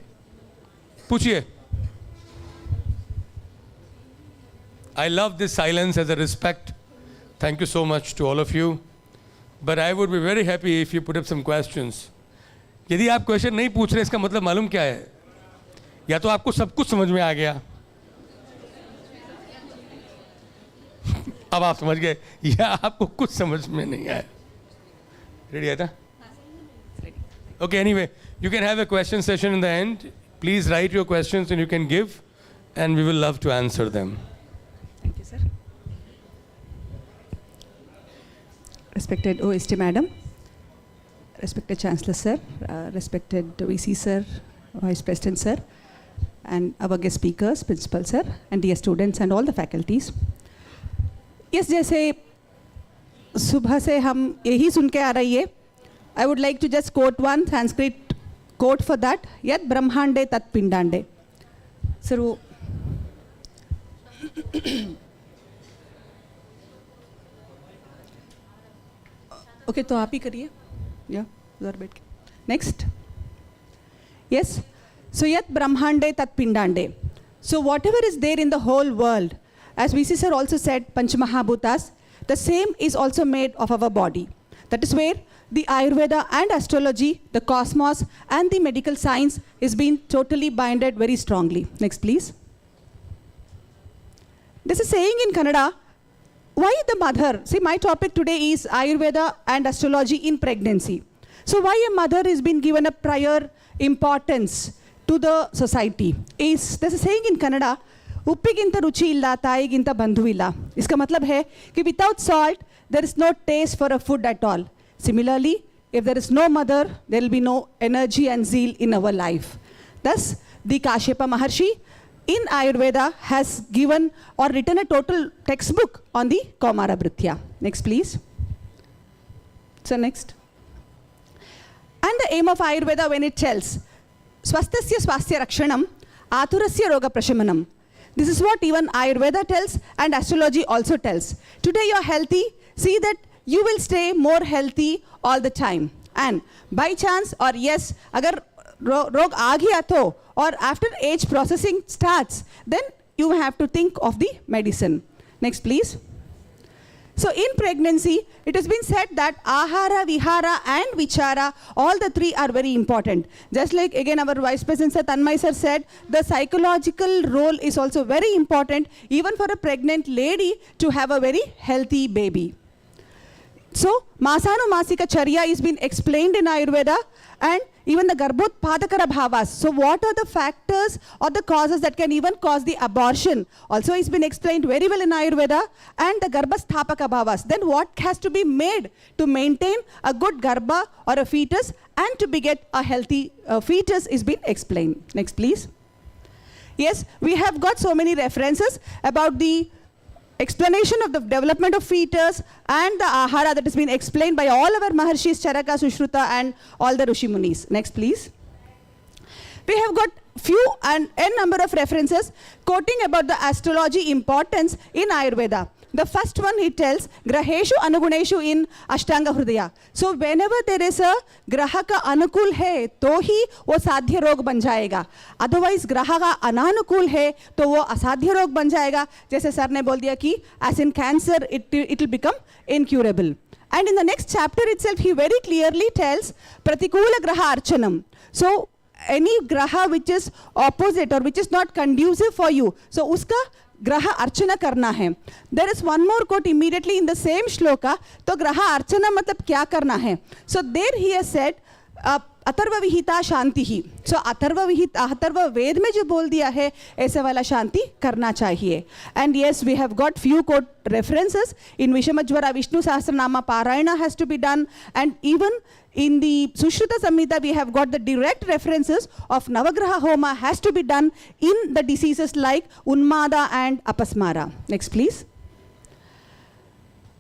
पूछिए. I love this silence as a respect. Thank you so much to all of you. But I would be very happy if you put up some questions. यदि आप question नहीं पूछ रहे, इसका मतलब मालूम क्या है? या तो आपको सब कुछ समझ में आ गया, अब आप समझ गए, या आपको कुछ समझ में नहीं आया. रेडी है था? Okay, anyway, you can have a question session in the end. Please write your questions and you can give, and we will love to answer them. Thank you, sir. Respected OST Madam, respected Chancellor Sir, respected VC Sir, Vice President Sir, and our guest speakers, Principal Sir, and dear students and all the faculties. Yes, जैसे सुबह से हम यही सुन के आ रही है. I would like to just quote one Sanskrit quote for that. Yat brahmande tat pindande. Sir, वो okay, तो आप ही करिए. Yeah, उधर बैठ के. Next. Yes. So yat brahmande tat pindande. So whatever is there in the whole world, as VC sir also said, Panchamahabhutas, the same is also made of our body. That is where the Ayurveda and astrology, the cosmos and the medical science is being totally binded very strongly. Next, please. There's a saying in Kannada, why the mother? See, my topic today is Ayurveda and astrology in pregnancy. So why a mother is being given a prior importance to the society? There's a saying in Kannada, Uppiginta ruchi illa, taiginta bandhu illa. Iska matlab hai ki without salt, there is no taste for a food at all. Similarly, if there is no mother, there will be no energy and zeal in our life. Thus, the Kashyapa Maharshi in Ayurveda has given or written a total textbook on the Kaumara Bhritya. Next, please. So, next. And the aim of Ayurveda when it tells, Swastasya swastya rakshanam, aturasya roga prashamanam. This is what even Ayurveda tells and astrology also tells. Today you are healthy, see that you will stay more healthy all the time. And by chance or yes, agar rog aa gaya to, or after age processing starts, then you have to think of the medicine. Next, please. So in pregnancy, it has been said that ahara, vihara and vichara, all the three are very important. Just like again our Vice President Sir Tanmay Sir said, the psychological role is also very important even for a pregnant lady to have a very healthy baby. So, Masanumasika Charya is been explained in Ayurveda, and even the Garbhodpadakara bhavas. So, what are the factors or the causes that can even cause the abortion? Also, it's been explained very well in Ayurveda, and the Garbhasthapaka bhavas. Then, what has to be made to maintain a good Garbha or a fetus and to beget a healthy fetus is been explained. Next, please. Yes, we have got so many references about the explanation of the development of fetus and the ahara that has been explained by all our Maharshis, Charaka, Sushruta and all the Rishi Munis. Next, please. We have got few and n number of references quoting about the astrology importance in Ayurveda. The first one he tells, Graheshu Anuguneshu in Ashtanga Hridaya. So whenever there is a Graha ka Anukul hai, to hi wo Sadhya Rog ban jayega. Otherwise Graha ka Ananukul hai, to wo Asadhya Rog ban jayega. Jaise sir ne bol diya ki, as in cancer, it will become incurable. And in the next chapter itself, he very clearly tells, Pratikula Graha Archanam. So any Graha which is opposite or which is not conducive for you, so uska graha archana karna hai. There is one more quote immediately in the same shloka. तो graha archana मतलब क्या करना है? So there he has said, Atharva विहिता शांति ही. सो अथर्व वेद में जो बोल दिया है ऐसे वाला शांति करना चाहिए. And yes, we have got few quote references in vishamajvara Vishnu Sahasranama parayana has to be done, and even in the Sushruta Samhita we have got the direct references of Navagraha Homa has to be done in the diseases like Unmada and Apasmara. Next please.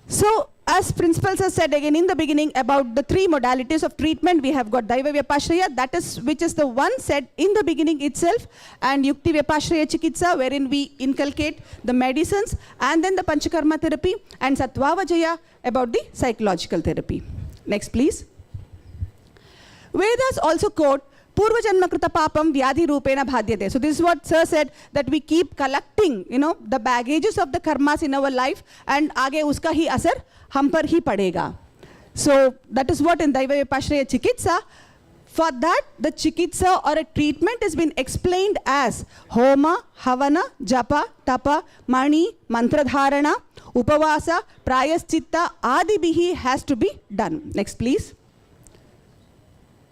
So as principals have said again in the beginning about the three modalities of treatment, we have got Daiva Vyapashraya, that is which is the one said in the beginning itself, and Yukti Vyapashraya Chikitsa, wherein we inculcate the medicines, and then the Panchakarma therapy, and Satvavajaya about the psychological therapy. Next please. Vedas also quote Purva Janma Krita Papam Vyadhi Rupena Bhadyate. So this is what Sir said, that we keep collecting, the baggages of the karmas in our life, and आगे उसका ही असर हम पर ही पड़ेगा. So that is what in Daiva Vyapashraya Chikitsa. For that, the chikitsa or a treatment has been explained as homa, havana, japa, tapa, mani, mantradharana, upavasa, prayaschitta, adibihi has to be done. Next please.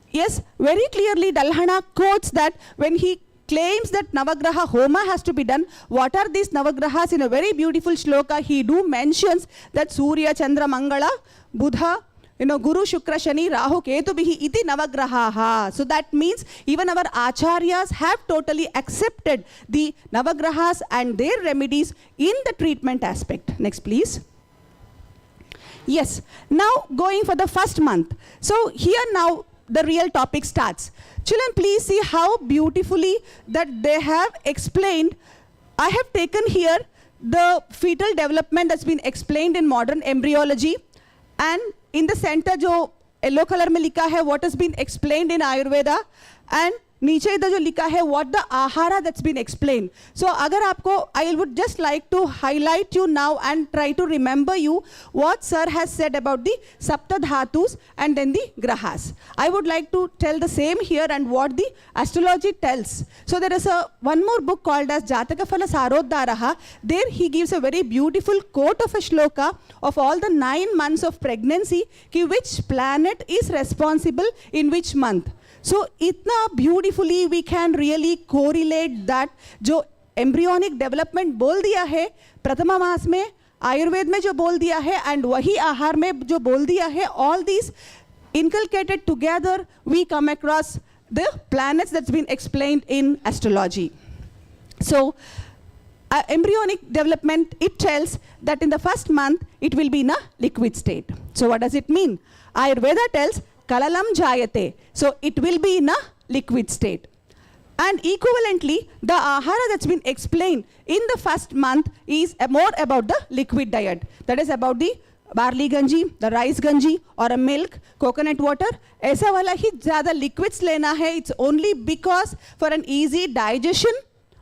Yes, very clearly Dalhana quotes that when he claims that Navagraha Homa has to be done. What are these Navagrahas? In a very beautiful shloka, he mentions that Surya, Chandra, Mangala, Buddha, Guru, Shukra, Shani, Rahu, Ketu, Bihi, iti Navagraha. So that means even our acharyas have totally accepted the Navagrahas and their remedies in the treatment aspect. Next please. Yes, now going for the first month. So here now the real topic starts. Children, please see how beautifully that they have explained. I have taken here the fetal development that's been explained in modern embryology, and in the center जो yellow color में लिखा है what has been explained in Ayurveda, and नीचे इधर जो लिखा है what the ahara that's been explained. So अगर आपको, I would just like to highlight you now and try to remember you what Sir has said about the Sapta Dhatus and then the Grahas. I would like to tell the same here and what the astrology tells. So there is one more book called as Jataka Phala Sarodharaha. There he gives a very beautiful quote of a shloka of all the 9 months of pregnancy, ki which planet is responsible in which month. So itna beautifully we can really correlate that जो embryonic development बोल दिया है प्रथमा मास में, आयुर्वेद में जो बोल दिया है, and वही आहार में जो बोल दिया है, all these inculcated together we come across the planets that's been explained in astrology. So embryonic development, it tells that in the first month it will be in a liquid state. So what does it mean? Ayurveda tells Kalalam Jayate. So it will be in a liquid state. And equivalently, the ahara that's been explained in the first month is more about the liquid diet. That is about the barley ganji, the rice ganji, or a milk, coconut water. ऐसा वाला ही ज़्यादा liquids लेना है. It's only because for an easy digestion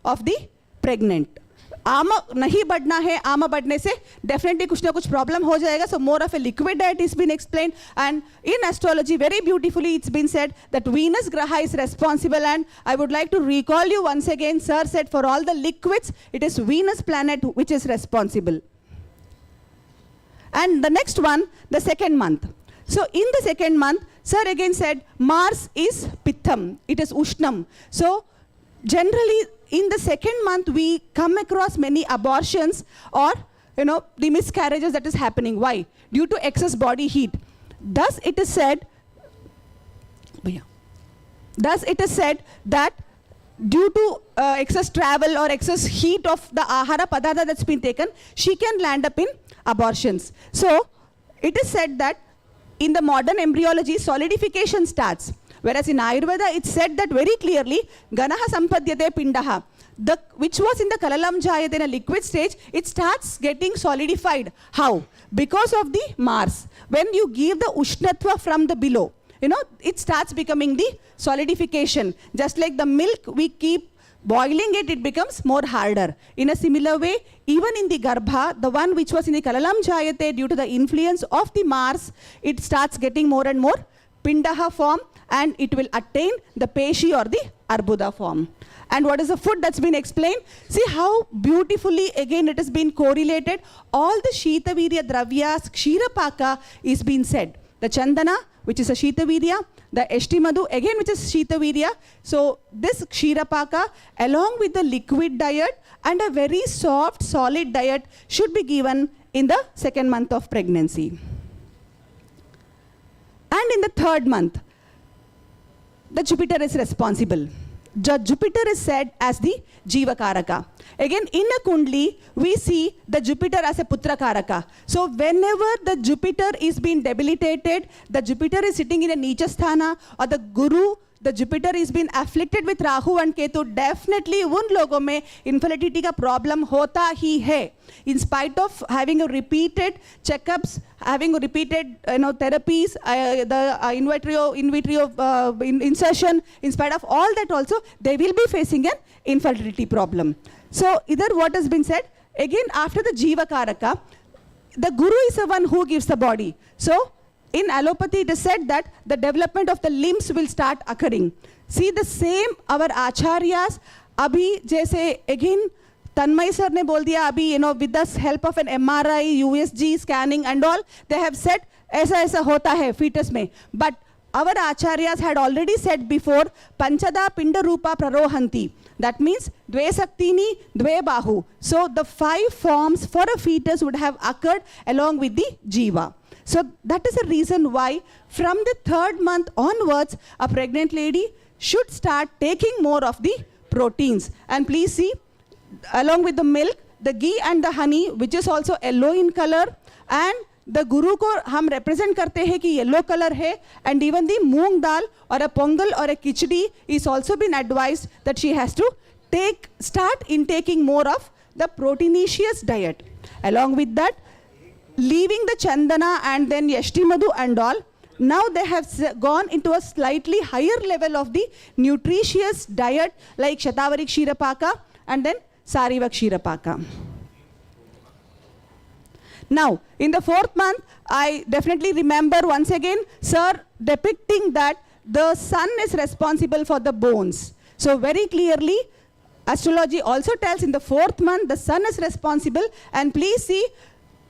of the pregnant. आमा नहीं बढ़ना है, आमा बढ़ने से definitely कुछ ना कुछ problem हो जाएगा. So more of a liquid diet is been explained, and in astrology very beautifully it's been said that Venus Graha is responsible, and I would like to recall you once again, Sir said for all the liquids it is Venus planet which is responsible. And the next one, the second month. So in the second month, Sir again said Mars is Pitham, it is Ushnam. So generally in the second month we come across many abortions or the miscarriages that is happening. Why? Due to excess body heat. Thus it is said that due to excess travel or excess heat of the ahara padartha that's been taken, she can land up in abortions. So it is said that in the modern embryology solidification starts. Whereas in Ayurveda, it's said that very clearly, Ganaha Sampadyate Pindaha, which was in the Kalalam Jayate in a liquid stage, it starts getting solidified. How? Because of the Mars. When you give the Ushnatva from the below, it starts becoming the solidification. Just like the milk, we keep boiling it, it becomes more harder. In a similar way, even in the Garbha, the one which was in the Kalalam Jayate, due to the influence of the Mars, it starts getting more and more Pindaha form, and it will attain the Peshi or the Arbuda form. And what is the food that's been explained? See how beautifully again it has been correlated. All the Shitavirya Dravyas, Kshirapaka is being said. The Chandana, which is a Shitavirya, the Eshtimadu, again which is Shitavirya. So this Kshirapaka along with the liquid diet and a very soft, solid diet should be given in the 2nd month of pregnancy. And in the 3rd month, the Jupiter is responsible. Jupiter is said as the Jivakaraka. Again, in a Kundli, we see the Jupiter as a Putrakaraka. So whenever the Jupiter is being debilitated, the Jupiter is sitting in a Nichasthana, or the Guru, the Jupiter is being afflicted with Rahu and Ketu, definitely उन लोगों में infertility का problem होता ही है. In spite of having a repeated checkups, having a repeated therapies, the in vitro insertion, in spite of all that also, they will be facing an infertility problem. So either what has been said, again after the Jiva Karaka, the Guru is the one who gives the body. So in allopathy, it is said that the development of the limbs will start occurring. See the same our acharyas, abhi jaise again Tanmay sir ne bol diya abhi, with the help of an MRI, USG scanning and all, they have said aisa hota hai fetus mein. But our acharyas had already said before, Panchada Pinda Rupa Prarohanti. That means Dve Saktini, Dve Bahu. So the 5 forms for a fetus would have occurred along with the Jiva. So that is the reason why from the 3rd month onwards, a pregnant lady should start taking more of the proteins. And please see, along with the milk, the ghee and the honey, which is also yellow in color, and the Guru ko hum represent karte hain ki yellow color hai, and even the moong dal or a pongal or a khichdi is also been advised that she has to start intaking more of the proteinaceous diet. Along with that, leaving the Chandana and then Yashtimadu and all, now they have gone into a slightly higher level of the nutritious diet like Shatavari Kshirapaka and then Sariva Kshirapaka. Now, in the 4th month, I definitely remember once again, sir depicting that the sun is responsible for the bones. So very clearly, astrology also tells in the 4th month, the sun is responsible. And please see,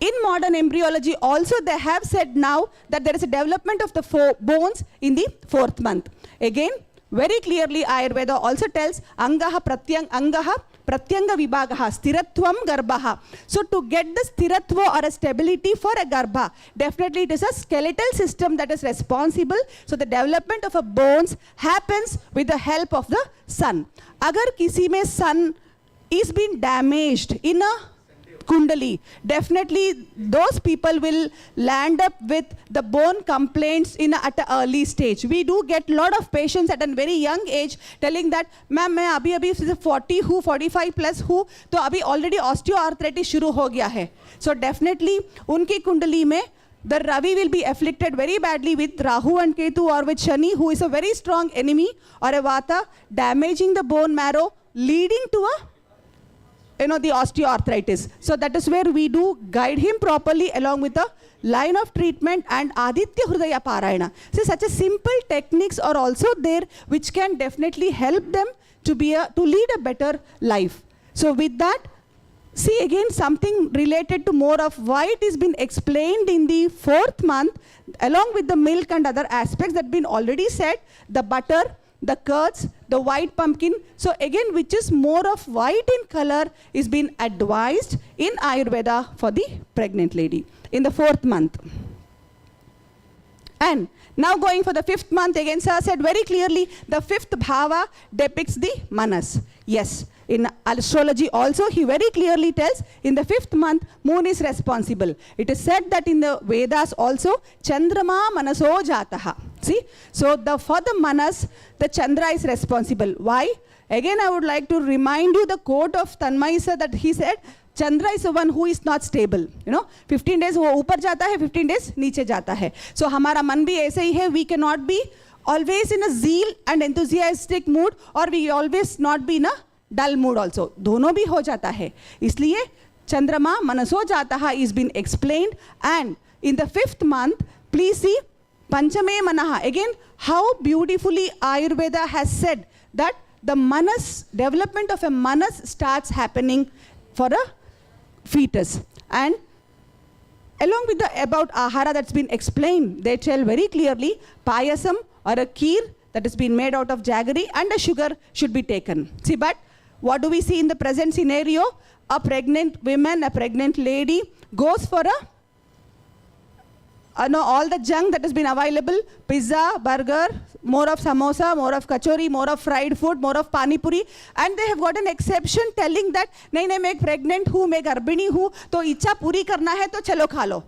in modern embryology also they have said now that there is a development of the bones in the 4th month. Again, very clearly Ayurveda also tells Angaha Pratyanga Vibhagaha Stiratvam Garbhaha. So to get the Stiratva or a stability for a Garbha, definitely it is a skeletal system that is responsible. So the development of a bones happens with the help of the sun. Agar kisi mein sun is being damaged in a Kundali, definitely those people will land up with the bone complaints at an early stage. We do get a lot of patients at a very young age telling that, ma'am, मैं अभी 40 हूँ, 45 plus हूँ, तो अभी already osteoarthritis शुरू हो गया है. So definitely उनकी कुंडली में the Ravi will be afflicted very badly with Rahu and Ketu or with Shani, who is a very strong enemy, or a Vata, damaging the bone marrow, leading to the osteoarthritis. So that is where we do guide him properly along with a line of treatment and Aditya Hridaya Parayana. So such a simple techniques are also there which can definitely help them to lead a better life. So with that, see again something related to more of why it has been explained in the 4th month along with the milk and other aspects that have been already said, the butter, the curds, the white pumpkin. So again, which is more of white in color is being advised in Ayurveda for the pregnant lady in the 4th month. And now going for the 5th month, again sir said very clearly, the 5th bhava depicts the manas. Yes, in astrology also he very clearly tells in the 5th month, moon is responsible. It is said that in the Vedas also, Chandrama manaso jataha. See, so for the manas, the Chandra is responsible. Why? Again, I would like to remind you the quote of Tanmay sir that he said, Chandra is the one who is not stable. 15 days वो ऊपर जाता है, 15 days नीचे जाता है. So हमारा मन भी ऐसे ही है. We cannot be always in a zeal and enthusiastic mood, or we always not be in a dull mood also. दोनों भी हो जाता है. इसलिए चंद्रमा मनसो जाता is been explained. And in the 5th month, please see Panchame Manaha. Again, how beautifully Ayurveda has said that the manas, development of a manas starts happening for a fetus. And along with the about ahara that's been explained, they tell very clearly payasam or a kheer that has been made out of jaggery and a sugar should be taken. See, but what do we see in the present scenario? A pregnant woman, a pregnant lady goes for all the junk that has been available, pizza, burger, more of samosa, more of kachori, more of fried food, more of pani puri, and they have got an exception telling that nahi nahi मैं pregnant हूँ, मैं गर्भिणी हूँ, तो इच्छा पूरी करना है तो चलो खा लो.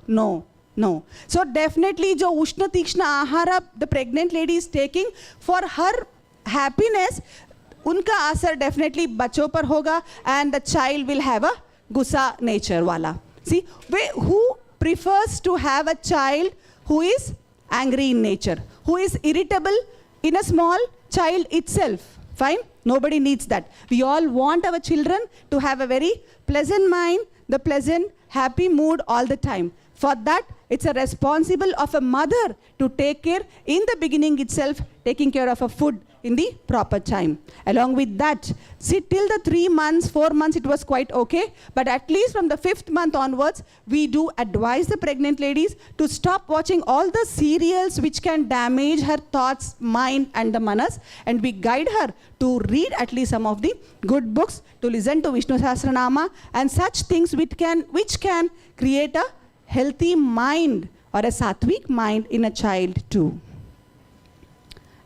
No. So definitely जो उष्ण तीक्ष्ण आहार the pregnant lady is taking for her happiness, उनका असर definitely बच्चों पर होगा, and the child will have a गुस्सा nature वाला. See, who prefers to have a child who is angry in nature, who is irritable in a small child itself? Fine, nobody needs that. We all want our children to have a very pleasant mind, the pleasant, happy mood all the time. For that, it's a responsible of a mother to take care in the beginning itself, taking care of a food in the proper time. Along with that, see, till the 3 months, 4 months, it was quite okay. But at least from the 5th month onwards, we do advise the pregnant ladies to stop watching all the serials which can damage her thoughts, mind, and the manas. And we guide her to read at least some of the good books, to listen to Vishnu Sahasranama, and such things which can create a healthy mind or a sattvic mind in a child too.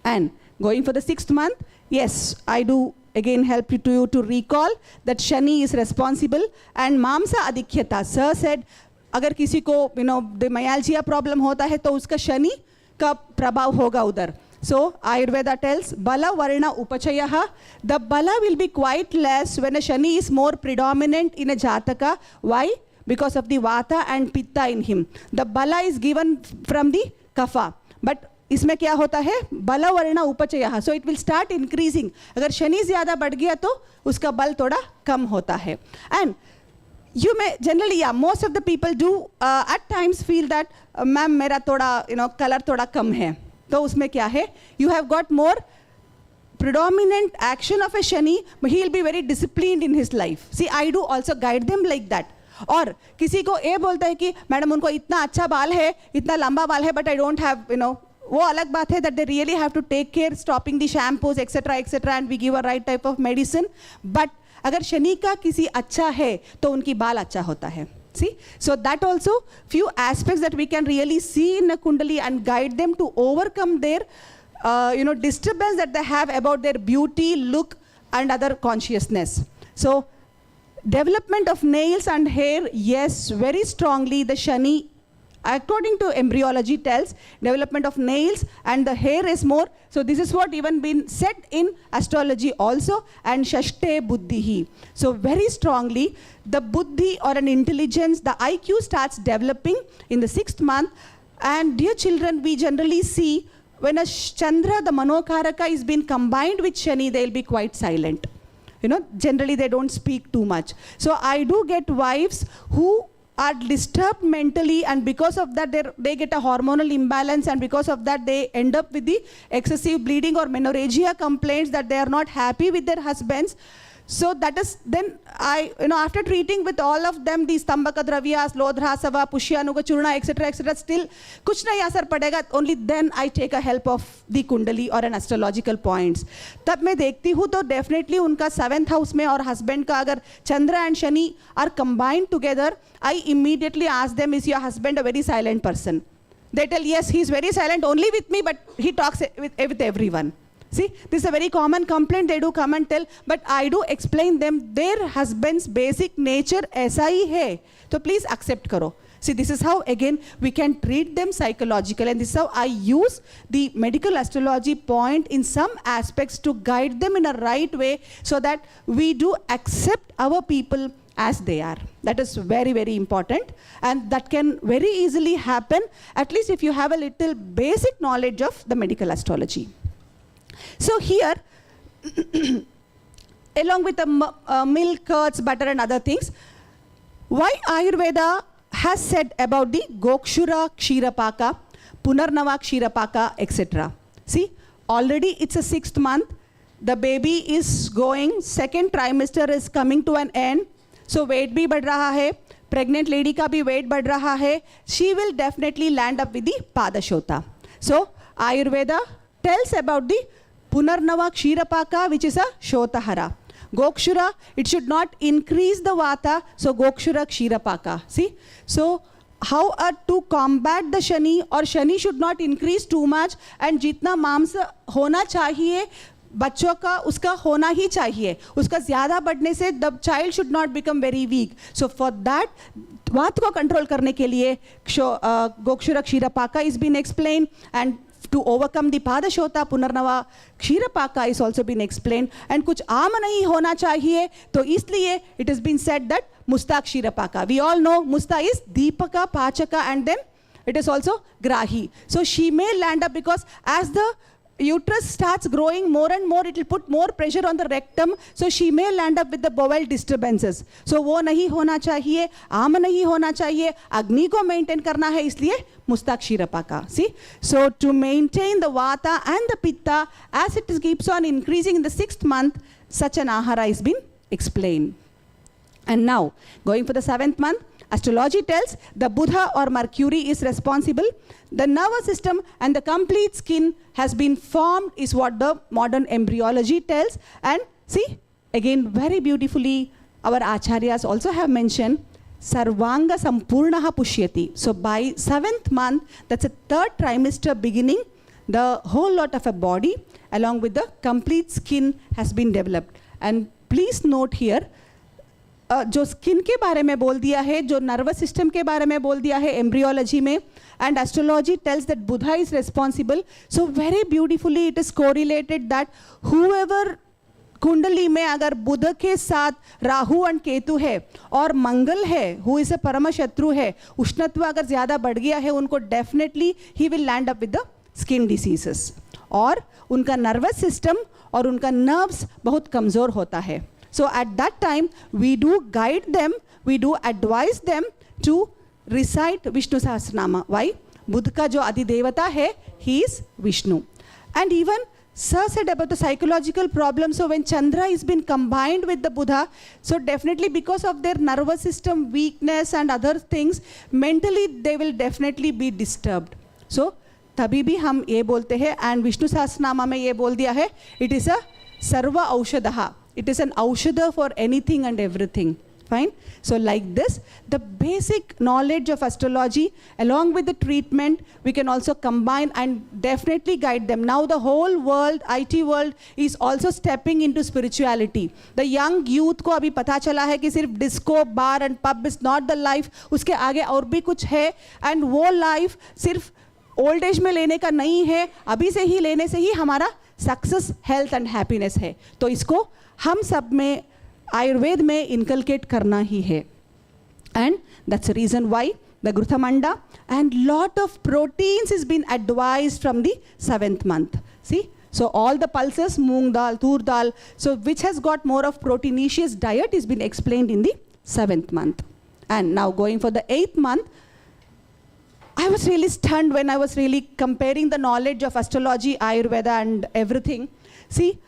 And going for the 6th month, yes, I do again help you to recall that Shani is responsible, and Mamsa Adikhyata. Sir said, अगर किसी को the myalgia problem होता है तो उसका शनि का प्रभाव होगा उधर. So Ayurveda tells Bala Varna Upachayaha. The Bala will be quite less when a Shani is more predominant in a Jataka. Why? Because of the Vata and Pitta in him. The Bala is given from the Kapha. But इसमें क्या होता है? बल वर्ण उपचयः. So it will start increasing. अगर शनि ज़्यादा बढ़ गया तो उसका बल थोड़ा कम होता है. And you may generally, most of the people do at times feel that ma'am मेरा थोड़ा कलर थोड़ा कम है. तो उसमें क्या है? You have got more predominant action of a Shani, but he will be very disciplined in his life. See, I do also guide them like that. और किसी को ये बोलता है कि मैडम उनको इतना अच्छा बाल है, इतना लंबा बाल है, but I don't have, वो अलग बात है that they really have to take care, stopping the shampoos, etc., and we give a right type of medicine. But अगर शनि का किसी अच्छा है तो उनकी बाल अच्छा होता है. See, so that also few aspects that we can really see in a kundali and guide them to overcome their disturbance that they have about their beauty, look, and other consciousness. So development of nails and hair, yes, very strongly the Shani, according to embryology, tells development of nails and the hair is more. So this is what even been said in astrology also, and Shashte Buddhihi. So very strongly the Buddhi or an intelligence, the IQ starts developing in the 6th month. And dear children, we generally see when a Chandra, the Manokaraka, is being combined with Shani, they will be quite silent. Generally they don't speak too much. So I do get wives who are disturbed mentally, and because of that they get a hormonal imbalance, and because of that they end up with the excessive bleeding or menorrhagia complaints that they are not happy with their husbands. So that is, then I, after treating with all of them, these Stambhaka Dravyas, Lodhrasava, Pushyanuga Churna, etc., still kuch nahi asar padega. Only then I take a help of the Kundali or an astrological points. तब मैं देखती हूँ तो definitely उनका 7th house में और husband का अगर Chandra and Shani are combined together, I immediately ask them, is your husband a very silent person? They tell, yes, he is very silent only with me, but he talks with everyone. See, this is a very common complaint they do come and tell, but I do explain them their husband's basic nature ऐसा ही है, तो please accept करो. See, this is how again we can treat them psychologically, and this is how I use the medical astrology point in some aspects to guide them in a right way, so that we do accept our people as they are. That is very, very important, and that can very easily happen, at least if you have a little basic knowledge of the medical astrology. So here, along with the milk, curds, butter and other things, why Ayurveda has said about the Gokshura Kshirapaka, Punarnava Kshirapaka, etc. See, already it's a 6th month. the baby is going, second trimester is coming to an end, so weight भी बढ़ रहा है, pregnant lady का भी weight बढ़ रहा है, she will definitely land up with the Padashota. So Ayurveda tells about the Punarnava Kshirapaka, which is a Shotahara. Gokshura, it should not increase the Vata, so Gokshura Kshirapaka. See? So how to combat the Shani, or Shani should not increase too much, and jitna मांस होना चाहिए बच्चों का उसका होना ही चाहिए, उसका ज़्यादा बढ़ने से the child should not become very weak. So for that, वात को कंट्रोल करने के लिए gokshura क्षीरपाका is been explained, and to overcome the Padashota, Punarnava Kshirapaka is also been explained, and कुछ आम नहीं होना चाहिए, तो इसलिए it has been said that Musta Kshirapaka. We all know Musta is Deepaka, Pachaka, and then it is also Grahi. So she may land up, because as the uterus starts growing more and more, it will put more pressure on the rectum, so she may land up with the bowel disturbances. So वो नहीं होना चाहिए, आम नहीं होना चाहिए, अग्नि को maintain करना है, इसलिए Musta Kshirapaka. See, so to maintain the Vata and the Pitta, as it keeps on increasing in the 6th month, such an Ahara is been explained. And now, going for the 7th month, astrology tells the Buddha or Mercury is responsible. The nervous system and the complete skin has been formed, is what the modern embryology tells. And see, again, very beautifully, our acharyas also have mentioned, Sarvanga Sampurnaha Pushyati. So by 7th month, that's a 3rd trimester beginning, the whole lot of a body along with the complete skin has been developed. And please note here, जो skin के बारे में बोल दिया है, जो nervous system के बारे में बोल दिया है एम्ब्रियोलॉजी में, and astrology tells that Budha is responsible. So very beautifully it is correlated that whoever कुंडली में अगर बुध के साथ राहु एंड केतु है और मंगल है, हु इज अ परम शत्रु है, उष्णत्व अगर ज़्यादा बढ़ गया है, उनको definitely he will land up with the skin diseases, और उनका नर्वस सिस्टम और उनका नर्व्स बहुत कमज़ोर होता है. So at that time, we do guide them, we do advise them to recite Vishnu Sahasranama. Why? Buddha ka jo Adidevata hai, he is Vishnu. And even Sir said about the psychological problem, so when Chandra has been combined with the Buddha, so definitely because of their nervous system weakness and other things, mentally they will definitely be disturbed. So तभी भी हम ये बोलते हैं, and Vishnu Sahasranama में ये बोल दिया है, it is a Sarva Aushadaha. It is an aushadha for anything and everything. Fine? So like this, the basic knowledge of astrology along with the treatment, we can also combine and definitely guide them. Now the whole world, IT world is also stepping into spirituality. The young youth को अभी पता चला है कि सिर्फ disco, bar and pub is not the life. उसके आगे और भी कुछ है, and वो life सिर्फ old age में लेने का नहीं है, अभी से ही लेने से ही हमारा सक्सेस, हेल्थ एंड हैप्पीनेस है. तो इसको हम सब में आयुर्वेद में इनकलकेट करना ही है. And that's the reason why the ghritamanda and lot of proteins is been advised from the 7th month. See, so all the pulses, moong dal, tur dal, so which has got more of proteinaceous diet is been explained in the 7th month. And now going for the 8th month, I was really stunned when I was really comparing the knowledge of astrology, Ayurveda and everything. See,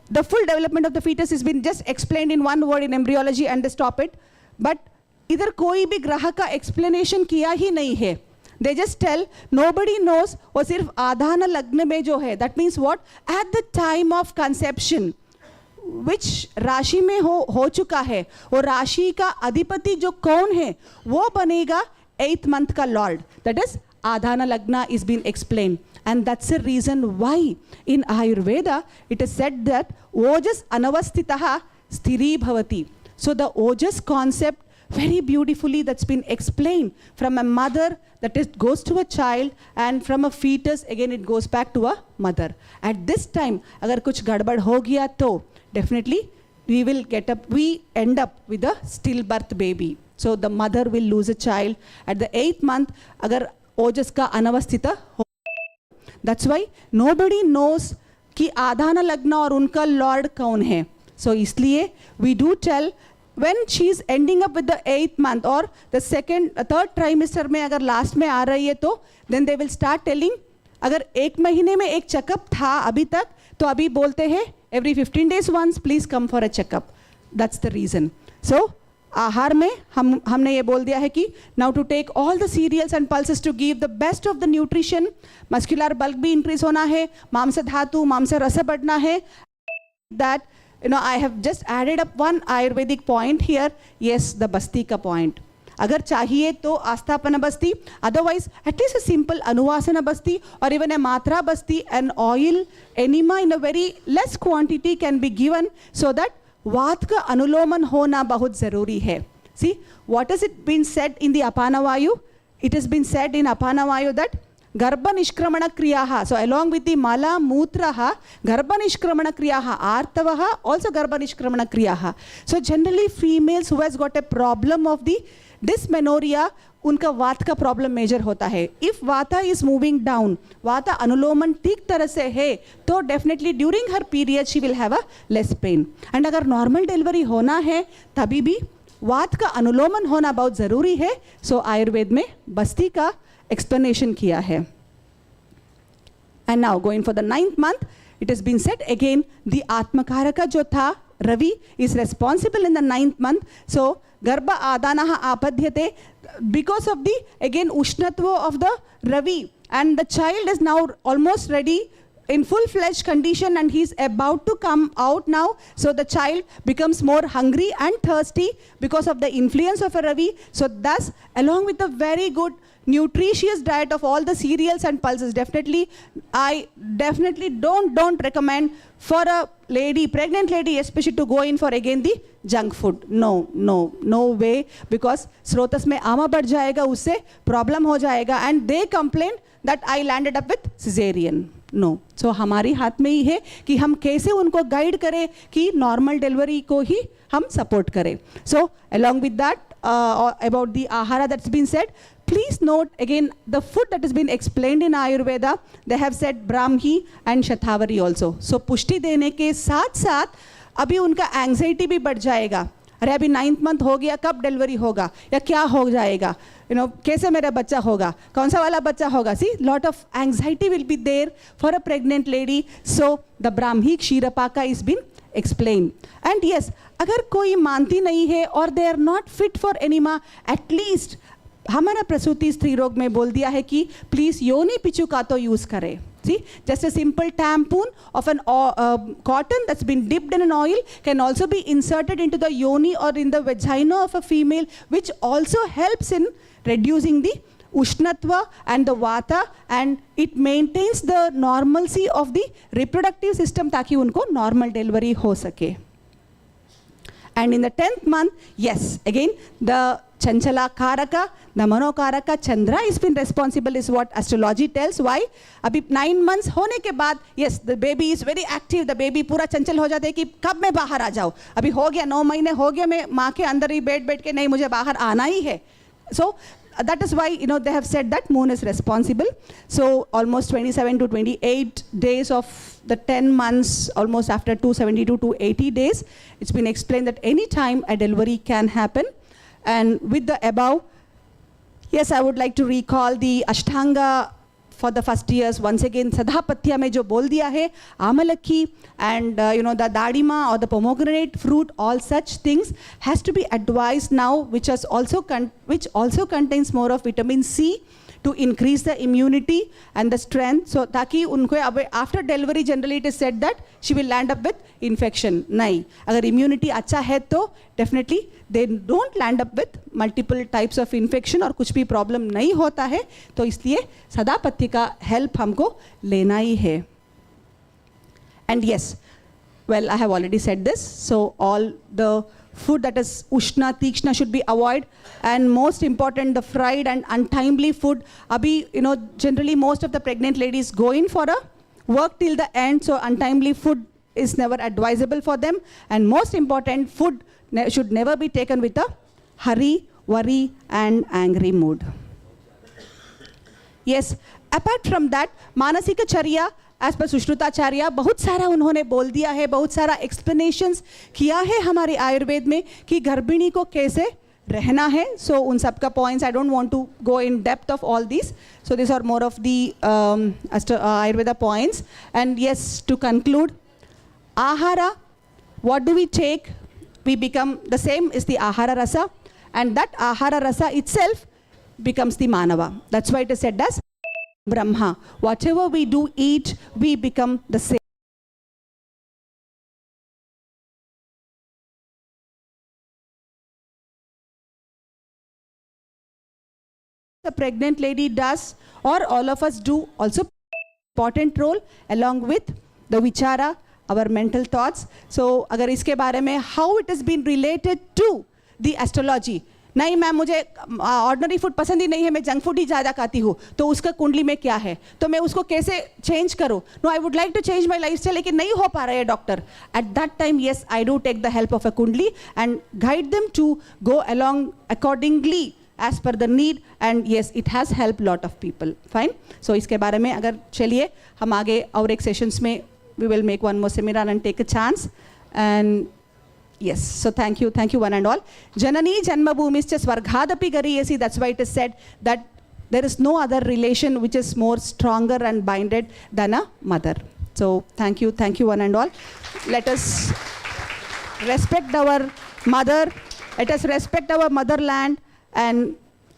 the full development of the fetus has been just explained in one word in embryology and they stop it. But इधर कोई भी ग्रह का explanation किया ही नहीं है. They just tell, nobody knows, और सिर्फ आधान लग्न में जो है, that means what? At the time of conception, which राशि में हो चुका है, वो राशि का अधिपति जो कौन है, वो बनेगा 8th month का Lord. That is, Adhana Lagna is being explained. And that's the reason why in Ayurveda it is said that Ojas Anavastitaha Sthiri Bhavati. So the Ojas concept, very beautifully that's been explained from a mother, that is goes to a child, and from a fetus again it goes back to a mother. At this time, agar kuch gadbad ho gaya to definitely we end up with a stillbirth baby. So the mother will lose a child at the 8th month agar Ojas ka anavastita ho. That's why nobody knows कि आधाना लग्न और उनका Lord कौन है. So इसलिए we do tell when she is ending up with the 8th month or the 3rd trimester में अगर last में आ रही है तो then they will start telling, अगर 1 महीने में एक चेकअप था अभी तक, तो अभी बोलते हैं every 15 days once, please come for a checkup. That's the reason. So आहार में हमने ये बोल दिया है कि now to take all the cereals and pulses to give the best of the nutrition, muscular bulk भी increase होना है, मांस धातु, मांस रस बढ़ना है. That, you know, I have just added up one Ayurvedic point here. Yes, the basti ka point. अगर चाहिए तो आस्थापना बस्ती, otherwise at least a simple anuvasana basti or even a matra basti, an oil enema in a very less quantity can be given so that वात का अनुलोमन होना बहुत ज़रूरी है. See, what has it been said in the apana vayu? It has been said in apana vayu that गर्भ निष्क्रमण क्रियाः. So along with the mala mutraha, गर्भ निष्क्रमण क्रियाः, आर्तवः also गर्भ निष्क्रमण क्रियाः. So generally females who has got a problem of the dysmenorrhea, उनका वात का problem major होता है. इफ वाता इज मूविंग डाउन, वाता अनुलोमन ठीक तरह से है तो definitely during her period she will have a less pain. And अगर नॉर्मल डिलीवरी होना है तभी भी वात का अनुलोमन होना बहुत ज़रूरी है. सो आयुर्वेद में बस्ती का एक्सप्लेनेशन किया है. And now going for the 9th month, it has been said again the atmakaraka जो था Ravi is responsible in the 9th month. So Garbha Adanaha Apadhyate, because of the again Ushnatva of the Ravi, and the child is now almost ready in full-fledged condition and he's about to come out now. So the child becomes more hungry and thirsty because of the influence of a Ravi. So thus, along with a very good nutritious diet of all the cereals and pulses, I definitely don't recommend for a lady, pregnant lady especially, to go in for again the junk food. No way, because स्रोतस में आमा बढ़ जाएगा, उससे problem हो जाएगा, and they complain that I landed up with cesarean. No. So हमारी हाथ में ही है कि हम कैसे उनको गाइड करें कि नॉर्मल डिलीवरी को ही हम सपोर्ट करें. So along with that, about the ahara that's been said, please note again the food that has been explained in Ayurveda. They have said Brahmi and Shatavari also. So पुष्टि देने के साथ साथ अभी उनका एंग्जाइटी भी बढ़ जाएगा. अरे अभी 9th month हो गया, कब डिलीवरी होगा या क्या हो जाएगा, कैसे मेरा बच्चा होगा, कौन सा वाला बच्चा होगा. See, lot of anxiety will be there for a pregnant lady. So the Brahmi Kshirapaka is been explained. And yes, अगर कोई मानती नहीं है और they are not fit for enema, at least हमारा प्रसूति स्त्री रोग में बोल दिया है कि प्लीज योनि पिचुका तो यूज करें. See, just a simple tampon of an cotton that's been dipped in an oil can also be inserted into the yoni or in the vagina of a female, which also helps in reducing the ushnatva and the vata, and it maintains the normalcy of the reproductive system ताकि उनको normal delivery हो सके. And in the 10th month, yes, again the Chanchala Karaka, the Mano Karaka, Chandra has been responsible, is what astrology tells. Why? अभी 9 months होने के बाद, yes, the baby is very active, the baby पूरा चंचल हो जाता है कि कब मैं बाहर आ जाऊँ. अभी हो गया 9 महीने हो गया, मैं माँ के अंदर ही बैठ के नहीं, मुझे बाहर आना ही है. So that is why they have said that moon is responsible. So almost 27 to 28 days of the 10 months, almost after 272 to 80 days, it's been explained that any time a delivery can happen. And with the above, yes, I would like to recall the Ashtanga for the first years. Once again, Sadhapatya mein jo bol diya hai, Amalakki and the Dadima or the pomegranate fruit, all such things has to be advised now, which also contains more of vitamin C to increase the immunity and the strength. So ताकि उनको after delivery generally it is said that she will land up with infection. नहीं, अगर immunity अच्छा है तो definitely they don't land up with multiple types of infection और कुछ भी problem नहीं होता है. तो इसलिए सदापत्य का help हमको लेना ही है. And yes, well, I have already said this. So all the food that is ushna, tikshna should be avoided, and most important, the fried and untimely food. Abhi, generally most of the pregnant ladies go in for a work till the end, so untimely food is never advisable for them. And most important, food should never be taken with a hurry, worry and angry mood. Yes, apart from that, manasika charya, as per Sushrutacharya बहुत सारा उन्होंने बोल दिया है, बहुत सारा explanations किया है हमारे आयुर्वेद में कि गर्भिणी को कैसे रहना है. सो उन सब का points I don't want to go in depth of all this. So this are more of the Ayurveda points. And yes, to conclude, Ahara, what do we take? We become, the same is the Ahara Rasa, and that Ahara Rasa itself becomes the Manava. That's why it is said as Brahma. Whatever we do eat, we become the same. The pregnant lady does, or all of us do, also important role along with the vichara, our mental thoughts. So अगर इसके बारे में how it has been related to the astrology. नहीं ma'am, मुझे ordinary food पसंद ही नहीं है, मैं जंक फूड ही ज़्यादा खाती हूँ, तो उसका कुंडली में क्या है, तो मैं उसको कैसे चेंज करूँ? No, I would like to change my lifestyle, लेकिन नहीं हो पा रहा है doctor. At that time yes, I do take the help of a kundli and guide them to go along accordingly as per the need, and yes, it has helped lot of people. Fine. So इसके बारे में अगर चलिए हम आगे और एक sessions में we will make one more seminar and take a chance. And yes, so thank you one and all. Janani Janmabhumischa Swarghadapi Gariyasi, that's why it is said that there is no other relation which is more stronger and binded than a mother. So thank you one and all. Let us respect our mother, let us respect our motherland, and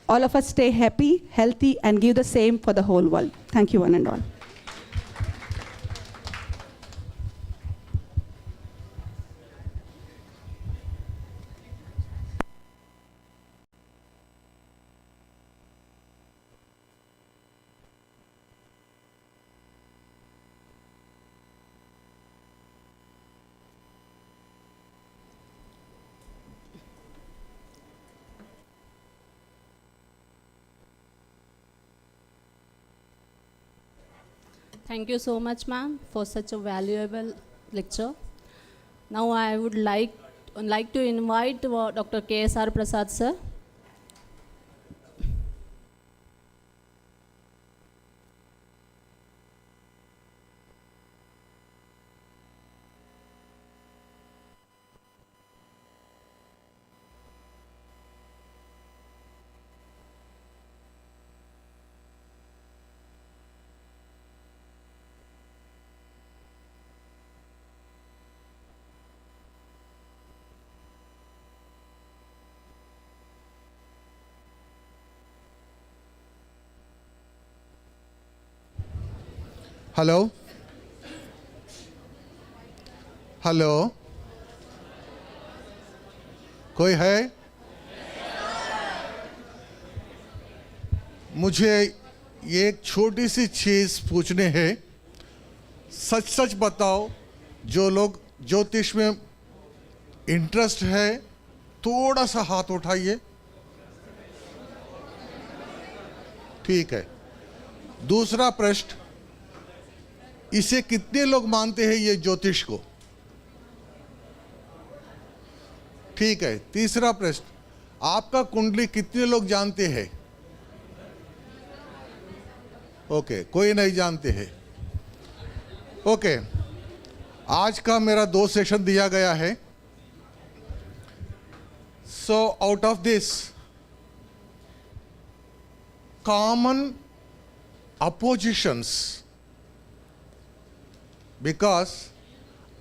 all of us stay happy, healthy, and give the same for the whole world. Thank you one and all. Thank you so much, ma'am, for such a valuable lecture. Now I would like to invite Dr. K.S.R. Prasad, sir. Hello hello, कोई है? मुझे ये एक छोटी सी चीज़ पूछनी है. सच सच बताओ, जो लोग ज्योतिष में इंटरेस्ट है थोड़ा सा हाथ उठाइए. ठीक है. दूसरा प्रश्न, इसे कितने लोग मानते हैं ये ज्योतिष को? ठीक है. तीसरा प्रश्न, आपका कुंडली कितने लोग जानते हैं? ओके, कोई नहीं जानते हैं. ओके, आज का मेरा 2 सेशन दिया गया है. So out of this common oppositions, because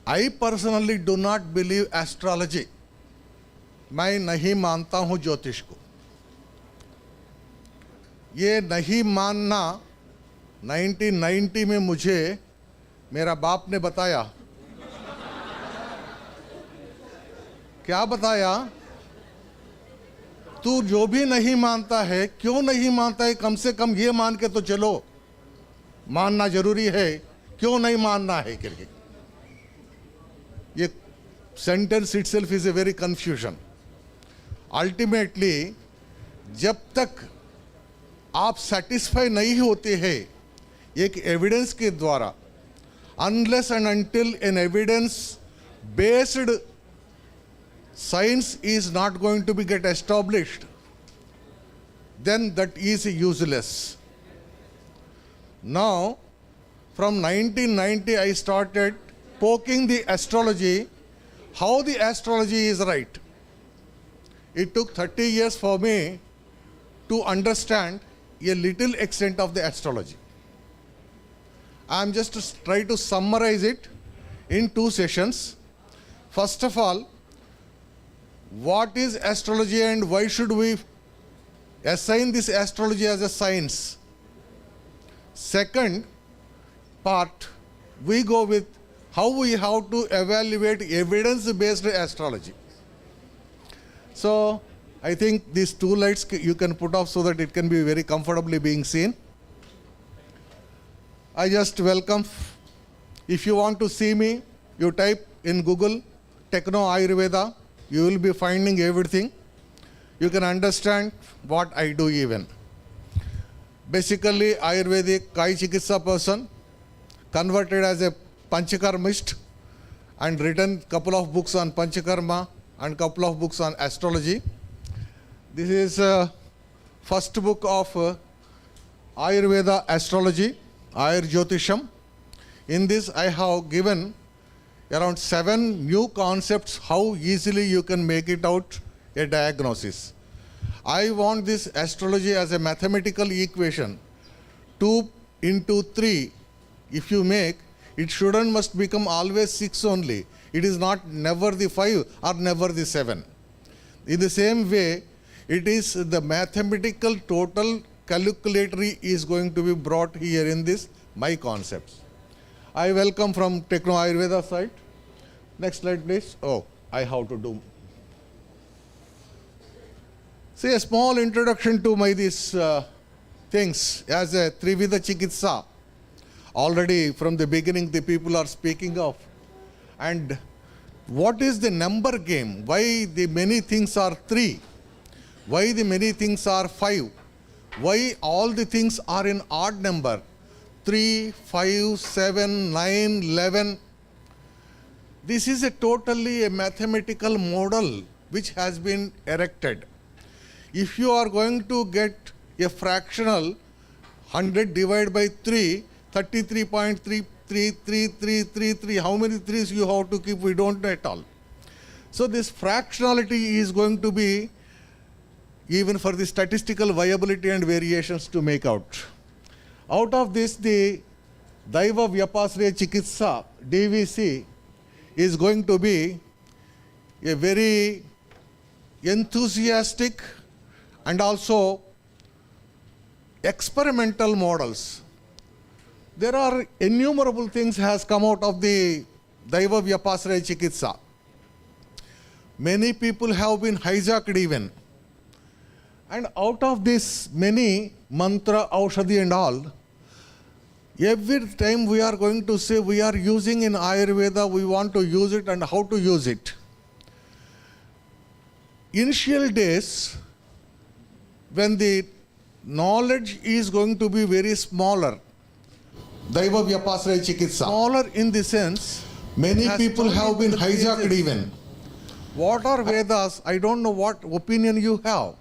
I personally do not believe astrology. मैं नहीं मानता हूँ ज्योतिष को. ये नहीं मानना 1990 में मुझे मेरा बाप ने बताया. क्या बताया? तू जो भी नहीं मानता है, क्यों नहीं मानता है, कम से कम ये मान के तो चलो. मानना जरूरी है, क्यों नहीं मानना है करके. ये sentence itself is a very confusion. Ultimately जब तक आप सेटिस्फाई नहीं होते हैं एक एविडेंस के द्वारा, unless and until an evidence based science is not going to be get established, then that is useless. Now, from 1990 I started poking the astrology, how the astrology is right. It took 30 years for me to understand a little extent of the astrology. I am just to try to summarize it in 2 sessions. First of all, what is astrology and why should we assign this astrology as a science? Second part, we go with how we have to evaluate evidence-based astrology. So I think these 2 lights you can put off so that it can be very comfortably being seen. I just welcome. If you want to see me, you type in Google Techno Ayurveda, you will be finding everything. You can understand what I do even. Basically, Ayurvedic Kai Chikitsa person, converted as a Panchakarmist and written couple of books on Panchakarma and couple of books on astrology. This is first book of Ayurveda astrology, Ayur Jyotisham. In this I have given around 7 new concepts how easily you can make it out a diagnosis. I want this astrology as a mathematical equation. 2 into 3, if you make, it shouldn't must become always 6 only. It is not never the 5 or never the 7. In the same way, it is the mathematical total calculatory is going to be brought here in this, my concepts. I welcome from Techno Ayurveda side. Next slide, please. Oh, I have to do. See, a small introduction to my these things as a Trivida Chikitsa. Already from the beginning, the people are speaking of. And what is the number game? Why the many things are 3? Why the many things are 5? Why all the things are in odd number? 3, 5, 7, 9, 11. This is a totally a mathematical model which has been erected. If you are going to get a fractional 100 divided by 3, 33.33333, how many 3s you have to keep, we don't know at all. So this fractionality is going to be even for the statistical viability and variations to make out. Out of this, the Daiva Vyapasraya Chikitsa, DVC, is going to be a very enthusiastic and also experimental models. There are innumerable things has come out of the Daiva Vyapasraya Chikitsa. Many people have been hijacked even. And out of this many mantra, aushadhi and all, every time we are going to say we are using in Ayurveda, we want to use it and how to use it. Initial days, when the knowledge is going to be very smaller, Daiva Vyapasraya Chikitsa, smaller in the sense, many people have been hijacked even. What are Vedas? I don't know what opinion you have.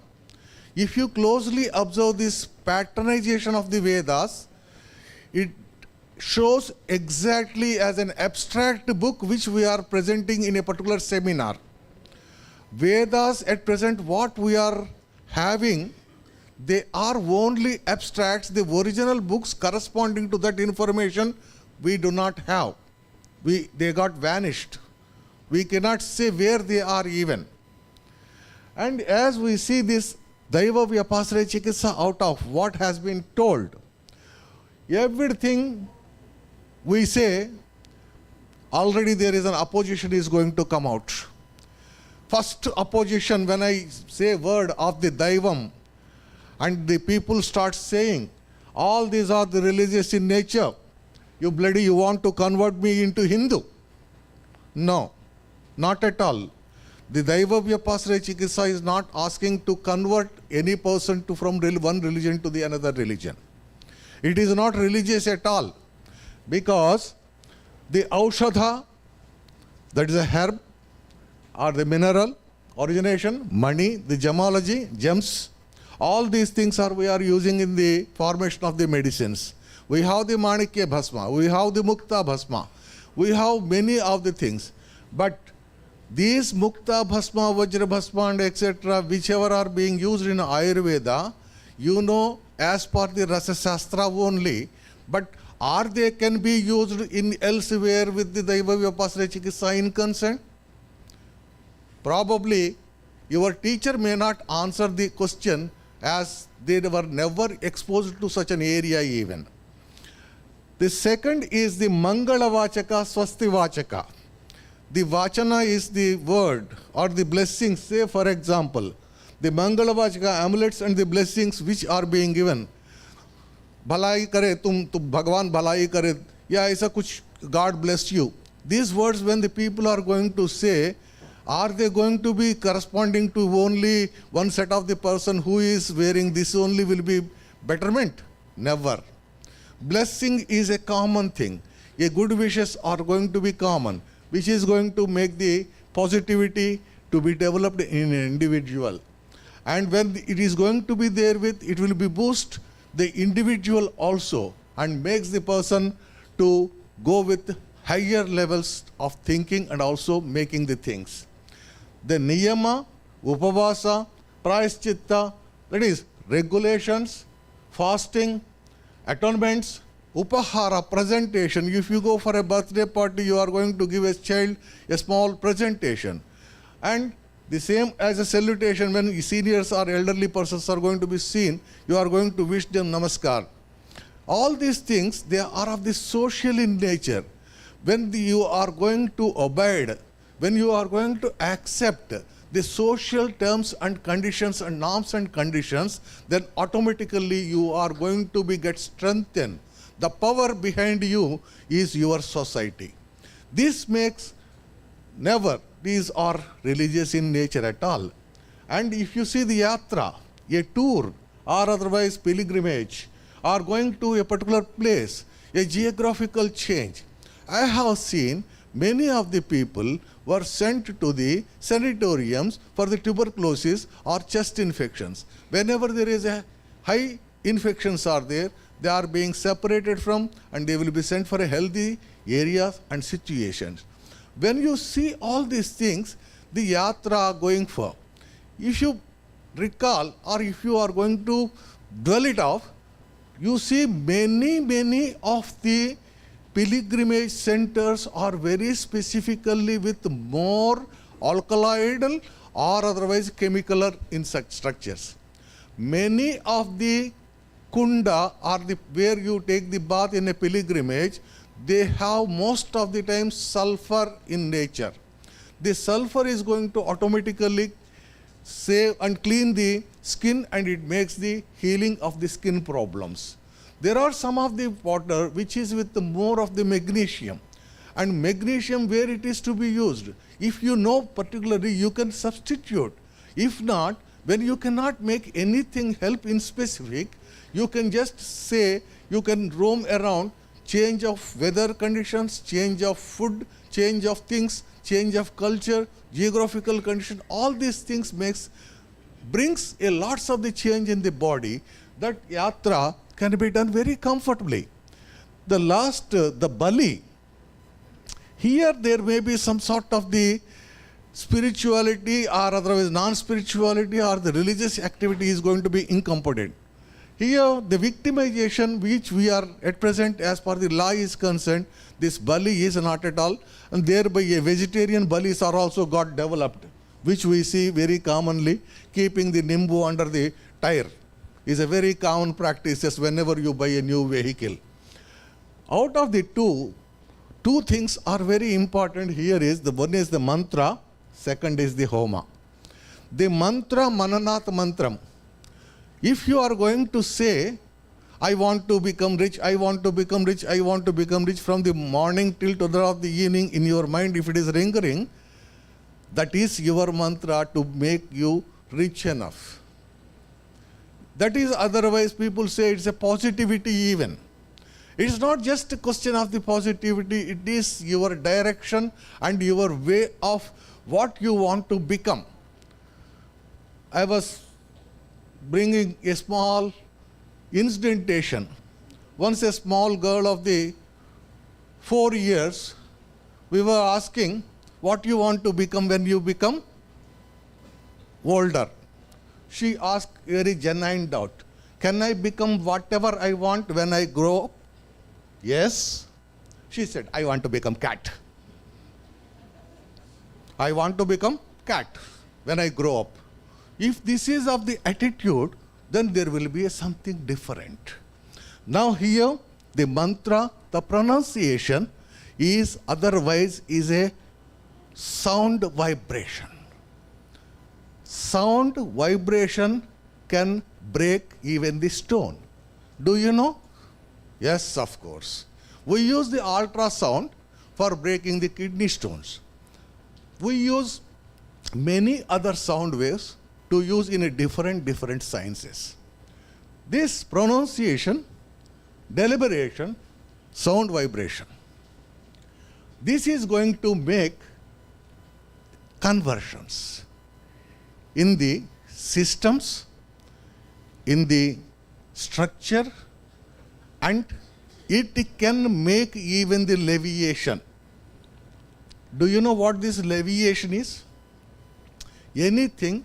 If you closely observe this patternization of the Vedas, it shows exactly as an abstract book which we are presenting in a particular seminar. Vedas at present, what we are having, they are only abstracts. The original books corresponding to that information we do not have. They got vanished. We cannot say where they are even. And as we see this Daiva Vyapasraya Chikitsa out of what has been told, everything we say, already there is an opposition is going to come out. First opposition, when I say word of the Daivam, and the people start saying, all these are the religious in nature. You want to convert me into Hindu? No, not at all. The Daiva Vyapasraya Chikitsa is not asking to convert any person from one religion to the another religion. It is not religious at all, because the Aushadha, that is a herb or the mineral, origination, money, the gemology, gems, all these things we are using in the formation of the medicines. We have the Manikya Bhasma, we have the Mukta Bhasma, we have many of the things. But these Mukta Bhasma, Vajra Bhasma and etc., whichever are being used in Ayurveda, you know, as per the Rasa Shastra only, But are they can be used in elsewhere with the Daiva Vyapasana Chikitsa in consent? Probably your teacher may not answer the question as they were never exposed to such an area even. The second is the Mangala Vachaka, Swasti Vachaka. The Vachana is the word or the blessings. Say for example, the Mangala Vachaka amulets and the blessings which are being given. Bhalai kare, tum Bhagwan bhalai kare, ya aisa kuch, God bless you. These words when the people are going to say, are they going to be corresponding to only one set of the person who is wearing this only will be betterment? Never. Blessing is a common thing. A good wishes are going to be common, which is going to make the positivity to be developed in an individual. And when it is going to be there with, it will be boost the individual also and makes the person to go with higher levels of thinking and also making the things. The niyama, upavasa, prayaschitta, that is regulations, fasting, atonements, upahara, presentation. If you go for a birthday party, you are going to give a child a small presentation. And the same as a salutation, when seniors or elderly persons are going to be seen, you are going to wish them namaskar. All these things, they are of the social in nature. When you are going to abide, when you are going to accept the social terms and conditions and norms and conditions, then automatically you are going to be get strengthened. The power behind you is your society. This makes never these are religious in nature at all. And if you see the yatra, a tour or otherwise pilgrimage, or going to a particular place, a geographical change, I have seen many of the people were sent to the sanatoriums for the tuberculosis or chest infections. Whenever there is a high infections are there, they are being separated from and they will be sent for a healthy areas and situations. When you see all these things, the yatra going for, if you recall or if you are going to dwell it off, you see many of the pilgrimage centers are very specifically with more alkaloidal or otherwise chemical in such structures. Many of the kunda or the where you take the bath in a pilgrimage, they have most of the time sulfur in nature. The sulfur is going to automatically save and clean the skin and it makes the healing of the skin problems. There are some of the water which is with the more of the magnesium, and magnesium where it is to be used. If you know particularly, you can substitute. If not, when you cannot make anything help in specific, you can just say you can roam around, change of weather conditions, change of food, change of things, change of culture, geographical condition, all these things brings a lots of the change in the body. That yatra can be done very comfortably. The last, the Bali, here there may be some sort of the spirituality or otherwise non-spirituality or the religious activity is going to be incompetent. Here the victimization which we are at present as per the law is concerned, this Bali is not at all, and thereby a vegetarian Balis are also got developed, which we see very commonly, keeping the nimbu under the tire is a very common practice as whenever you buy a new vehicle. Out of the two things are very important here is, the one is the mantra, second is the homa. The mantra, mananat mantram. If you are going to say, I want to become rich, I want to become rich, I want to become rich from the morning till to the evening in your mind, if it is ringing, that is your mantra to make you rich enough. That is, otherwise people say it's a positivity even. It is not just a question of the positivity, it is your direction and your way of what you want to become. I was bringing a small incidentation. Once a small girl of the 4 years, we were asking, what you want to become when you become older? She asked very genuine doubt, can I become whatever I want when I grow up? Yes. She said, I want to become cat. I want to become cat when I grow up. If this is of the attitude, then there will be something different. Now here, the mantra, the pronunciation is otherwise is a sound vibration. Sound vibration can break even the stone. Do you know? Yes, of course. We use the ultrasound for breaking the kidney stones. We use many other sound waves to use in a different sciences. This pronunciation, deliberation, sound vibration. This is going to make conversions in the systems, in the structure, and it can make even the leviation. Do you know what this leviation is? Anything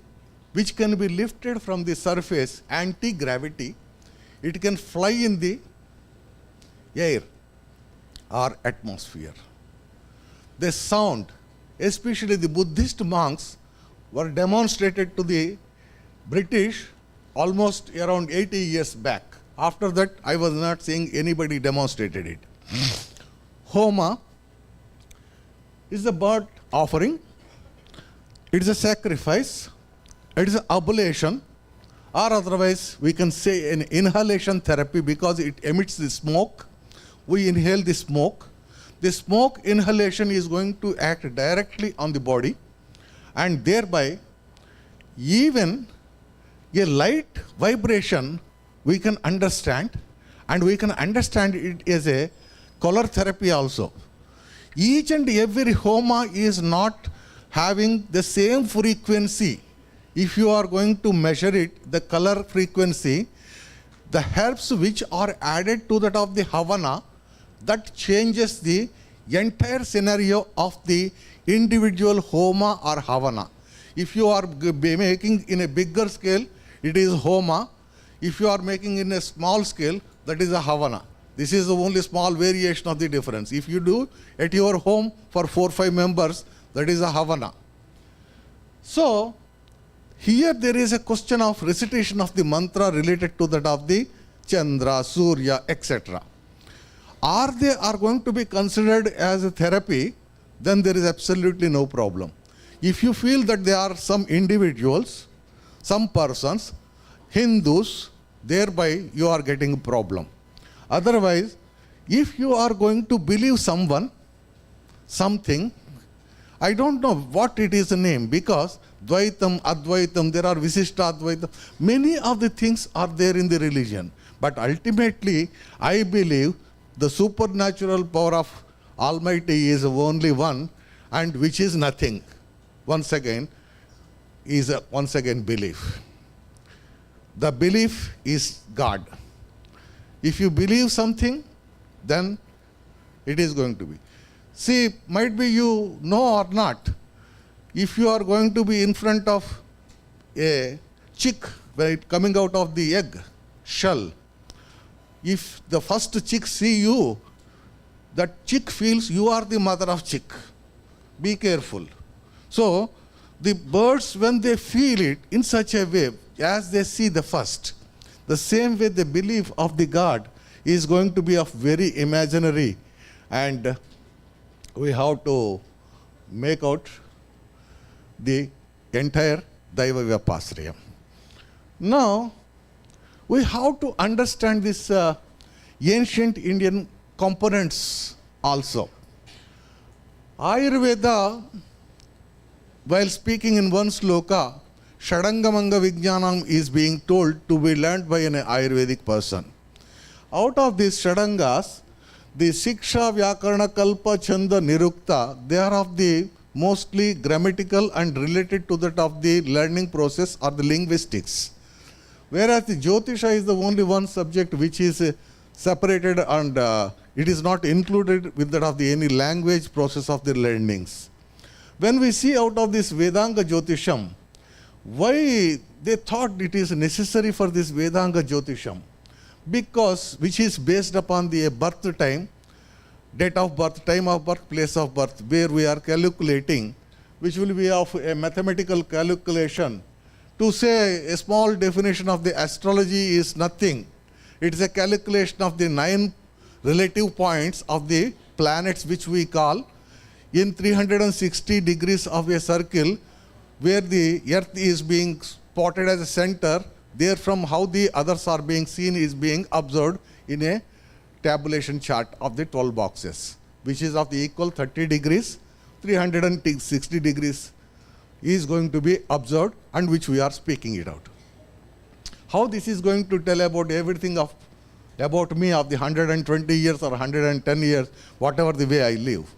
which can be lifted from the surface, anti-gravity, it can fly in the air or atmosphere. The sound, especially the Buddhist monks, were demonstrated to the British almost around 80 years back. After that, I was not seeing anybody demonstrated it. Homa is a bird offering. It is a sacrifice. It is an oblation, or otherwise we can say an inhalation therapy because it emits the smoke. We inhale the smoke. The smoke inhalation is going to act directly on the body, and thereby even a light vibration we can understand, and we can understand it as a color therapy also. Each and every homa is not having the same frequency. If you are going to measure it, the color frequency, the herbs which are added to that of the Havana, that changes the entire scenario of the individual homa or Havana. If you are making in a bigger scale, it is homa. If you are making in a small scale, that is a Havana. This is the only small variation of the difference. If you do at your home for 4 or 5 members, that is a Havana. So, here there is a question of recitation of the mantra related to that of the Chandra, Surya, etc. They are going to be considered as a therapy, then there is absolutely no problem. If you feel that there are some individuals, some persons, Hindus, thereby you are getting a problem. Otherwise, if you are going to believe someone, something, I don't know what it is the name, because Dvaitam, Advaitam, there are Visishta Advaitam, many of the things are there in the religion. But ultimately, I believe the supernatural power of Almighty is only one, and which is nothing. Once again, is once again belief. The belief is God. If you believe something, then it is going to be. See, might be you know or not, if you are going to be in front of a chick when it coming out of the egg shell, if the first chick see you, that chick feels you are the mother of chick. Be careful. So, the birds, when they feel it in such a way, as they see the first, the same way the belief of the God is going to be of very imaginary, and we have to make out the entire Daiva Vyapasraya. Now, we have to understand this ancient Indian components also. Ayurveda, while speaking in one sloka, Shadangamanga Vijnanam is being told to be learned by an Ayurvedic person. Out of these Shadangas, the Siksha, Vyakarana, Kalpa, Chanda, Nirukta, they are of the mostly grammatical and related to that of the learning process or the linguistics. Whereas the Jyotisha is the only one subject which is separated and it is not included with that of the any language process of the learnings. When we see out of this Vedanga Jyotisham, why they thought it is necessary for this Vedanga Jyotisham? because which is based upon the birth time, date of birth, time of birth, place of birth, where we are calculating, which will be of a mathematical calculation. To say a small definition of the astrology is nothing. It is a calculation of the 9 relative points of the planets, which we call in 360 degrees of a circle, where the earth is being spotted as a center. Therefrom, how the others are being seen is being observed in a tabulation chart of the 12 boxes, which is of the equal 30 degrees, 360 degrees is going to be observed, and which we are speaking it out. How this is going to tell about everything about me of the 120 years or 110 years, whatever the way I live.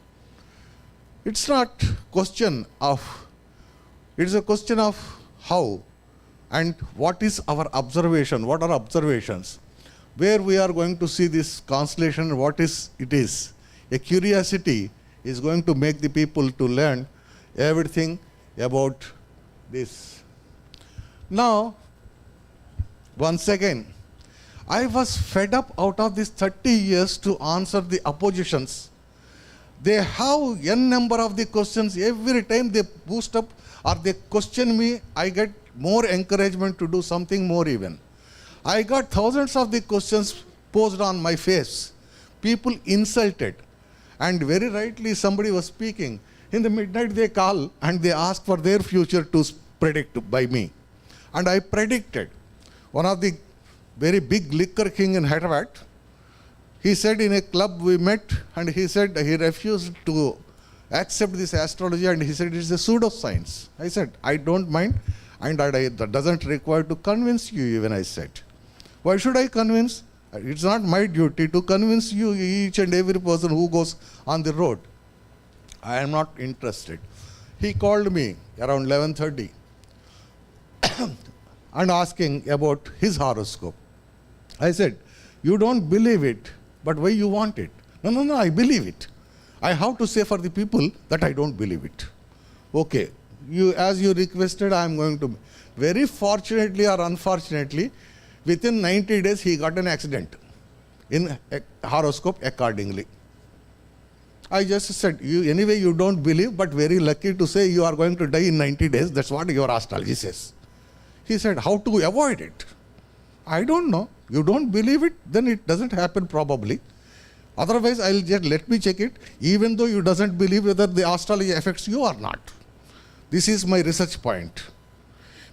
It's not question of, it's a question of how and what is our observation, what are observations, where we are going to see this constellation, what is it is. A curiosity is going to make the people to learn everything about this. Now, once again, I was fed up out of these 30 years to answer the oppositions. They have n number of the questions. Every time they boost up or they question me, I get more encouragement to do something more even. I got thousands of the questions posed on my face. People insulted. And very rightly somebody was speaking. In the midnight they call and they ask for their future to predict by me. And I predicted. One of the very big liquor king in Hyderabad, he said in a club we met, and he said he refused to accept this astrology, and he said it is a pseudoscience. I said, I don't mind, and that doesn't require to convince you even, I said. Why should I convince? It's not my duty to convince you, each and every person who goes on the road. I am not interested. He called me around 11:30 and asking about his horoscope. I said, you don't believe it, but why you want it? No, I believe it. I have to say for the people that I don't believe it. Okay, as you requested, I am going to. Very fortunately or unfortunately, within 90 days, he got an accident in a horoscope accordingly. I just said, anyway, you don't believe, but very lucky to say you are going to die in 90 days. That's what your astrology says. He said, how to avoid it? I don't know. You don't believe it, then it doesn't happen probably. Otherwise, I'll just let me check it, even though you doesn't believe whether the astrology affects you or not. This is my research point.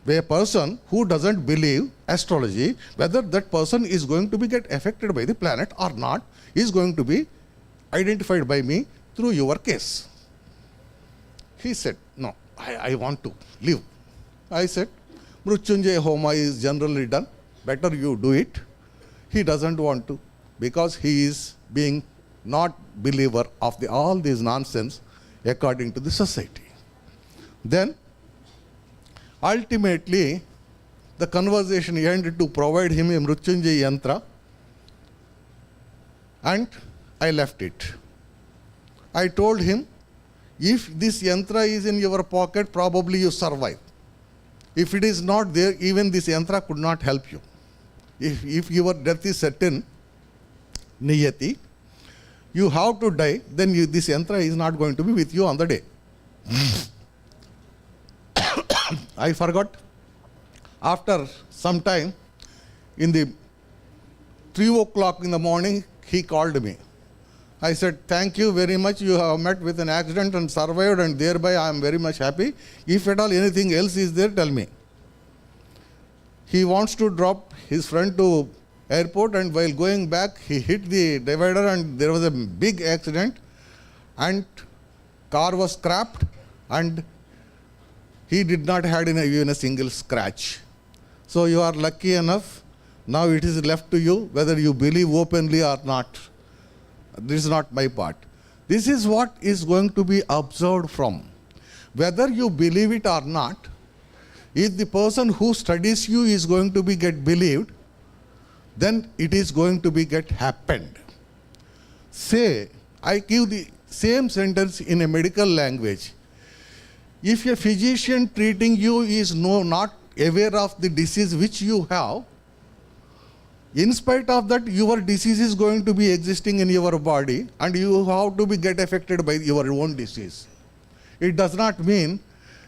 A person who doesn't believe astrology, whether that person is going to be get affected by the planet or not, is going to be identified by me through your case. He said, no, I want to live. I said, Mrutyunjaya Homa is generally done. Better you do it. He doesn't want to, because he is being not believer of all these nonsense according to the society. Then, ultimately, the conversation ended to provide him a Mrutyunjaya Yantra, and I left it. I told him, if this Yantra is in your pocket, probably you survive. If it is not there, even this Yantra could not help you. If your death is certain, Niyati, you have to die, then this Yantra is not going to be with you on the day. I forgot. After some time, in the 3 o'clock in the morning, he called me. I said, thank you very much. You have met with an accident and survived, and thereby I am very much happy. If at all anything else is there, tell me. He wants to drop his friend to airport, and while going back, he hit the divider and there was a big accident, and car was scrapped, and he did not have even a single scratch. So you are lucky enough. Now it is left to you whether you believe openly or not. This is not my part. This is what is going to be observed from. Whether you believe it or not, if the person who studies you is going to be get believed, then it is going to be get happened. Say, I give the same sentence in a medical language. If a physician treating you is not aware of the disease which you have, in spite of that, your disease is going to be existing in your body and you have to be get affected by your own disease. It does not mean,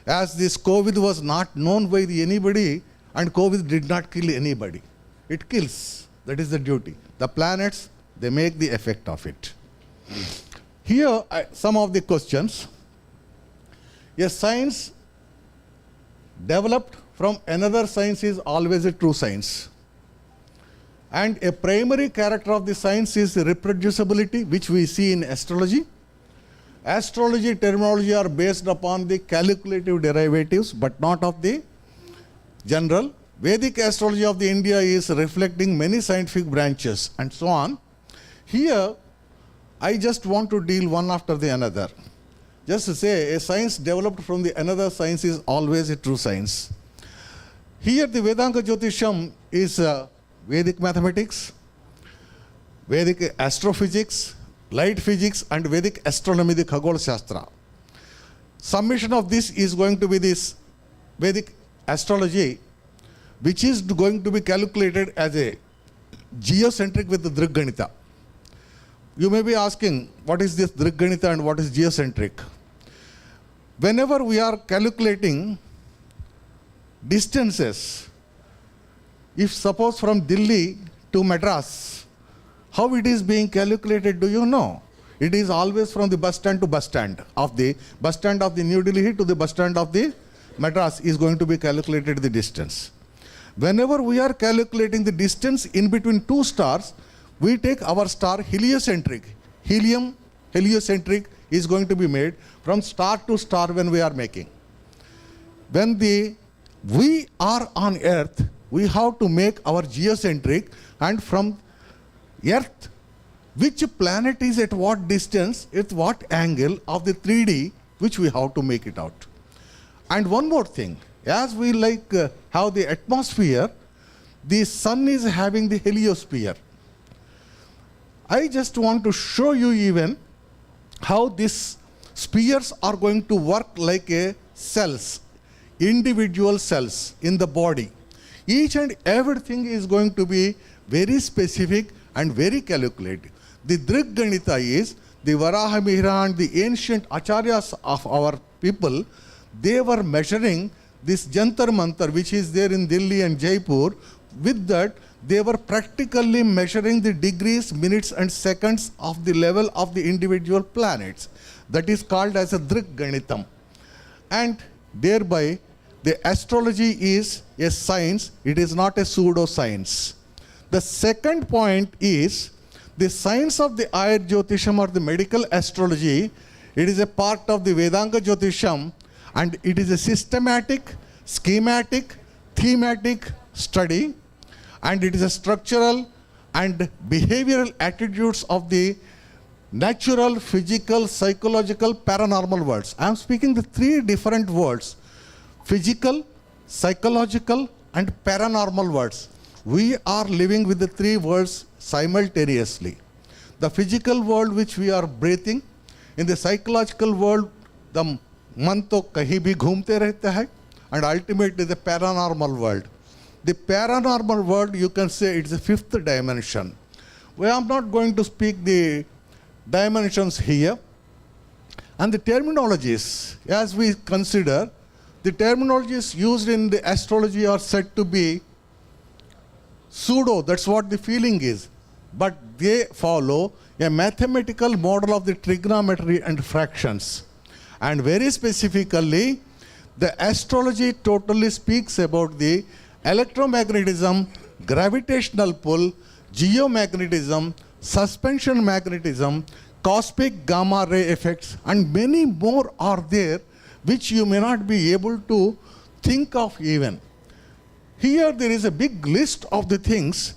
as this COVID was not known by anybody and COVID did not kill anybody. It kills. That is the duty. The planets, they make the effect of it. Here, some of the questions. A science developed from another science is always a true science. And a primary character of the science is reproducibility, which we see in astrology. Astrology terminology are based upon the calculative derivatives, but not of the general. Vedic astrology of the India is reflecting many scientific branches and so on. Here, I just want to deal one after the another. Just to say, a science developed from the another science is always a true science. Here, the Vedanga Jyotisham is Vedic mathematics, Vedic astrophysics, light physics, and Vedic astronomy, the Khagol Shastra. Summation of this is going to be this Vedic astrology, which is going to be calculated as a geocentric with the Drigganita. You may be asking, what is this Drigganita and what is geocentric? Whenever we are calculating distances, if suppose from Delhi to Madras, how it is being calculated, do you know? It is always from the bus stand to bus stand of the New Delhi to the bus stand of the Madras is going to be calculated the distance. Whenever we are calculating the distance in between two stars, we take our star heliocentric. Heliocentric is going to be made from star to star when we are making. When we are on Earth, we have to make our geocentric, and from Earth, which planet is at what distance, at what angle of the 3D, which we have to make it out. And one more thing, as we have the atmosphere, the sun is having the heliosphere. I just want to show you even how these spheres are going to work like a cells, individual cells in the body. Each and everything is going to be very specific and very calculated. The Drigganita is the Varaha Mihra and the ancient acharyas of our people. They were measuring this Jantar Mantar, which is there in Delhi and Jaipur. With that, they were practically measuring the degrees, minutes, and seconds of the level of the individual planets. That is called as a Drigganitam. And thereby, the astrology is a science, it is not a pseudo-science. The second point is the science of the Ayur Jyotisham or the medical astrology. It is a part of the Vedanga Jyotisham, and it is a systematic, schematic, thematic study, and it is a structural and behavioral attributes of the natural, physical, psychological, paranormal worlds. I am speaking the three different worlds: physical, psychological, and paranormal worlds. We are living with the three worlds simultaneously. The physical world which we are breathing, in the psychological world, the man to kahin bhi ghumte rehta hai, and ultimately the paranormal world. The paranormal world, you can say it's the fifth dimension. We are not going to speak the dimensions here. And the terminologies, as we consider, the terminologies used in the astrology are said to be pseudo, that's what the feeling is. But they follow a mathematical model of the trigonometry and fractions. And very specifically, the astrology totally speaks about the electromagnetism, gravitational pull, geomagnetism, suspension magnetism, cosmic gamma ray effects, and many more are there which you may not be able to think of even. Here there is a big list of the things.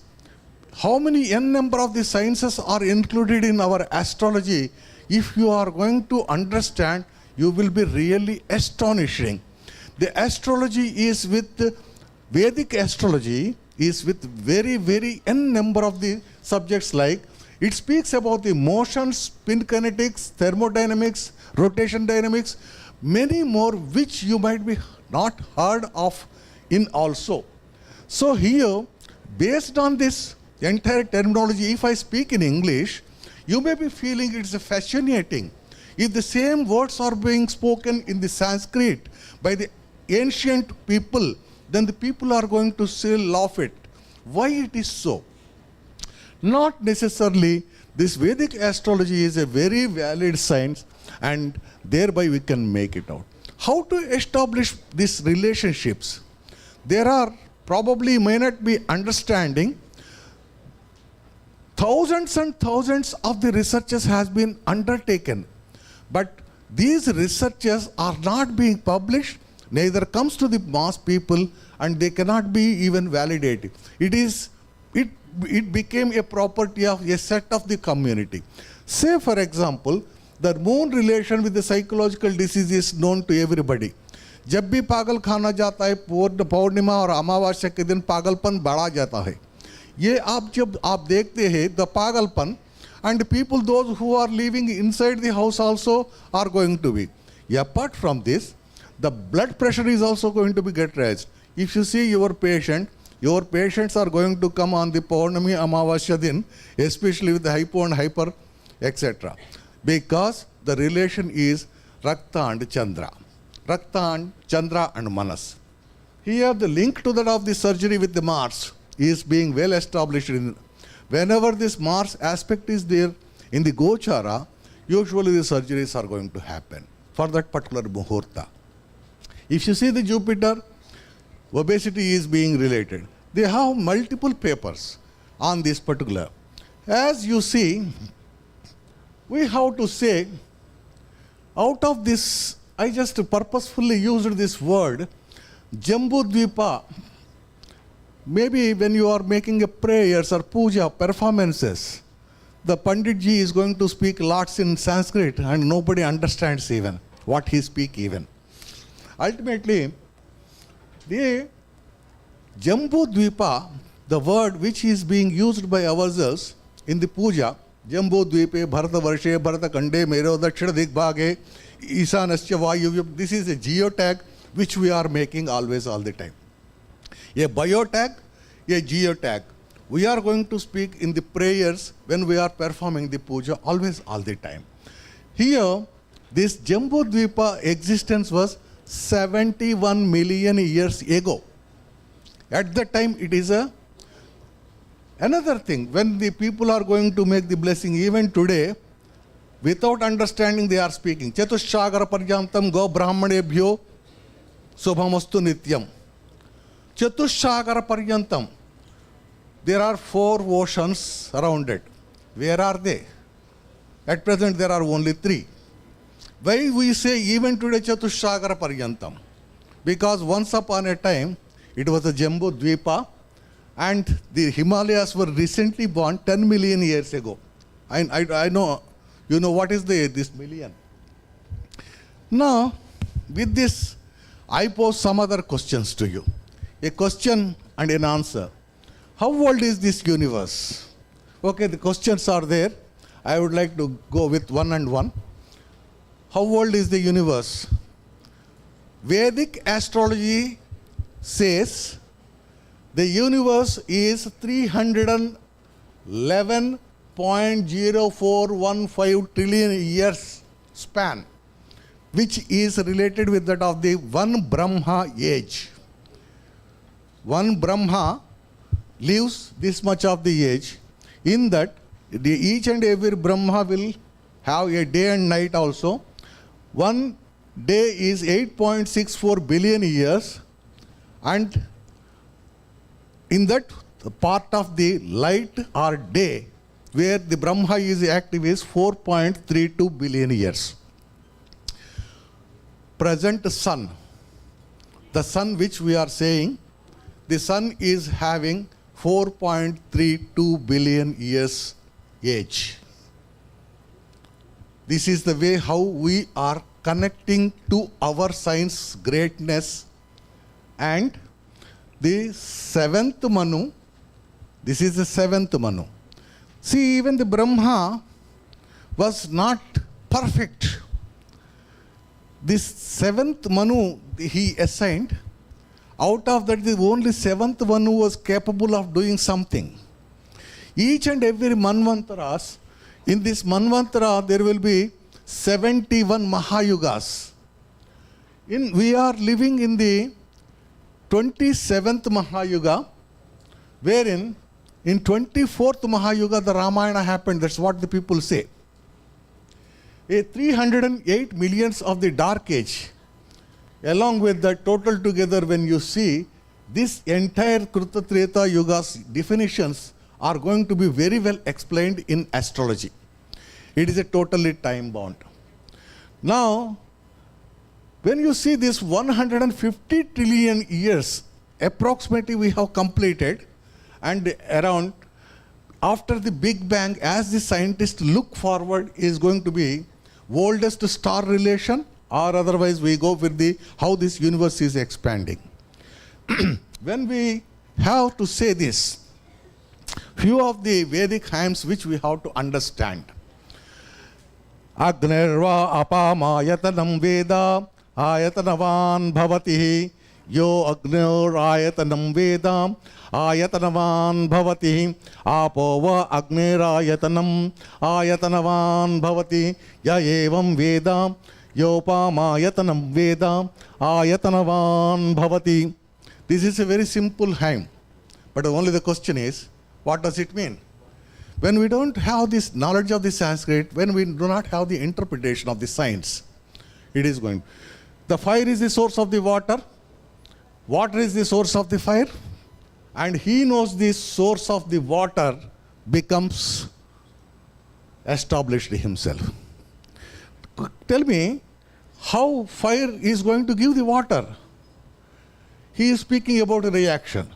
How many n number of the sciences are included in our astrology? If you are going to understand, you will be really astonishing. The astrology is with Vedic astrology is with very n number of the subjects, like it speaks about the motion, spin kinetics, thermodynamics, rotation dynamics, many more which you might be not heard of in also. So here, based on this The entire terminology, if I speak in English, you may be feeling it's fascinating. If the same words are being spoken in the Sanskrit by the ancient people, then the people are going to still laugh at. Why it is so? Not necessarily. This Vedic astrology is a very valid science, and thereby we can make it out. How to establish these relationships? There are probably may not be understanding. Thousands and thousands of the researches has been undertaken, but these researches are not being published, neither comes to the mass people, and they cannot be even validated. It became a property of a set of the community. Say, for example, the moon relation with the psychological disease is known to everybody. जब भी पागल खाना जाता है पौर्णिमा और अमावस्या के दिन पागलपन बढ़ा जाता है. ये जब आप देखते हैं the पागलपन, and people those who are living inside the house also are going to be. Apart from this, the blood pressure is also going to be get raised. If you see your patients are going to come on the Paurnami Amavasya din, especially with the hypo and hyper, etc. Because the relation is Rakta and Chandra. Rakta and Chandra and Manas. Here the link to that of the surgery with the Mars is being well established. Whenever this Mars aspect is there in the Gochara, usually the surgeries are going to happen for that particular Muhurta. If you see the Jupiter, obesity is being related. They have multiple papers on this particular. As you see, we have to say, out of this, I just purposefully used this word, Jambu Dvipa. Maybe when you are making a prayers or puja performances, the Panditji is going to speak lots in Sanskrit and nobody understands even what he speaks even. Ultimately, the Jambu Dvipa, the word which is being used by ourselves in the puja, Jambu Dvipe, Bharata Varshe, Bharata Kande, Mero, Dakshina Digbhage, Isanasya Vayu, this is a geotag which we are making always, all the time. A biotag, a geotag. We are going to speak in the prayers when we are performing the puja, always, all the time. Here, this Jambu Dvipa existence was 71 million years ago. At that time, it is another thing. When the people are going to make the blessing, even today, without understanding, they are speaking. Chatushagara paryantam go brahmanebhyo subhamastu nityam. Chatushagara paryantam. There are 4 oceans around it. Where are they? At present, there are only 3. Why we say even today Chatushagara paryantam? Because once upon a time, it was a Jambu Dvipa, and the Himalayas were recently born 10 million years ago. I know, you know what is this million. Now, with this, I pose some other questions to you. A question and an answer. How old is this universe? Okay, the questions are there. I would like to go with one and one. How old is the universe? Vedic astrology says the universe is 311.0415 trillion years span, which is related with that of the one Brahma age. One Brahma lives this much of the age. In that, each and every Brahma will have a day and night also. One day is 8.64 billion years, and in that part of the light or day where the Brahma is active is 4.32 billion years. Present sun, the sun which we are saying, the sun is having 4.32 billion years age. This is the way how we are connecting to our science greatness. And the 7th Manu, this is the 7th Manu. See, even the Brahma was not perfect. This 7th Manu he assigned. Out of that, the only 7th Manu was capable of doing something. Each and every manvantaras, in this manvantara there will be 71 Mahayugas. We are living in the 27th Mahayuga, wherein in 24th Mahayuga the Ramayana happened. That's what the people say. 308 millions of the Dark Age, along with the total together, when you see this entire Kruta Treta Yuga's definitions are going to be very well explained in astrology. It is a totally time bound. Now, when you see this 150 trillion years approximately we have completed, and around after the Big Bang, as the scientists look forward, is going to be oldest star relation, or otherwise we go with the how this universe is expanding. When we have to say this, few of the Vedic hymns which we have to understand. Agnirva apamayatanam veda ayatanavan bhavati yo agnir ayatanam veda ayatanavan bhavati apova agnirayatanam ayatanavan bhavati ya evam veda yopamayatanam veda ayatanavan bhavati. This is a very simple hymn, but only the question is, what does it mean? When we don't have this knowledge of the Sanskrit, when we do not have the interpretation of the science, it is going. The fire is the source of the water, water is the source of the fire, and he knows the source of the water becomes established himself. Tell me, how fire is going to give the water? He is speaking about a reaction.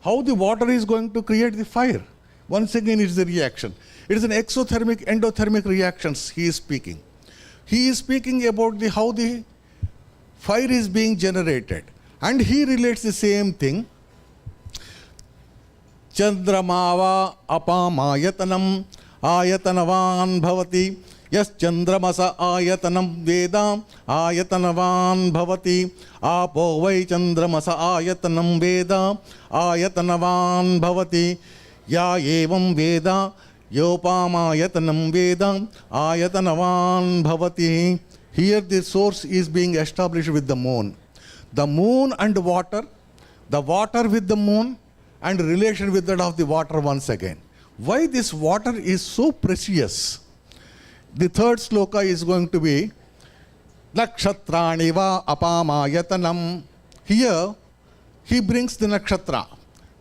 How the water is going to create the fire? Once again, it is a reaction. It is an exothermic, endothermic reactions he is speaking. He is speaking about how the fire is being generated. And he relates the same thing. Chandramava apamayatanam ayatanavan bhavati. Yes, Chandramasa ayatanam veda ayatanavan bhavati. Apo vai Chandramasa ayatanam veda ayatanavan bhavati. Ya evam veda yopamayatanam veda ayatanavan bhavati. Here the source is being established with the moon. The moon and water, the water with the moon, and relation with that of the water once again. Why this water is so precious? The third sloka is going to be Nakshatrani va apamayatanam. Here he brings the nakshatra.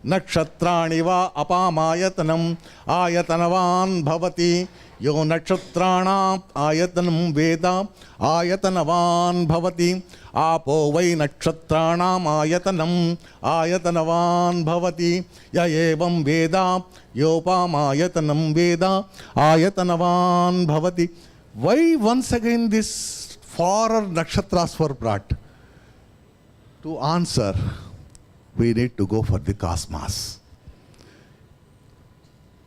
Nakshatrani va apamayatanam ayatanavan bhavati. Yo nakshatrana ayatanam veda ayatanavan bhavati. Apo vai nakshatranam ayatanam ayatanavan bhavati. Ya evam veda yopamayatanam veda ayatanavan bhavati. Why once again this four nakshatras were brought? To answer, we need to go for the cosmos.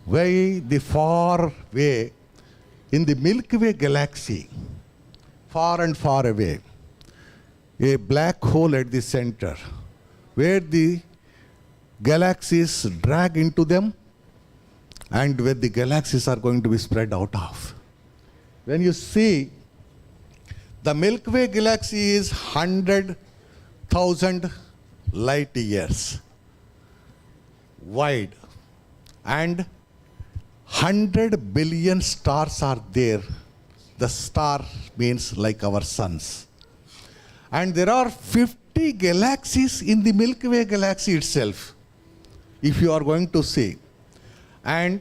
Why the far way in the Milky Way galaxy, far and far away, a black hole at the center, where the galaxies drag into them and where the galaxies are going to be spread out of. When you see the Milky Way galaxy is 100,000 light years wide, and 100 billion stars are there. The star means like our suns. And there are 50 galaxies in the Milky Way galaxy itself, if you are going to see. And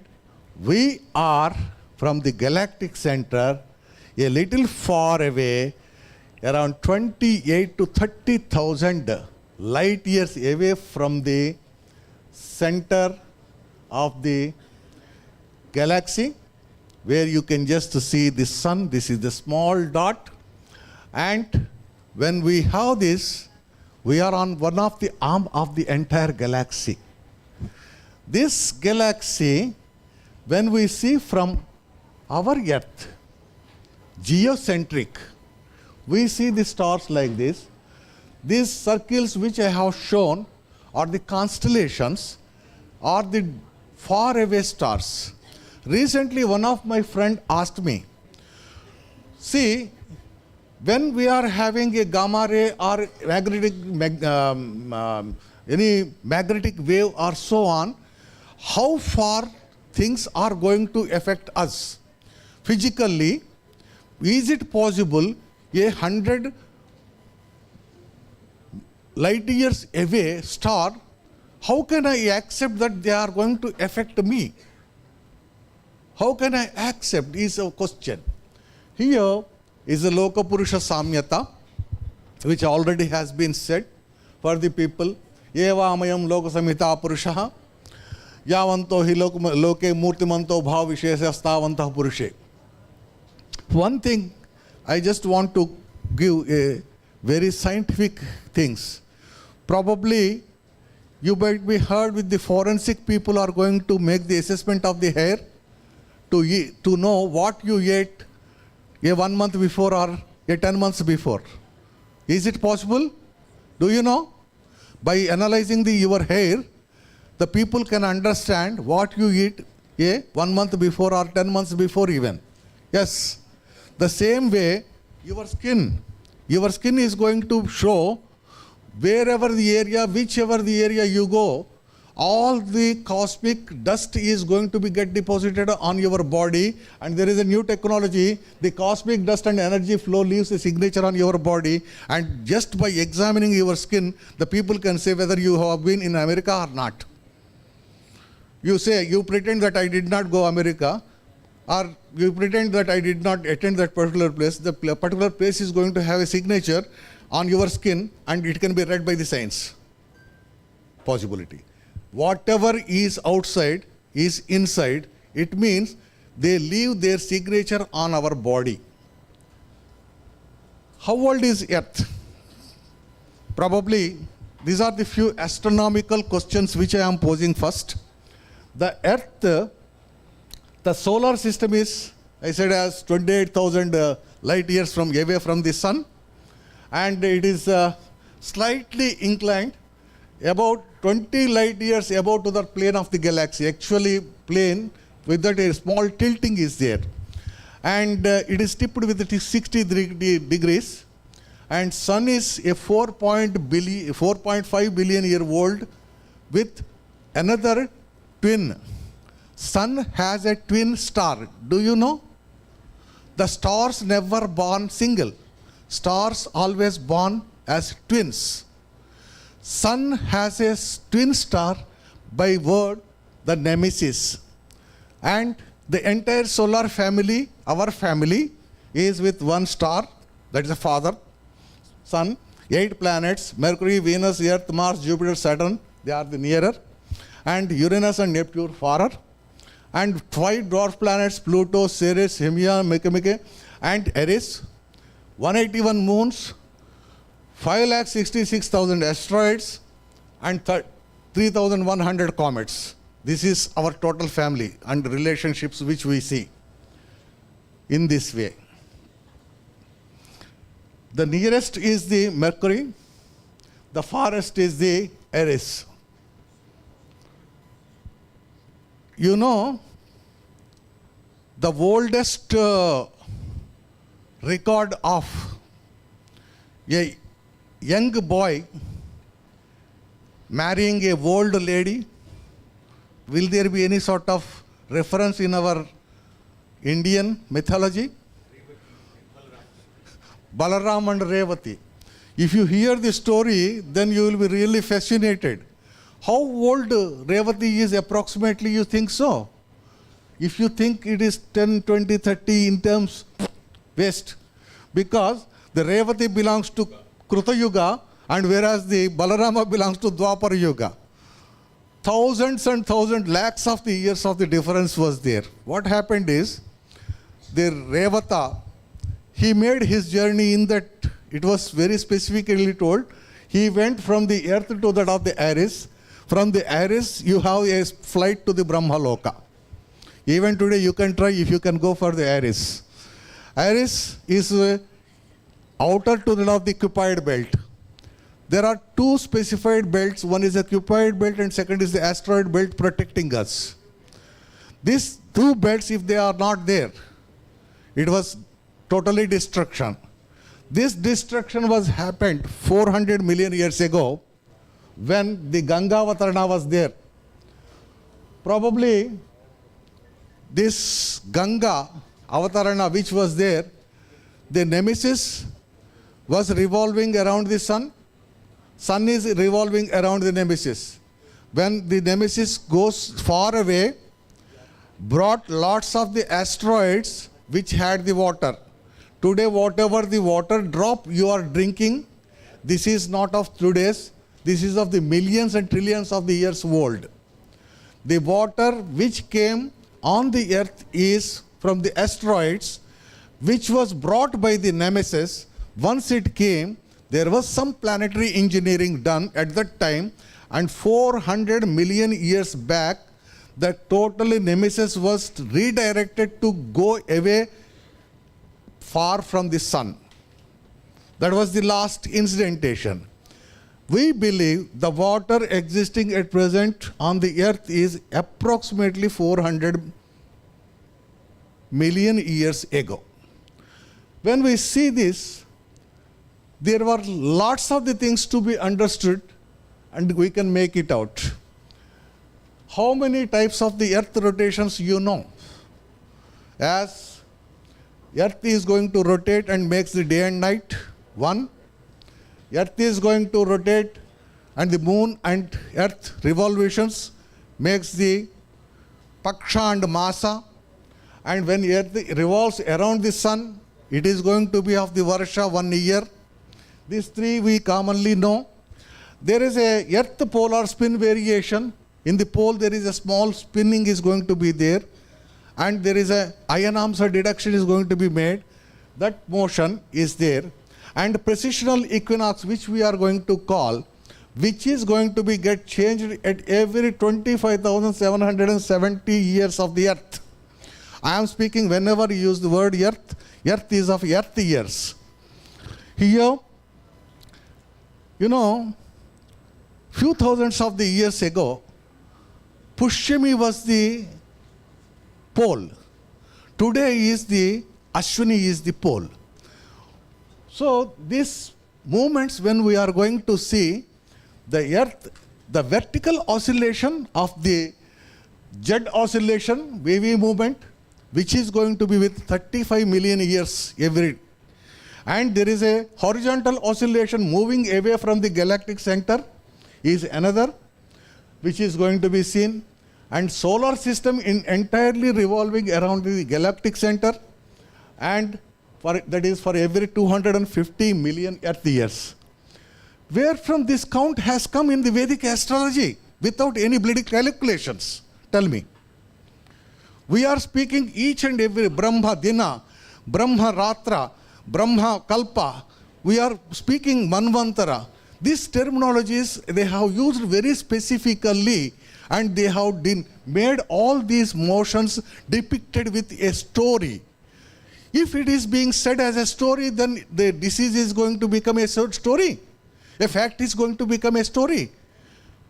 we are from the galactic center a little far away, around 28 to 30,000 light years away from the center of the galaxy, where you can just see the sun. This is the small dot. And when we have this, we are on one of the arm of the entire galaxy. This galaxy, when we see from our Earth, geocentric, we see the stars like this. These circles which I have shown are the constellations, or the far away stars. Recently, one of my friend asked me, see, when we are having a gamma ray or any magnetic wave or so on, how far things are going to affect us physically? Is it possible 100 light years away star, how can I accept that they are going to affect me? How can I accept is a question. Here is the Loka Purusha Samyata, which already has been said for the people. Eva amayam loka samhita purushaha yavanto hi loke murtimanto bhav visheshastavantah purushe. One thing I just want to give a very scientific things. Probably you might be heard with the forensic people are going to make the assessment of the hair to know what you ate a 1 month before or a 10 months before. Is it possible? Do you know? By analyzing your hair, the people can understand what you eat 1 month before or 10 months before even. Yes. The same way, your skin is going to show wherever the area, whichever the area you go, all the cosmic dust is going to be get deposited on your body, and there is a new technology. The cosmic dust and energy flow leaves a signature on your body, and just by examining your skin, the people can say whether you have been in America or not. You say, you pretend that I did not go America, or you pretend that I did not attend that particular place. The particular place is going to have a signature on your skin, and it can be read by the science. Possibility. Whatever is outside is inside. It means they leave their signature on our body. How old is Earth? Probably these are the few astronomical questions which I am posing first. The Earth, the solar system is, I said, as 28,000 light years away from the sun, and it is slightly inclined about 20 light years above to the plane of the galaxy. Actually, plane with that a small tilting is there, and it is tipped with 60 degrees. And sun is a 4.5 billion year old with another twin. Sun has a twin star. Do you know? The stars never born single. Stars always born as twins. Sun has a twin star by word the Nemesis. And the entire solar family, our family, is with one star, that is the father, Sun, 8 planets, Mercury, Venus, Earth, Mars, Jupiter, Saturn, they are the nearer, and Uranus and Neptune farer, and 5 dwarf planets, Pluto, Ceres, Hemia, Makemake, and Eris, 181 moons, 566,000 asteroids, and 3,100 comets. This is our total family and relationships which we see in this way. The nearest is the Mercury, the farthest is the Eris. You know, the oldest record of a young boy marrying a old lady, will there be any sort of reference in our Indian mythology? Balaram and Revati. If you hear the story, then you will be really fascinated. How old Revati is approximately, you think so? If you think it is 10, 20, 30 in terms west, because the Revati belongs to Kruta Yuga, and whereas the Balarama belongs to Dwapara Yuga. Thousands and thousands, lakhs of the years of the difference was there. What happened is, the Revata, he made his journey in that, it was very specifically told, he went from the earth to that of the Aries. From the Aries, you have a flight to the Brahmaloka. Even today, you can try if you can go for the Aries. Aries is outer to that of the Cupid belt. There are 2 specified belts. One is the Cupid belt and second is the asteroid belt protecting us. These two belts, if they are not there, it was totally destruction. This destruction was happened 400 million years ago when the Ganga Avatarana was there. Probably this Ganga Avatarana which was there, the nemesis was revolving around the sun. Sun is revolving around the nemesis. When the nemesis goes far away, brought lots of the asteroids which had the water. Today, whatever the water drop you are drinking, this is not of today's, this is of the millions and trillions of the years old. The water which came on the earth is from the asteroids, which was brought by the nemesis. Once it came, there was some planetary engineering done at that time, and 400 million years back, the total nemesis was redirected to go away far from the sun. That was the last incidentation. We believe the water existing at present on the earth is approximately 400 million years ago. When we see this, there were lots of the things to be understood, and we can make it out. How many types of the earth rotations you know? As earth is going to rotate and makes the day and night, one. Earth is going to rotate and the moon and earth revolutions makes the Paksha and Masa. And when earth revolves around the sun, it is going to be of the Varsha, 1 year. These three we commonly know. There is a earth polar spin variation. In the pole there is a small spinning is going to be there, and there is a iron arms or deduction is going to be made. That motion is there. And precisional equinox, which we are going to call, which is going to be get changed at every 25,770 years of the earth. I am speaking whenever you use the word earth, earth is of earth years. Here, you know, few thousands of the years ago, Pushyami was the pole. Today is the Ashwini is the pole. So these movements, when we are going to see the earth, the vertical oscillation of the jet oscillation, wavy movement, which is going to be with 35 million years every. And there is a horizontal oscillation moving away from the galactic center is another, which is going to be seen. And solar system in entirely revolving around the galactic center, and that is for every 250 million earth years. Where from this count has come in the Vedic astrology without any bloody calculations? Tell me. We are speaking each and every Brahma Dina, Brahma Ratra, Brahma Kalpa. We are speaking Manvantara. These terminologies they have used very specifically, and they have made all these motions depicted with a story. If it is being said as a story, then the disease is going to become a story. A fact is going to become a story.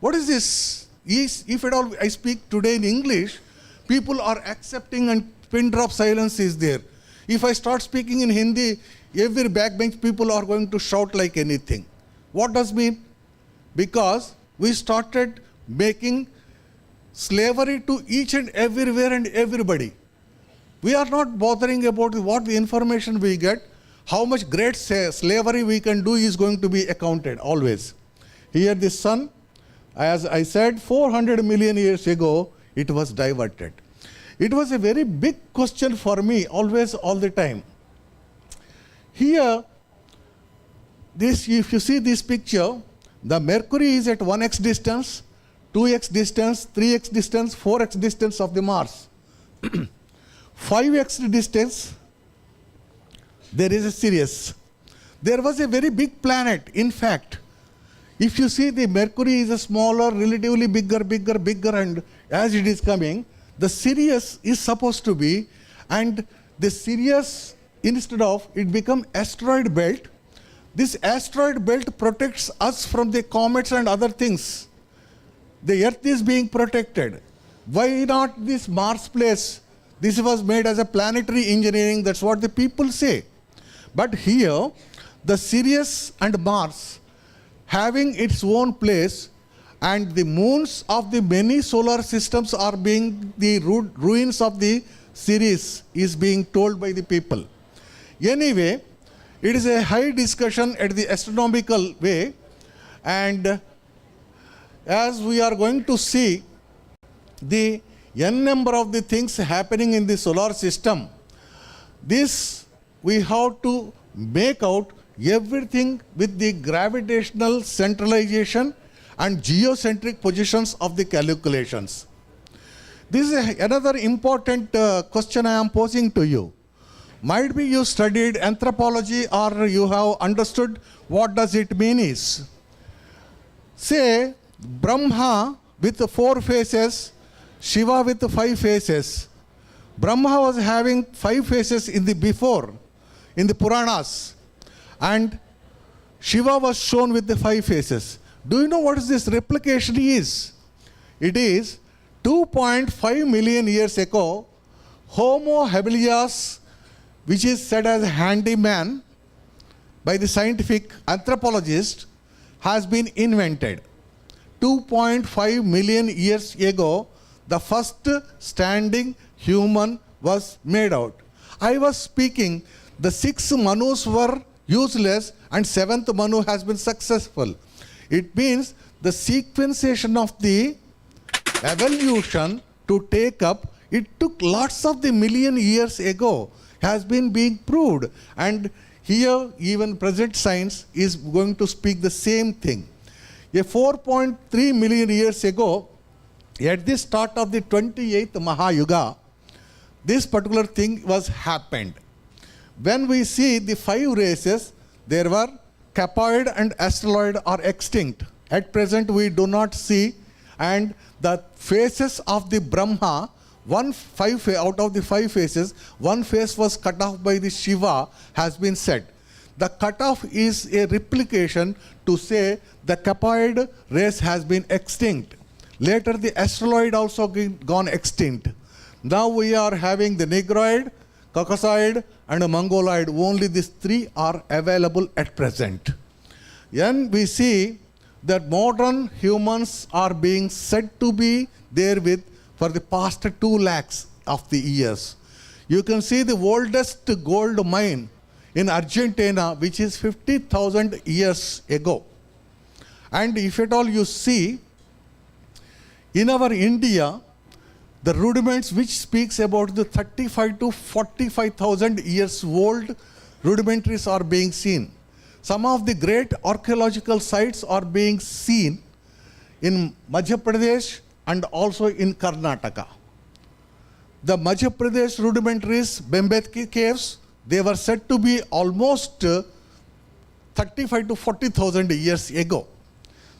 What is this? If at all I speak today in English, people are accepting and pin drop silence is there. If I start speaking in Hindi, every backbench people are going to shout like anything. What does mean? Because we started making slavery to each and everywhere and everybody. We are not bothering about what the information we get. How much great slavery we can do is going to be accounted always. Here the sun, as I said, 400 million years ago, it was diverted. It was a very big question for me, always, all the time. Here, if you see this picture, the Mercury is at 1x distance, 2x distance, 3x distance, 4x distance of the Mars. 5x distance, there is a Sirius. There was a very big planet. In fact, if you see the Mercury is a smaller, relatively bigger, and as it is coming, the Sirius is supposed to be, and the Sirius, instead of, it become asteroid belt. This asteroid belt protects us from the comets and other things. The earth is being protected. Why not this Mars place? This was made as a planetary engineering, that's what the people say. But here, the Sirius and Mars having its own place, and the moons of the many solar systems are being the ruins of the Sirius is being told by the people. Anyway, it is a high discussion at the astronomical way, and as we are going to see the n number of the things happening in the solar system, this we have to make out everything with the gravitational centralization and geocentric positions of the calculations. This is another important question I am posing to you. Might be you studied anthropology or you have understood what does it mean is. Say Brahma with 4 faces, Shiva with 5 faces. Brahma was having 5 faces in the before, in the Puranas, and Shiva was shown with the 5 faces. Do you know what this replication is? It is 2.5 million years ago, Homo habilis, which is said as handyman by the scientific anthropologist, has been invented. 2.5 million years ago, the first standing human was made out. I was speaking, the 6 Manus were useless and 7th Manu has been successful. It means the sequenciation of the evolution to take up, it took lots of the million years ago, has been being proved. And here even present science is going to speak the same thing. A 4.3 million years ago, at the start of the 28th Mahayuga, this particular thing was happened. When we see the 5 races, there were Capoid and Asteroid are extinct. At present we do not see, and the faces of the Brahma, out of the 5 faces, 1 face was cut off by the Shiva, has been said. The cutoff is a replication to say the Capoid race has been extinct. Later the Asteroid also gone extinct. Now we are having the Negroid, Caucasoid and a Mongoloid. Only these 3 are available at present. Then we see that modern humans are being said to be there with for the past 2 lakhs of the years. You can see the oldest gold mine in Argentina, which is 50,000 years ago. And if at all you see, in our India, the rudiments which speaks about the 35 to 45,000 years old rudimentaries are being seen. Some of the great archaeological sites are being seen in Madhya Pradesh and also in Karnataka. The Madhya Pradesh rudimentaries, Bembetki caves, they were said to be almost 35 to 40,000 years ago.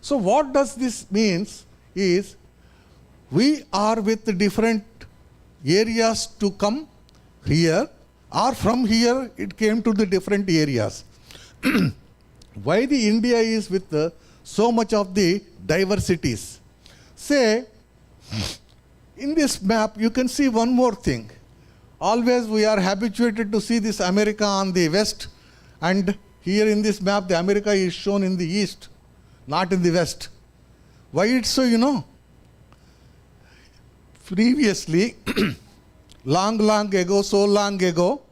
So what does this mean is, we are with different areas to come here, or from here it came to the different areas. Why the India is with so much of the diversities? Say, in this map you can see one more thing. Always we are habituated to see this America on the west, and here in this map the America is shown in the east, not in the west. Why it's so, you know? Previously, long ago, so long ago,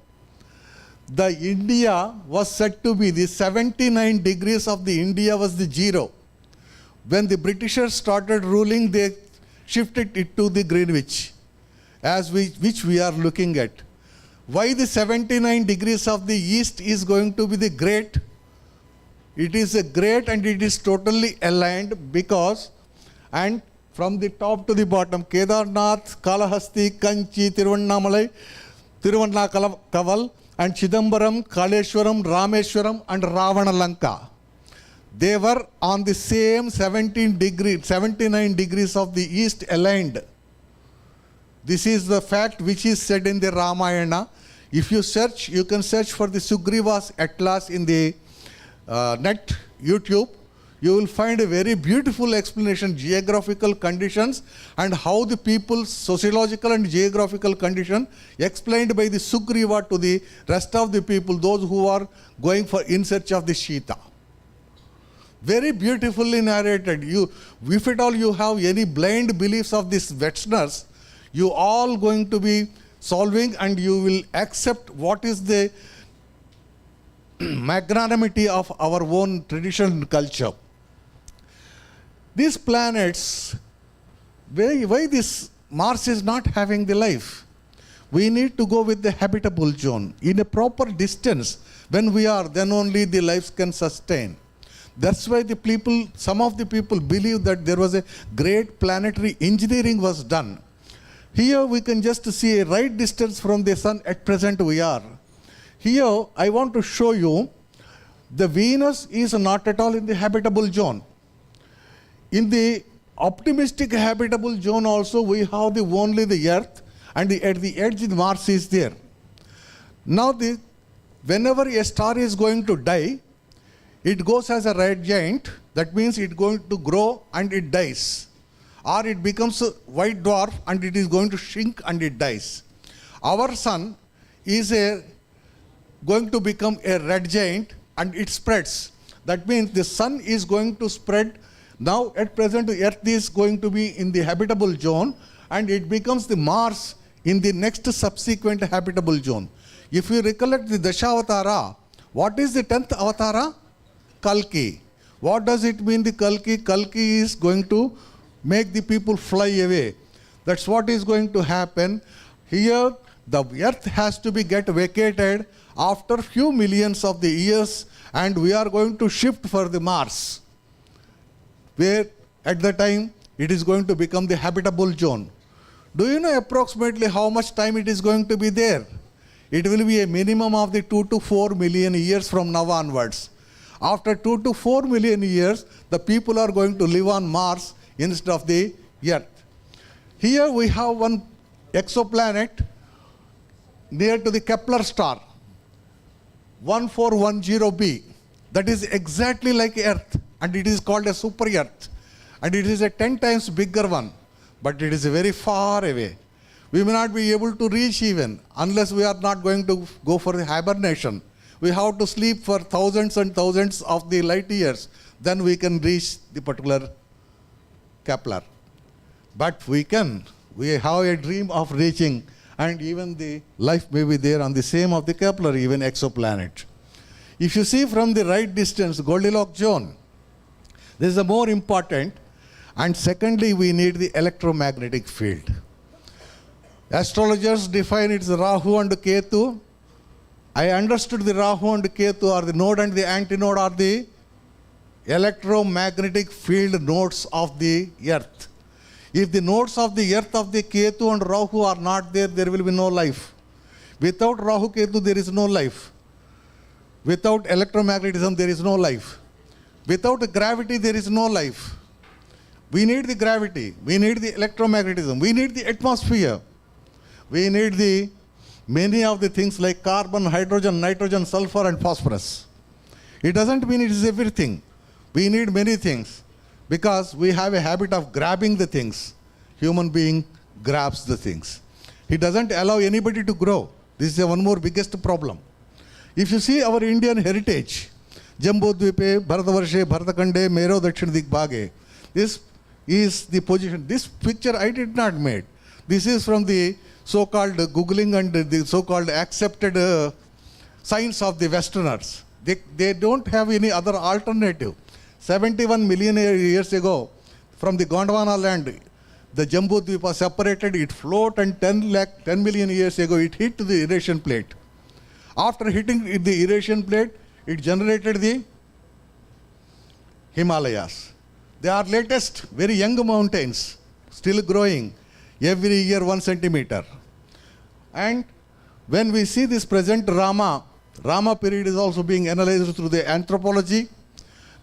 the India was said to be the 79 degrees of the India was the 0. When the Britishers started ruling, they shifted it to the Greenwich, which we are looking at. Why the 79 degrees of the east is going to be the great? It is a great and it is totally aligned because, and from the top to the bottom, Kedarnath, Kalahasti, Kanchi, Tiruvannamalai, Tiruvannamalai, and Chidambaram, Kaleshwaram, Rameshwaram and Ravanalanka. They were on the same 79 degrees of the east aligned. This is the fact which is said in the Ramayana. If you search, you can search for the Sugriva's Atlas in the net, YouTube. you will find a very beautiful explanation, geographical conditions and how the people's sociological and geographical condition explained by the Sugriva to the rest of the people, those who are going for in search of the Shita. Very beautifully narrated. If at all you have any blind beliefs of these Westerners, you all going to be solving and you will accept what is the magnanimity of our own tradition and culture. These planets, why this Mars is not having the life? We need to go with the habitable zone. In a proper distance, when we are, then only the lives can sustain. That's why the people, some of the people believe that there was a great planetary engineering was done. Here we can just see a right distance from the sun. At present we are. Here I want to show you the Venus is not at all in the habitable zone. In the optimistic habitable zone also we have only the Earth, and at the edge the Mars is there. Now whenever a star is going to die, it goes as a red giant. That means it's going to grow and it dies. Or it becomes a white dwarf and it is going to shrink and it dies. Our sun is going to become a red giant and it spreads. That means the sun is going to spread. Now at present the Earth is going to be in the habitable zone and it becomes the Mars in the next subsequent habitable zone. If you recollect the Dashavatara, what is the 10th Avatara? Kalki. What does it mean, the Kalki? Kalki is going to make the people fly away. That's what is going to happen. Here, the Earth has to be get vacated after few millions of the years, and we are going to shift for the Mars, where at the time it is going to become the habitable zone. Do you know approximately how much time it is going to be there? It will be a minimum of the 2 to 4 million years from now onwards. After 2 to 4 million years, the people are going to live on Mars instead of the Earth. Here we have one exoplanet near to the Kepler star, 1410b. That is exactly like Earth, and it is called a super Earth. And it is a 10 times bigger one, but it is very far away. We may not be able to reach even unless we are not going to go for the hibernation. We have to sleep for thousands and thousands of the light years. Then we can reach the particular Kepler. But we have a dream of reaching, and even the life may be there on the same of the Kepler, even exoplanet. If you see from the right distance, Goldilocks zone, this is the more important. And secondly, we need the electromagnetic field. Astrologers define it as Rahu and Ketu. I understood the Rahu and Ketu are the node and the antinode are the electromagnetic field nodes of the Earth. If the nodes of the Earth of the Ketu and Rahu are not there, there will be no life. Without Rahu Ketu, there is no life. Without electromagnetism, there is no life. Without gravity, there is no life. We need the gravity. We need the electromagnetism. We need the atmosphere. We need many of the things like carbon, hydrogen, nitrogen, sulfur, and phosphorus. It doesn't mean it is everything. We need many things because we have a habit of grabbing the things. Human being grabs the things. He doesn't allow anybody to grow. This is one more biggest problem. If you see our Indian heritage, Jambudvipe, Bharatavarshe, Bharatakande, Mero, Dakshin Digbhage, this is the position. This picture I did not make. This is from the so-called Googling and the so-called accepted science of the Westerners. They don't have any other alternative. 71 million years ago, from the Gondwana land, the Jambudvipa separated, it floated, and 10 million years ago, it hit the Eurasian plate. After hitting the Eurasian plate, it generated the Himalayas. They are latest, very young mountains, still growing, every year 1 centimeter. And when we see this present Rama period is also being analyzed through the anthropology,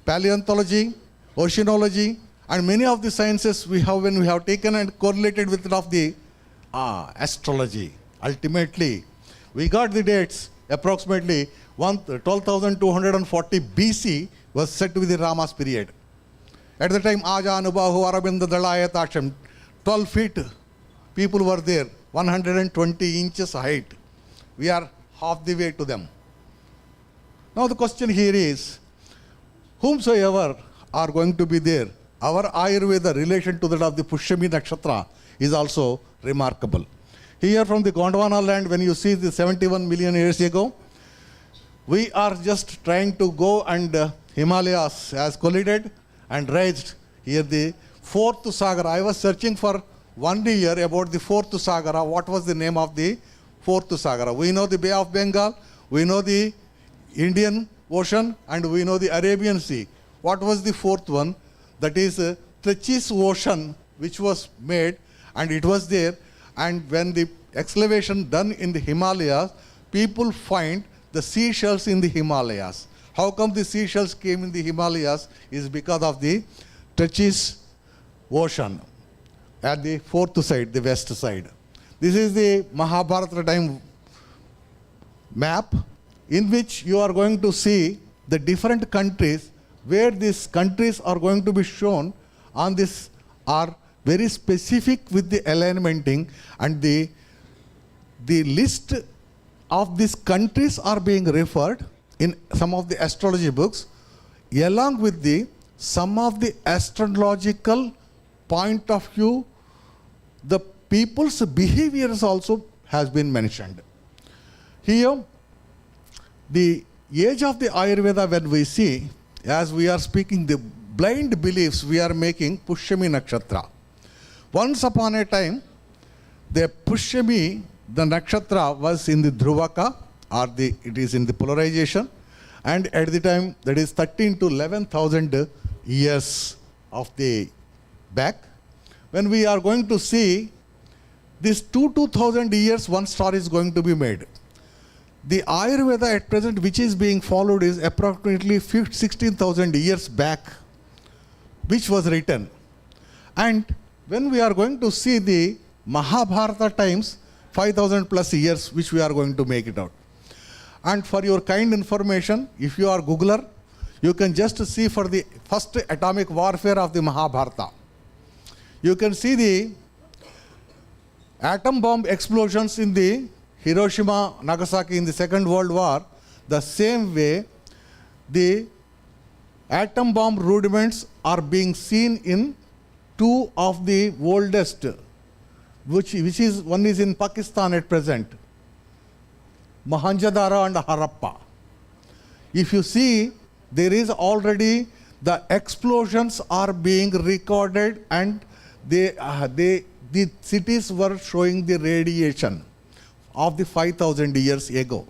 paleontology, oceanology, and many of the sciences we have taken and correlated with the astrology. Ultimately, we got the dates approximately 12,240 BC was said to be the Rama's period. At the time, Aja Anubahu Arabinda Dalayatasham, 12 feet people were there, 120 inches height. We are half the way to them. Now the question here is, whomsoever are going to be there, our Ayurveda relation to that of the Pushyami Nakshatra is also remarkable. Here from the Gondwana land, when you see the 71 million years ago, we are just trying to go and Himalayas has collided and raised here the fourth Sagara. I was searching for 1 year about the fourth Sagara. What was the name of the fourth Sagara? We know the Bay of Bengal, we know the Indian Ocean, and we know the Arabian Sea. What was the fourth one? That is Trachis Ocean, which was made, and it was there. And when the excavation done in the Himalayas, people find the seashells in the Himalayas. How come the seashells came in the Himalayas is because of the Trachis Ocean at the fourth side, the west side. This is the Mahabharata time map in which you are going to see the different countries where these countries are going to be shown on this are very specific with the alignmenting, and the list of these countries are being referred in some of the astrology books along with the some of the astrological point of view, the people's behaviors also has been mentioned. Here, the age of the Ayurveda, when we see, as we are speaking, the blind beliefs we are making Pushyami Nakshatra. Once upon a time, the Pushyami, the Nakshatra was in the Dhruvaka, or it is in the polarization, and at the time that is 13 to 11,000 years of the back. When we are going to see this 2,000 years, one star is going to be made. The Ayurveda at present which is being followed is approximately 16,000 years back, which was written. And when we are going to see the Mahabharata times, 5,000 plus years, which we are going to make it out. And for your kind information, if you are Googler, you can just see for the first atomic warfare of the Mahabharata. You can see the atom bomb explosions in the Hiroshima, Nagasaki in the Second World War. The same way, the atom bomb rudiments are being seen in two of the oldest, which is one is in Pakistan at present, Mohenjo-daro and Harappa. If you see, there is already the explosions are being recorded, and the cities were showing the radiation of the 5,000 years ago.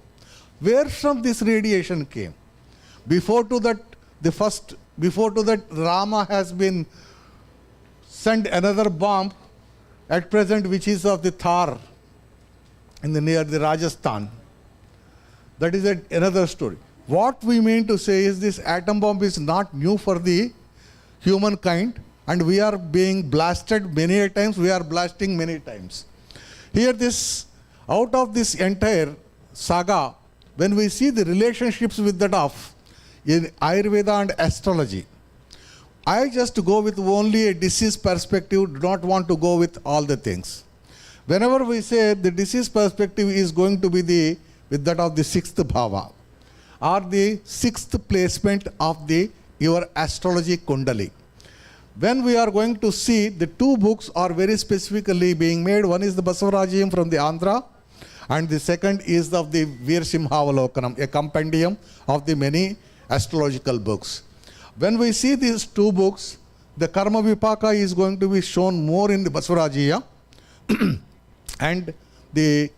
Where from this radiation came? Before to that, Rama has been sent another bomb at present, which is of the Thar in the near the Rajasthan. That is another story. What we mean to say is this atom bomb is not new for the humankind, and we are being blasted many times, we are blasting many times. Here this, out of this entire saga, when we see the relationships with that of in Ayurveda and astrology, I just go with only a disease perspective, do not want to go with all the things. Whenever we say the disease perspective is going to be with that of the sixth bhava, or the sixth placement of your astrology kundali. When we are going to see, the two books are very specifically being made. One is the Basavarajayam from the Andhra, and the second is of the Veersimhavalokanam, a compendium of the many astrological books. When we see these two books, the Karma Vipaka is going to be shown more in the Basavarajaya, and the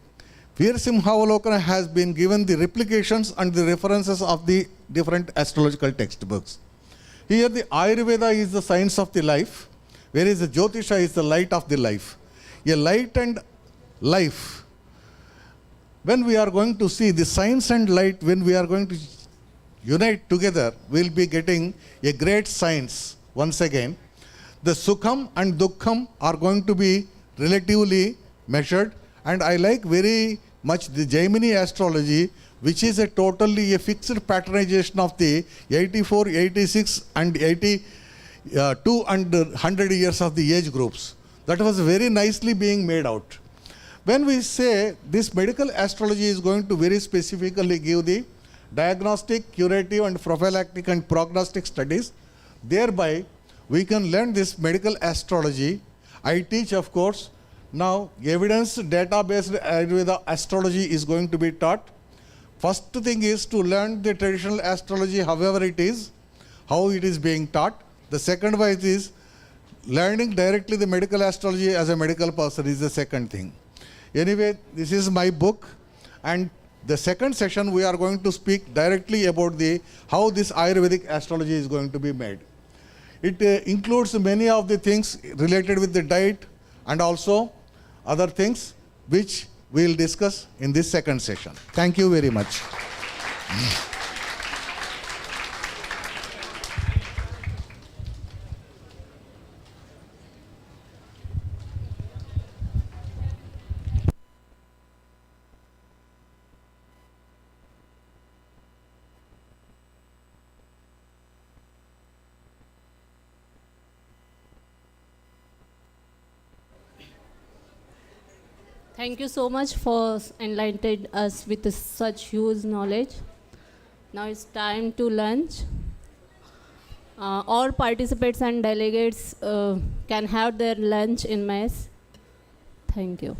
Veersimhavalokanam has been given the replications and the references of the different astrological textbooks. Here the Ayurveda is the science of the life, whereas the Jyotisha is the light of the life. A light and life. When we are going to see the science and light, when we are going to unite together, we will be getting a great science once again. The Sukham and Dukkham are going to be relatively measured, and I like very much the Jaimini astrology, which is a totally a fixed patternization of the 84, 86 and 80 200 years of the age groups. That was very nicely being made out. When we say this medical astrology is going to very specifically give the diagnostic, curative and prophylactic and prognostic studies, thereby we can learn this medical astrology. I teach, of course. Now evidence data-based Ayurveda astrology is going to be taught. First thing is to learn the traditional astrology, however it is, how it is being taught. The second one is learning directly the medical astrology as a medical person is the second thing. Anyway, this is my book, and the second session we are going to speak directly about the how this Ayurvedic astrology is going to be made. It includes many of the things related with the diet and also other things which we will discuss in this second session. Thank you very much. Thank you so much for enlightening us with such huge knowledge. Now it's time to lunch. All participants and delegates can have their lunch in mess. Thank you.